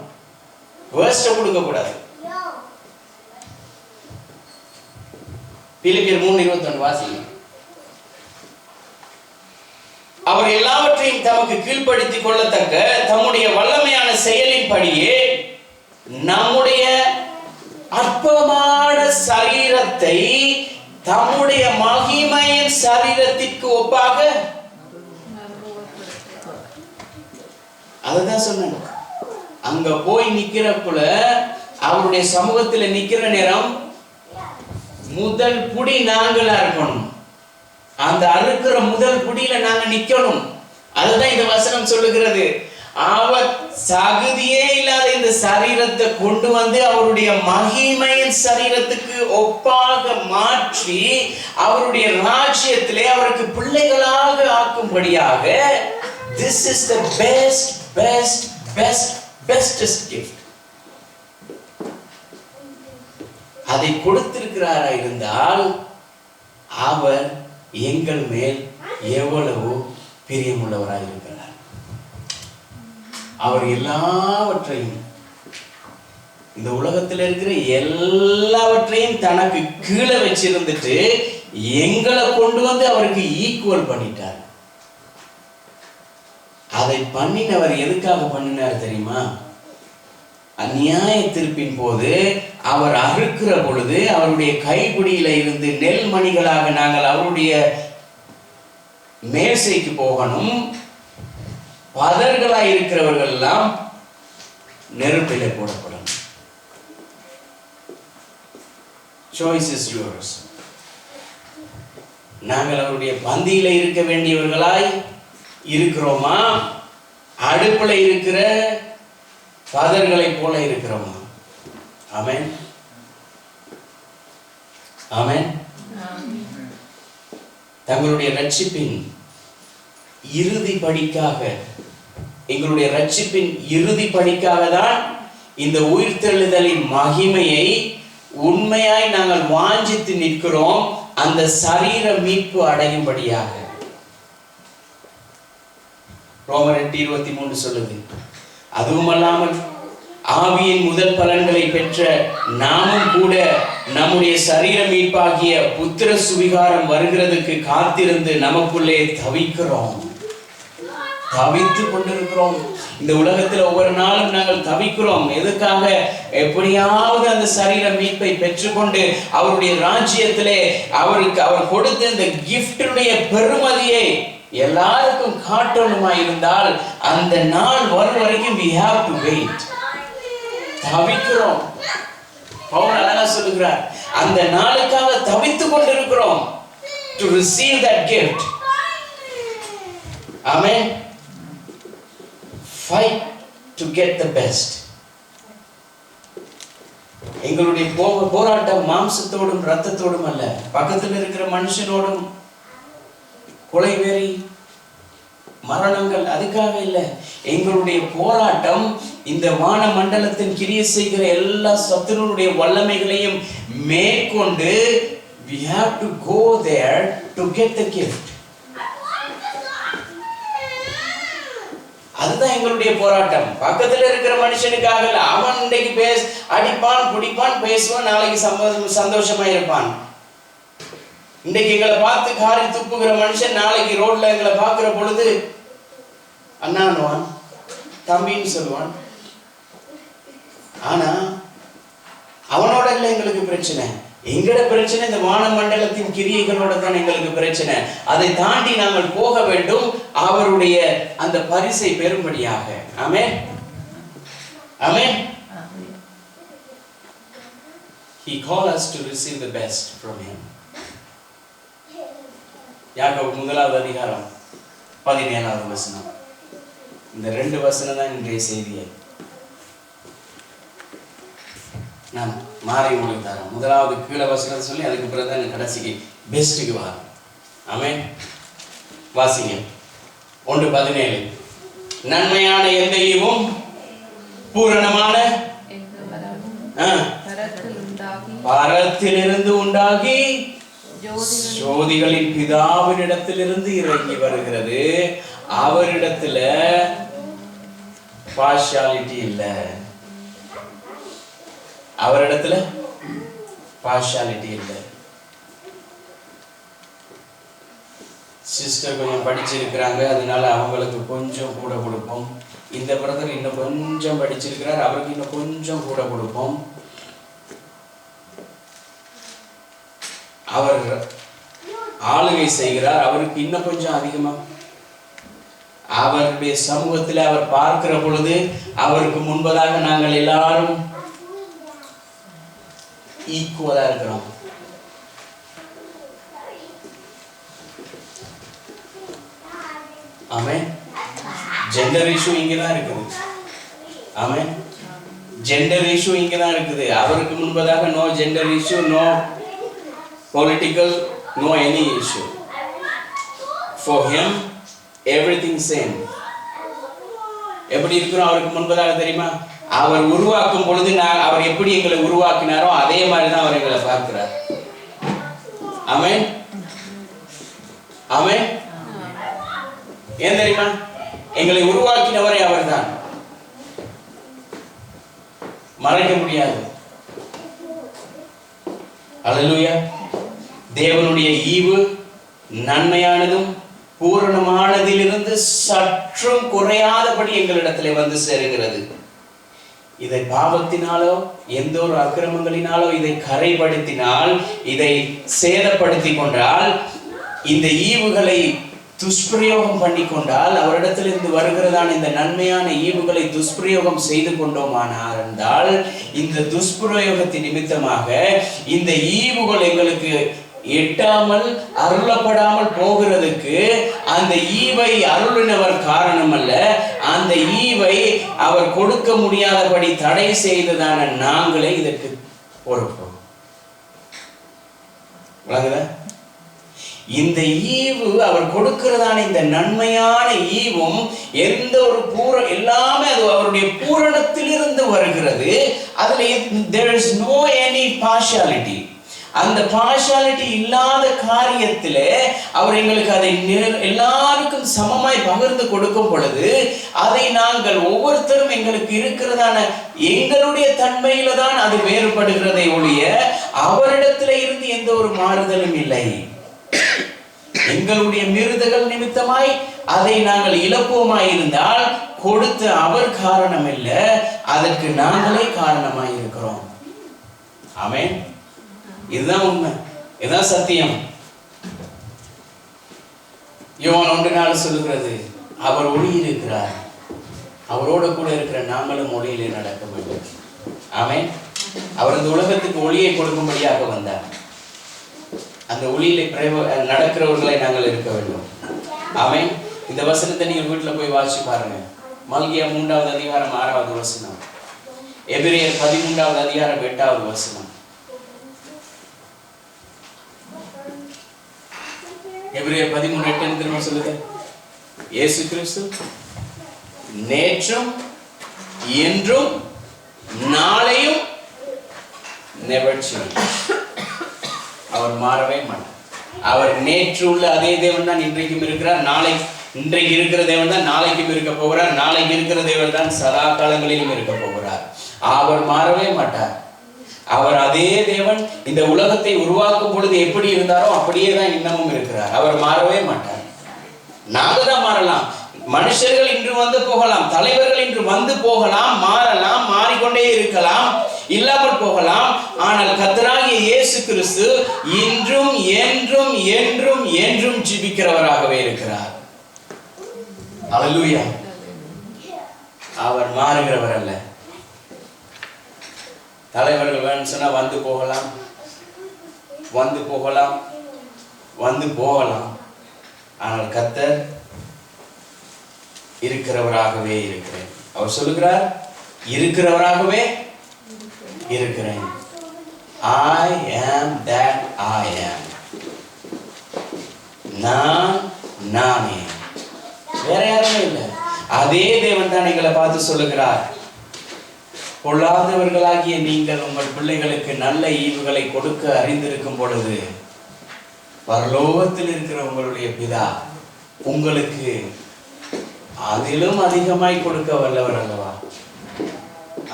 வேர்ஸ்ட கொடுக்க கூடாது. பிலிப்பியர் 3:21 வாசிங்க. அவர் எல்லாவற்றையும் தமக்கு கீழ்ப்படுத்திக் கொள்ளத்தக்க தம்முடைய வல்லமையான செயலின்படியே நம்முடைய அற்பமான சரீரத்தை தம்முடைய மகிமையின் சரீரத்திற்கு ஒப்பாக, அதுதான் சொன்னேன். அங்க போய் நிக்கிறக்குள்ள அவருடைய சமூகத்துல நிக்கிற நேரம் முதல் புடி நாங்களா இருக்கணும். அந்த அறுக்கிற முதல் புடியில நாங்க நிக்கணும். அதுதான் இந்த வசனம் சொல்லுகிறது. அவர் தகுதியே இல்லாத இந்த சரீரத்தை கொண்டு வந்து அவருடைய மகிமையின் சரீரத்துக்கு ஒப்பாக மாற்றி அவருடைய ராஜ்யத்திலே அவருக்கு பிள்ளைகளாக ஆக்கும்படியாக, this is the bestest gift. அதை கொடுத்திருக்கிறாரா இருந்தால் அவர் எங்கள் மேல் எவ்வளவு பிரியமுள்ளவராக இருக்கிறார். அவர் எல்லாவற்றையும், இந்த உலகத்தில் இருக்கிற எல்லாவற்றையும் தனக்கு கீழே வச்சிருந்துட்டு எங்களை கொண்டு வந்து அவருக்கு ஈக்குவல் பண்ணிட்டார். அதை பண்ணினவர் எதுக்காக பண்ணினார் தெரியுமா? அநியாய தீர்ப்பின் போது அவர் அறுக்கிற பொழுது அவருடைய கைப்பிடியில இருந்து நெல் மணிகளாக நாங்கள் அவருடைய மேசைக்கு போகணும். பதர்களாய் இருக்கிறவர்கள் எல்லாம் நெருப்பிலே போடப்படும். Choice is yours. நாங்கள் அவருடைய பந்தியில இருக்க வேண்டியவர்களாய் இருக்கிறோமா, அடுப்புல இருக்கிற பதர்களை போல இருக்கிறோமா? ஆமென், ஆமென். தங்களுடைய ரட்சிப்பின் இறுதி படிக்காக, எங்களுடைய ரட்சிப்பின் இறுதி படிக்காக தான் இந்த உயிர்த்தெழுதலின் மகிமையை உண்மையாய் நாங்கள் வாஞ்சித்து நிற்கிறோம். அந்த சரீர மீட்பு அடையும்படியாக. ரோமர் 8:23 சொல்லுது. அதுவுமல்லாமல் ஆவியின் முதல் பலன்களை பெற்ற நாமும் கூட நம்முடைய சரீர மீட்பாகிய புத்திர சுவிகாரம் வருகிறதுக்கு காத்திருந்து நமக்குள்ளே தவிக்கிறோம், தவித்துக் கொண்டிருக்கிறோம். இந்த உலகத்தில் ஒவ்வொரு நாளும் நாங்கள் தவிக்கிறோம். எதுக்காக? எப்படியாவது அந்த சரீர மீட்பை பெற்றுக்கொண்டு அவருடைய ராஜ்யத்திலே அவர் கொடுத்த இந்த கிஃப்டுடைய பெருமதியை எல்லாருக்கும் காட்டணுமா இருந்தால் அந்த நாள் வரும் வரைக்கும் we have to wait. தவிக்கிறோம். Pavul அழகா சொல்லுகிறார், அந்த நாளுக்காக தவித்துக் கொண்டிருக்கிறோம். to receive that gift. Amen. Fight to get the best. எங்களுடைய போராட்டம் மாம்சத்தோடும் இரத்தத்தோடும் அல்ல, பக்கத்தில் இருக்கிற மனுஷனோடும் கொலைவெறி மரணங்கள், அதுக்காக இல்லை. எங்களுடைய போராட்டம் இந்த வான மண்டலத்தின் கிரியை செய்கிற எல்லா சத்துருடைய வல்லமைகளையும் மேற்கொண்டு we have to go there to get the gift. அதுதான் எங்களுடைய போராட்டம். பக்கத்துல இருக்கிற மனுஷனுக்காக இல்ல. அவன் இன்றைக்கு அடிப்பான், பிடிப்பான், பேசுவான், நாளைக்கு சந்தோஷமா இருப்பான். இன்றைக்கு எங்களை பார்த்து காரி துப்புகிற மனுஷன் நாளைக்கு ரோட்ல எங்களை பார்க்கிற பொழுது அண்ணான்னுவான், தம்பின்னு சொல்லுவான். ஆனா அவனோட இல்லை எங்களுக்கு பிரச்சனை. எங்கட பிரச்சனை இந்த வான மண்டலத்தின் கிரியைகளோட தான் எங்களுக்கு பிரச்சனை. அதை தாண்டி நாங்கள் போக வேண்டும் அவருடைய அந்த பரிசை பெறும்படியாக. ஆமென், ஆமென். He called us to receive the best from him. யாக்கோபு 1:17 இந்த 2 வசனம் தான் இன்றைய செய்தியை நான் மாறி உங்களுக்கு தரேன். முதலாவது கீழே வசனத்தை சொல்லி அதுக்கு பிறகு தான் கடைசிக்கு பெஸ்ட்டுக்கு வரும். ஆமென். வாசிங்க 1:17. நன்மையான எந்த ஈவும் பூரணமான பரத்திலிருந்து உண்டாகி ஜோதிகளின் பிதாவினிடத்திலிருந்து இறங்கி வருகிறது. அவரிடத்துல பார்ஷியாலிட்டி இல்லை. அவரிடத்துல பார்ஷியாலிட்டி இல்லை. சிஸ்டர் கொஞ்சம் படிச்சிருக்கிறாங்க, அதனால அவங்களுக்கு கொஞ்சம் கூட கொடுப்போம். இந்த பிரதர் இன்னும் கொஞ்சம் படிச்சிருக்கிறார், அவருக்கு இன்னும் கொஞ்சம் கூட கொடுப்போம். அவர் ஆளுகை செய்கிறார், அவருக்கு இன்னும் கொஞ்சம் அதிகமா. அவருடைய சமூகத்தில் அவர் பார்க்கிற பொழுது அவருக்கு முன்பதாக நாங்கள் எல்லாரும் ஈக்குவலா இருக்கிறோம். ஆமென். ஜெண்டர் இஷ்யூ இங்கதான் இருக்குது. ஆமென். ஜெண்டர் இஷ்யூ இங்கதான் இருக்குது. அவருக்கு முன்பதாக no gender issue, no political, no any issue. For him everything same. எப்படி இருக்கிறோம் அவருக்கு முன்பதாக தெரியுமா? அவர் உருவாக்கும் பொழுது அவர் எப்படி எங்களை உருவாக்கினாரோ அதே மாதிரி தான் அவர் எங்களை பார்க்கிறார். ஆமென். ஆமென். ஏன் தெரியுமா? எங்களை உருவாக்கினவரே அவர்தான், மறைக்க முடியாது. அல்லேலூயா. தேவனுடைய ஈவு நன்மையானதும் பூரணமானதிலிருந்து சற்றும் குறையாதபடி எங்களிடத்திலே வந்து சேருகிறது. இதை பாவத்தினாலோ எந்த ஒரு அக்கிரமங்களினாலோ இதை கரைப்படுத்தினால், இதை சேதப்படுத்தி கொண்டால், இந்த ஈவுகளை துஷ்பிரயோகம் பண்ணி கொண்டால், அவரிடத்திலிருந்து வருகிறதான இந்த நன்மையான ஈவுகளை துஷ்பிரயோகம் செய்து கொண்டோமானார் என்றால், இந்த துஷ்பிரயோகத்தின் நிமித்தமாக இந்த ஈவுகள் எங்களுக்கு எட்டாமல் அருளப்படாமல் போகிறதுக்கு அந்த ஈவை அருளினவர் காரணம் அல்ல, அந்த ஈவை அவர் கொடுக்க முடியாதபடி தடை செய்ததான நாங்களே இதற்கு பொறுப்போம். இந்த ஈவு அவர் கொடுக்கிறதான இந்த நன்மையான ஈவும் எந்த ஒரு எல்லாமே அது அவருடைய பூரணத்திலிருந்து வருகிறது. அதுல there is no any partiality. அந்த பார்ஷியாலிட்டி இல்லாத காரியத்திலே அவர் எங்களுக்கு அதை எல்லாருக்கும் சமமாய் பகிர்ந்து கொடுக்கும் பொழுது, அதை நாங்கள் ஒவ்வொருத்தரும் எங்களுக்கு இருக்கிறதான எங்களுடைய தன்மையில தான் அது வேறுபடுகிறதை ஒழிய அவரிடத்துல இருந்து எந்த ஒரு மாறுதலும் இல்லை. எங்களுடைய மிருதுகள் நிமித்தமாய் அதை நாங்கள் இழப்போமாய் இருந்தால் கொடுத்த அவர் காரணம் இல்லை, அதற்கு நாங்களே காரணமாய் இருக்கிறோம். ஆமென். இதுதான் உண்மை, இதுதான் சத்தியம். யோவான் 1:4 சொல்லுகிறது, அவர் ஒளியில் இருக்கிறார், அவரோட கூட இருக்கிற நாங்களும் ஒளியிலே நடக்க வேண்டும். ஆமென். அவர் இந்த உலகத்துக்கு ஒளியை கொடுக்கும்படியாக வந்தார். அந்த ஒளியிலே நடக்கிறவர்களை நாங்கள் இருக்க வேண்டும். ஆமென். இந்த வசனத்தை நீங்கள் வீட்டில் போய் வாசிச்சு பாருங்க. மல்கியா 3வது அதிகாரம் 6வது வசனம், எபிரேயர் 13வது அதிகாரம் 8வது வசனம். எபிரேயர் 13:8 திரும்ப சொல்லுங்க. இயேசு கிறிஸ்து நேற்றும் என்றும் நாளையும் never change. அவர் மாறவே மாட்டார். அவர் நேற்று உள்ள அதே தேவன் தான் இன்றைக்கும் இருக்கிறார். இன்றைக்கு இருக்கிற தேவன் தான் நாளைக்கும் இருக்க போகிறார். நாளைக்கு இருக்கிற தேவன் தான் சதா காலங்களிலும் இருக்க போகிறார். அவர் மாறவே மாட்டார். அவர் அதே தேவன் இந்த உலகத்தை உருவாக்கும் பொழுது எப்படி இருந்தாரோ அப்படியே தான் இன்னமும் இருக்கிறார். அவர் மாறவே மாட்டார். நாங்க தான் மாறலாம். மனுஷர்கள் இன்று வந்து போகலாம், தலைவர்கள் இன்று வந்து போகலாம், மாறலாம், மாறிக்கொண்டே இருக்கலாம், இல்லாமல் போகலாம். ஆனால் கர்த்தராகிய இயேசு கிறிஸ்து இன்றும் என்றும் என்றும் என்றும் ஜீவிக்கிறவராகவே இருக்கிறார். அல்லேலூயா. அவர் மாறுகிறவர் அல்ல. தலைவர்கள் வேணும்னு சொன்னா வந்து போகலாம், வந்து போகலாம், வந்து போகலாம். ஆனால் கர்த்தர் இருக்கிறவராகவே இருக்கிறேன். அவர் சொல்லுகிறார், இருக்கிறவராகவே இருக்கிறேன். I am that I am. நானே, வேற யாருமே இல்லை. அதே தேவன் தான் எங்களை பார்த்து சொல்லுகிறார், பொல்லாதவர்களாகிய நீங்கள் உங்கள் பிள்ளைகளுக்கு நல்ல ஈவுகளை கொடுக்க அறிந்திருக்கும் பொழுது பரலோகத்தில் இருக்கிற உங்களுடைய பிதா உங்களுக்கு அதிலும் அதிகமாய் கொடுக்க வல்லவர் அல்லவா?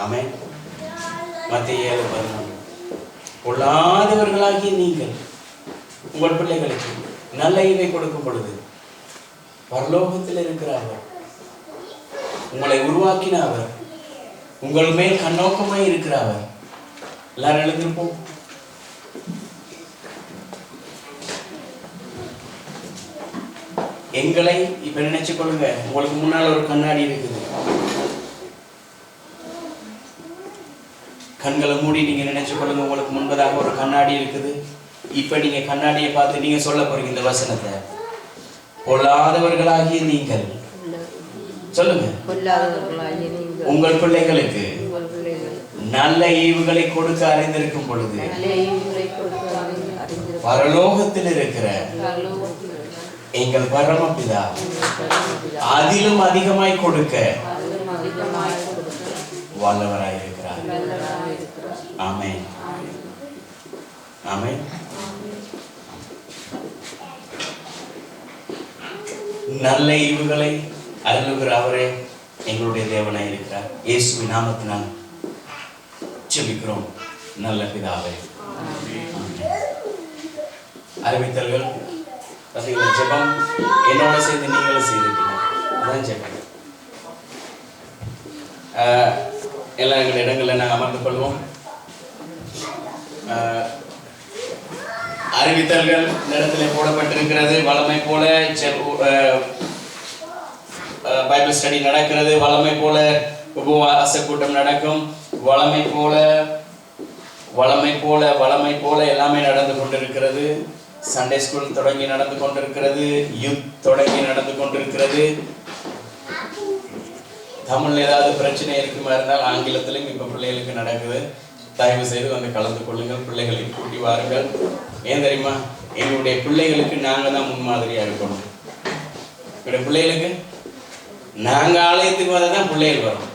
ஆமென். மத்தேயு 7:11. பொல்லாதவர்களாகிய நீங்கள் உங்கள் பிள்ளைகளுக்கு நல்ல ஈவை கொடுக்கும் பொழுது பரலோகத்தில் இருக்கிற அவர், உங்களை உருவாக்கின அவர், உங்கள் மேல் கண்ணோக்கமாய் இருக்கிற அவர். எல்லாரும் எழுந்திருப்போம். எங்களை இப்ப நினைச்சு கொள்ளுங்க, உங்களுக்கு முன்னால் ஒரு கண்ணாடி இருக்குது. கண்களை மூடி நீங்க நினைச்சு கொள்ளுங்க, உங்களுக்கு முன்பதாக ஒரு கண்ணாடி இருக்குது. இப்ப நீங்க கண்ணாடியை பார்த்து நீங்க சொல்ல போறீங்க இந்த வசனத்தை, பொல்லாதவர்களாகிய நீங்கள் சொல்லுங்க, உங்கள் பிள்ளைகளுக்கு நல்ல ஈவுகளை கொடுக்க அறிந்திருக்கும் பொழுது பரலோகத்தில் இருக்கிற எங்கள் பரமபிதா அதிலும் அதிகமாய் கொடுக்க வல்லவராயிருக்கிறார். ஆமென். ஆமென். நல்ல ஈவுகளை அருளுகிற அவரே எங்களுடைய தேவனாய் இருக்கிறார். இயேசுவின் நாமத்தினால் ஜெபிக்கிறோம் நல்ல பிதாவே. அறிவித்தல்கள் பார்த்தீங்களா, ஜெபம் என்னோட சேர்ந்து நீங்களும் செய்திருக்கீங்க. அதான் ஜெபம். எல்லா எங்கள் இடங்களில் நாங்கள் அமர்ந்து கொள்வோம். அறிவித்தல்கள் இடத்துல போடப்பட்டிருக்கிறது. வளமை போல பைபிள் ஸ்டடி நடக்கிறது. வளமை போல உபவாச கூட்டம் நடக்கும். வளமை போல எல்லாமே நடந்து கொண்டிருக்கிறது. சண்டே ஸ்கூல் தொடங்கி நடந்து கொண்டிருக்கிறது. யூத் தொடங்கி நடந்து கொண்டிருக்கிறது. தமிழ்ல ஏதாவது பிரச்சனை இருக்குமா இருந்தால் ஆங்கிலத்திலும் இப்ப பிள்ளைகளுக்கு நடக்குது. தயவு செய்து வந்து கலந்து கொள்ளுங்கள். பிள்ளைகளை கூட்டி வாருங்கள். ஏன் தெரியுமா, எங்களுடைய பிள்ளைகளுக்கு நாங்க தான் முன்மாதிரியா இருக்கணும். என்னுடைய பிள்ளைகளுக்கு நாங்க ஆலயத்துக்கு வந்தாதான் பிள்ளைகள் வரும்.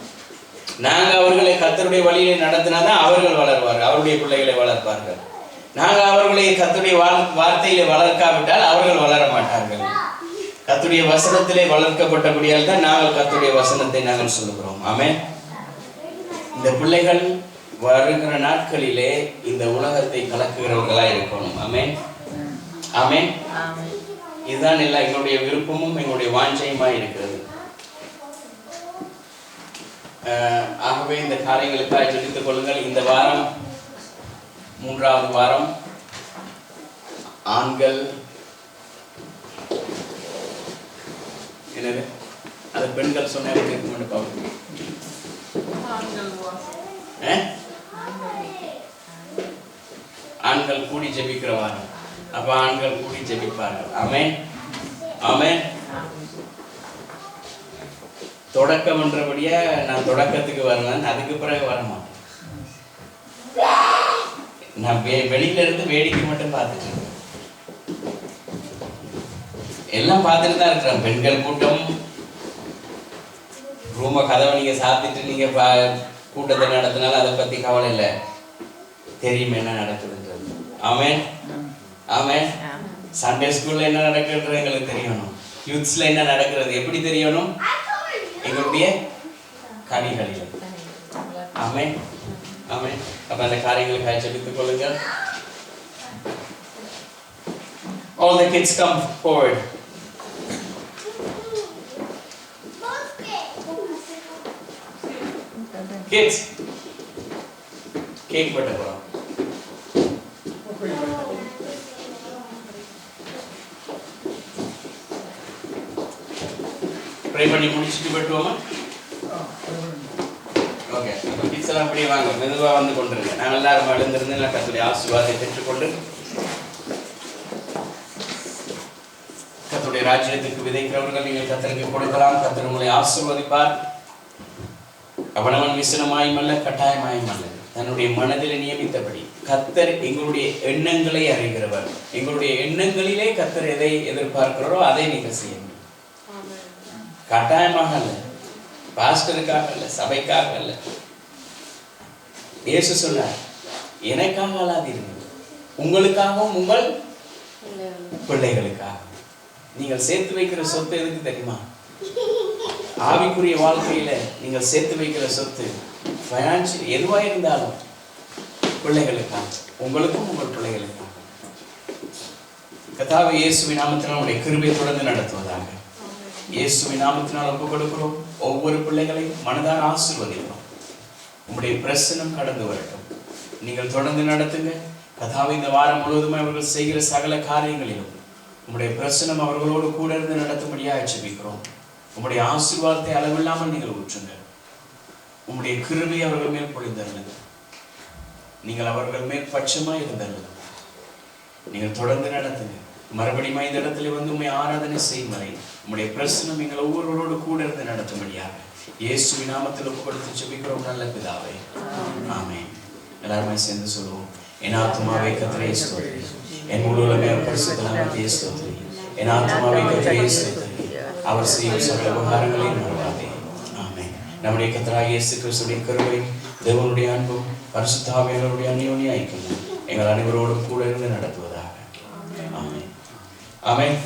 நாங்க அவர்களை கர்த்தருடைய வழியிலே நடத்தினாதான் அவர்கள் வளர்வார்கள், அவருடைய பிள்ளைகளை வளர்ப்பார்கள். நாங்க அவர்களை கர்த்தருடைய வார்த்தையிலே வளர்க்காவிட்டால் அவர்கள் வளர மாட்டார்கள். கர்த்தருடைய வசனத்திலே வளர்க்கப்பட்டபடியால் தான் நாங்கள் கர்த்தருடைய வசனத்தை நாங்கள் சொல்லுகிறோம். ஆமென். இந்த பிள்ளைகள் வருகிற நாட்களிலே இந்த உலகத்தை கலக்குகிறவர்களா இருக்கணும். ஆமென். ஆமென். இதுதான் எல்லாம் எங்களுடைய விருப்பமும் எங்களுடைய வாஞ்சையுமா இருக்கிறது. ஆகவே இந்த காரியங்களுக்காக ஜெபித்துக் கொள்ளுங்கள். இந்த வாரம் 3வது வாரம் ஆண்கள் என்னது அது பெண்கள் சொன்ன ஆண்கள் கூடி ஜெபிக்கிற வாரம். அப்ப ஆண்கள் கூடி ஜெபிப்பார்கள். ஆமென். ஆமென். தொடக்கம் என்றபடியா நான் தொடக்கத்துக்கு வருவேன், அதுக்கு பிறகு வர மாட்டேன். நான் வெளியில இருந்து வேடிக்கை மட்டும் பார்த்துட்டு இருக்கேன். எல்லாம் பார்த்துட்டு தான் இருக்கிறேன். பெண்கள் கூட்டம், ரூம கதவை நீங்க சாத்திட்டு நீங்க கூட்டத்தை நடத்தினாலும் அதை பத்தி கவலை இல்லை, தெரியும் என்ன நடக்குதுன்றது. ஆமென். ஆமென். சண்டே ஸ்கூல்ல என்ன நடக்குதுன்றது எங்களுக்கு தெரியணும். யூத்ஸ்ல என்ன நடக்கிறது எப்படி தெரியணும்? எங்களுடைய கனிகளில். ஆமென். ஆமென். அப்ப அந்த காரியங்களுக்காக ஜெபித்துக் கொள்ளுங்கள். All the kids come forward. Kids, cake வெட்ட போறோம். ப்ரே பண்ணி முடிச்சிட்டு வெட்டுவோமா? ஓகே. கிட்ஸ் எல்லாம் அப்படியே வாங்க, மெதுவாக வந்து கொண்டிருங்க. நாங்கள் எல்லாரும் எழுந்திருந்து எல்லாம் கர்த்தருடைய ஆசீர்வாதத்தை பெற்றுக்கொண்டு கர்த்தருடைய ராஜ்யத்துக்கு விதைக்கிறவர்கள் நீங்கள் கர்த்தருக்கு கொடுக்கலாம். கர்த்தர் உங்களை ஆசீர்வதிப்பார். அவனவன் விசனமாயும் அல்ல, கட்டாயமாயும் அல்ல, தன்னுடைய மனதில் நியமித்தபடி. கர்த்தர் எங்களுடைய எண்ணங்களை அறிகிறவர். எங்களுடைய எண்ணங்களிலே கர்த்தர் எதை எதிர்பார்க்கிறோ அதை நீங்கள் செய்ய முடியும். கட்டாயமாக அல்ல, பாஸ்டருக்காக அல்ல, சபைக்காக அல்ல. இயேசு சொன்னார், எனக்காக அல்லாதீர்கள், உங்களுக்காகவும் உங்கள் பிள்ளைகளுக்காக. நீங்கள் சேர்த்து வைக்கிற சொத்து எதுக்கு தெரியுமா? ஆவிக்குரிய வாழ்க்கையில நீங்கள் சேர்த்து வைக்கிற சொத்து ஃபைனான்சியல் எதுவாக இருந்தாலும் பிள்ளைகளுக்காக, உங்களுக்கும் உங்கள் பிள்ளைகளுக்கும் கர்த்தாவே இயேசுவின் நாமத்தினால் உடைய கிருபையை தொடர்ந்து நடத்துவதாக இயேசுவின் நாமத்தினால் ஒப்புக் கொடுக்கிறோம். ஒவ்வொரு பிள்ளைகளையும் மனதார ஆசீர்வதிக்கிறோம். உங்களுடைய பிரசன்னம் கடந்து வரட்டும். நீங்கள் தொடர்ந்து நடத்துங்க கர்த்தாவே. இந்த வாரம் முழுவதும் அவர்கள் செய்கிற சகல காரியங்களிலும் உங்களுடைய பிரசன்னம் அவர்களோடு கூட இருந்து நடத்தும்படியாக ஜெபிக்கிறோம். உங்களுடைய ஆசீர்வாதத்தை அளவில்லாமல் நீங்கள் ஊற்றுங்க. உங்களுடைய கிருபை அவர்கள் மேல் பொழிந்தருளுங்க. நீங்கள் அவர்கள் மேல் பட்சமாய் இருந்தருளுங்க. நீங்கள் தொடர்ந்து நடத்துங்க. மறுபடியும் இந்த இடத்துல வந்து உண்மை ஆராதனை செய்யும் வரை உங்களுடைய பிரசனம் நீங்கள் ஒவ்வொருவரோடு கூட இருந்து நடத்தும்படியாக இயேசுவின் நாமத்தில் ஒப்புக்கொடுத்து ஜெபிக்கிறோம் நல்ல பிதாவே, ஆமென். எல்லாருமே சேர்ந்து சொல்லுவோம். என் ஆத்துமாவே கர்த்தரை ஸ்தோத்திரி, என் முழு உள்ளமே பரிசுத்த நாமத்தை ஸ்தோத்திரி. என் ஆத்துமாவே கர்த்தரை ஸ்தோத்திரி, அவர் செய்யும் சகல உபகாரங்களையும் மறவாதே. ஆமென். நம்முடைய கர்த்தராகிய இயேசு கிறிஸ்துவின் கிருபையும் தேவனுடைய அன்பும் பரிசுத்த ஆவியானவருடைய அந்யோன்ய ஐக்கியமும் எங்கள் அனைவரோடும் கூட இருந்து நடத்துவதாக. ஆமென். ஆமென்.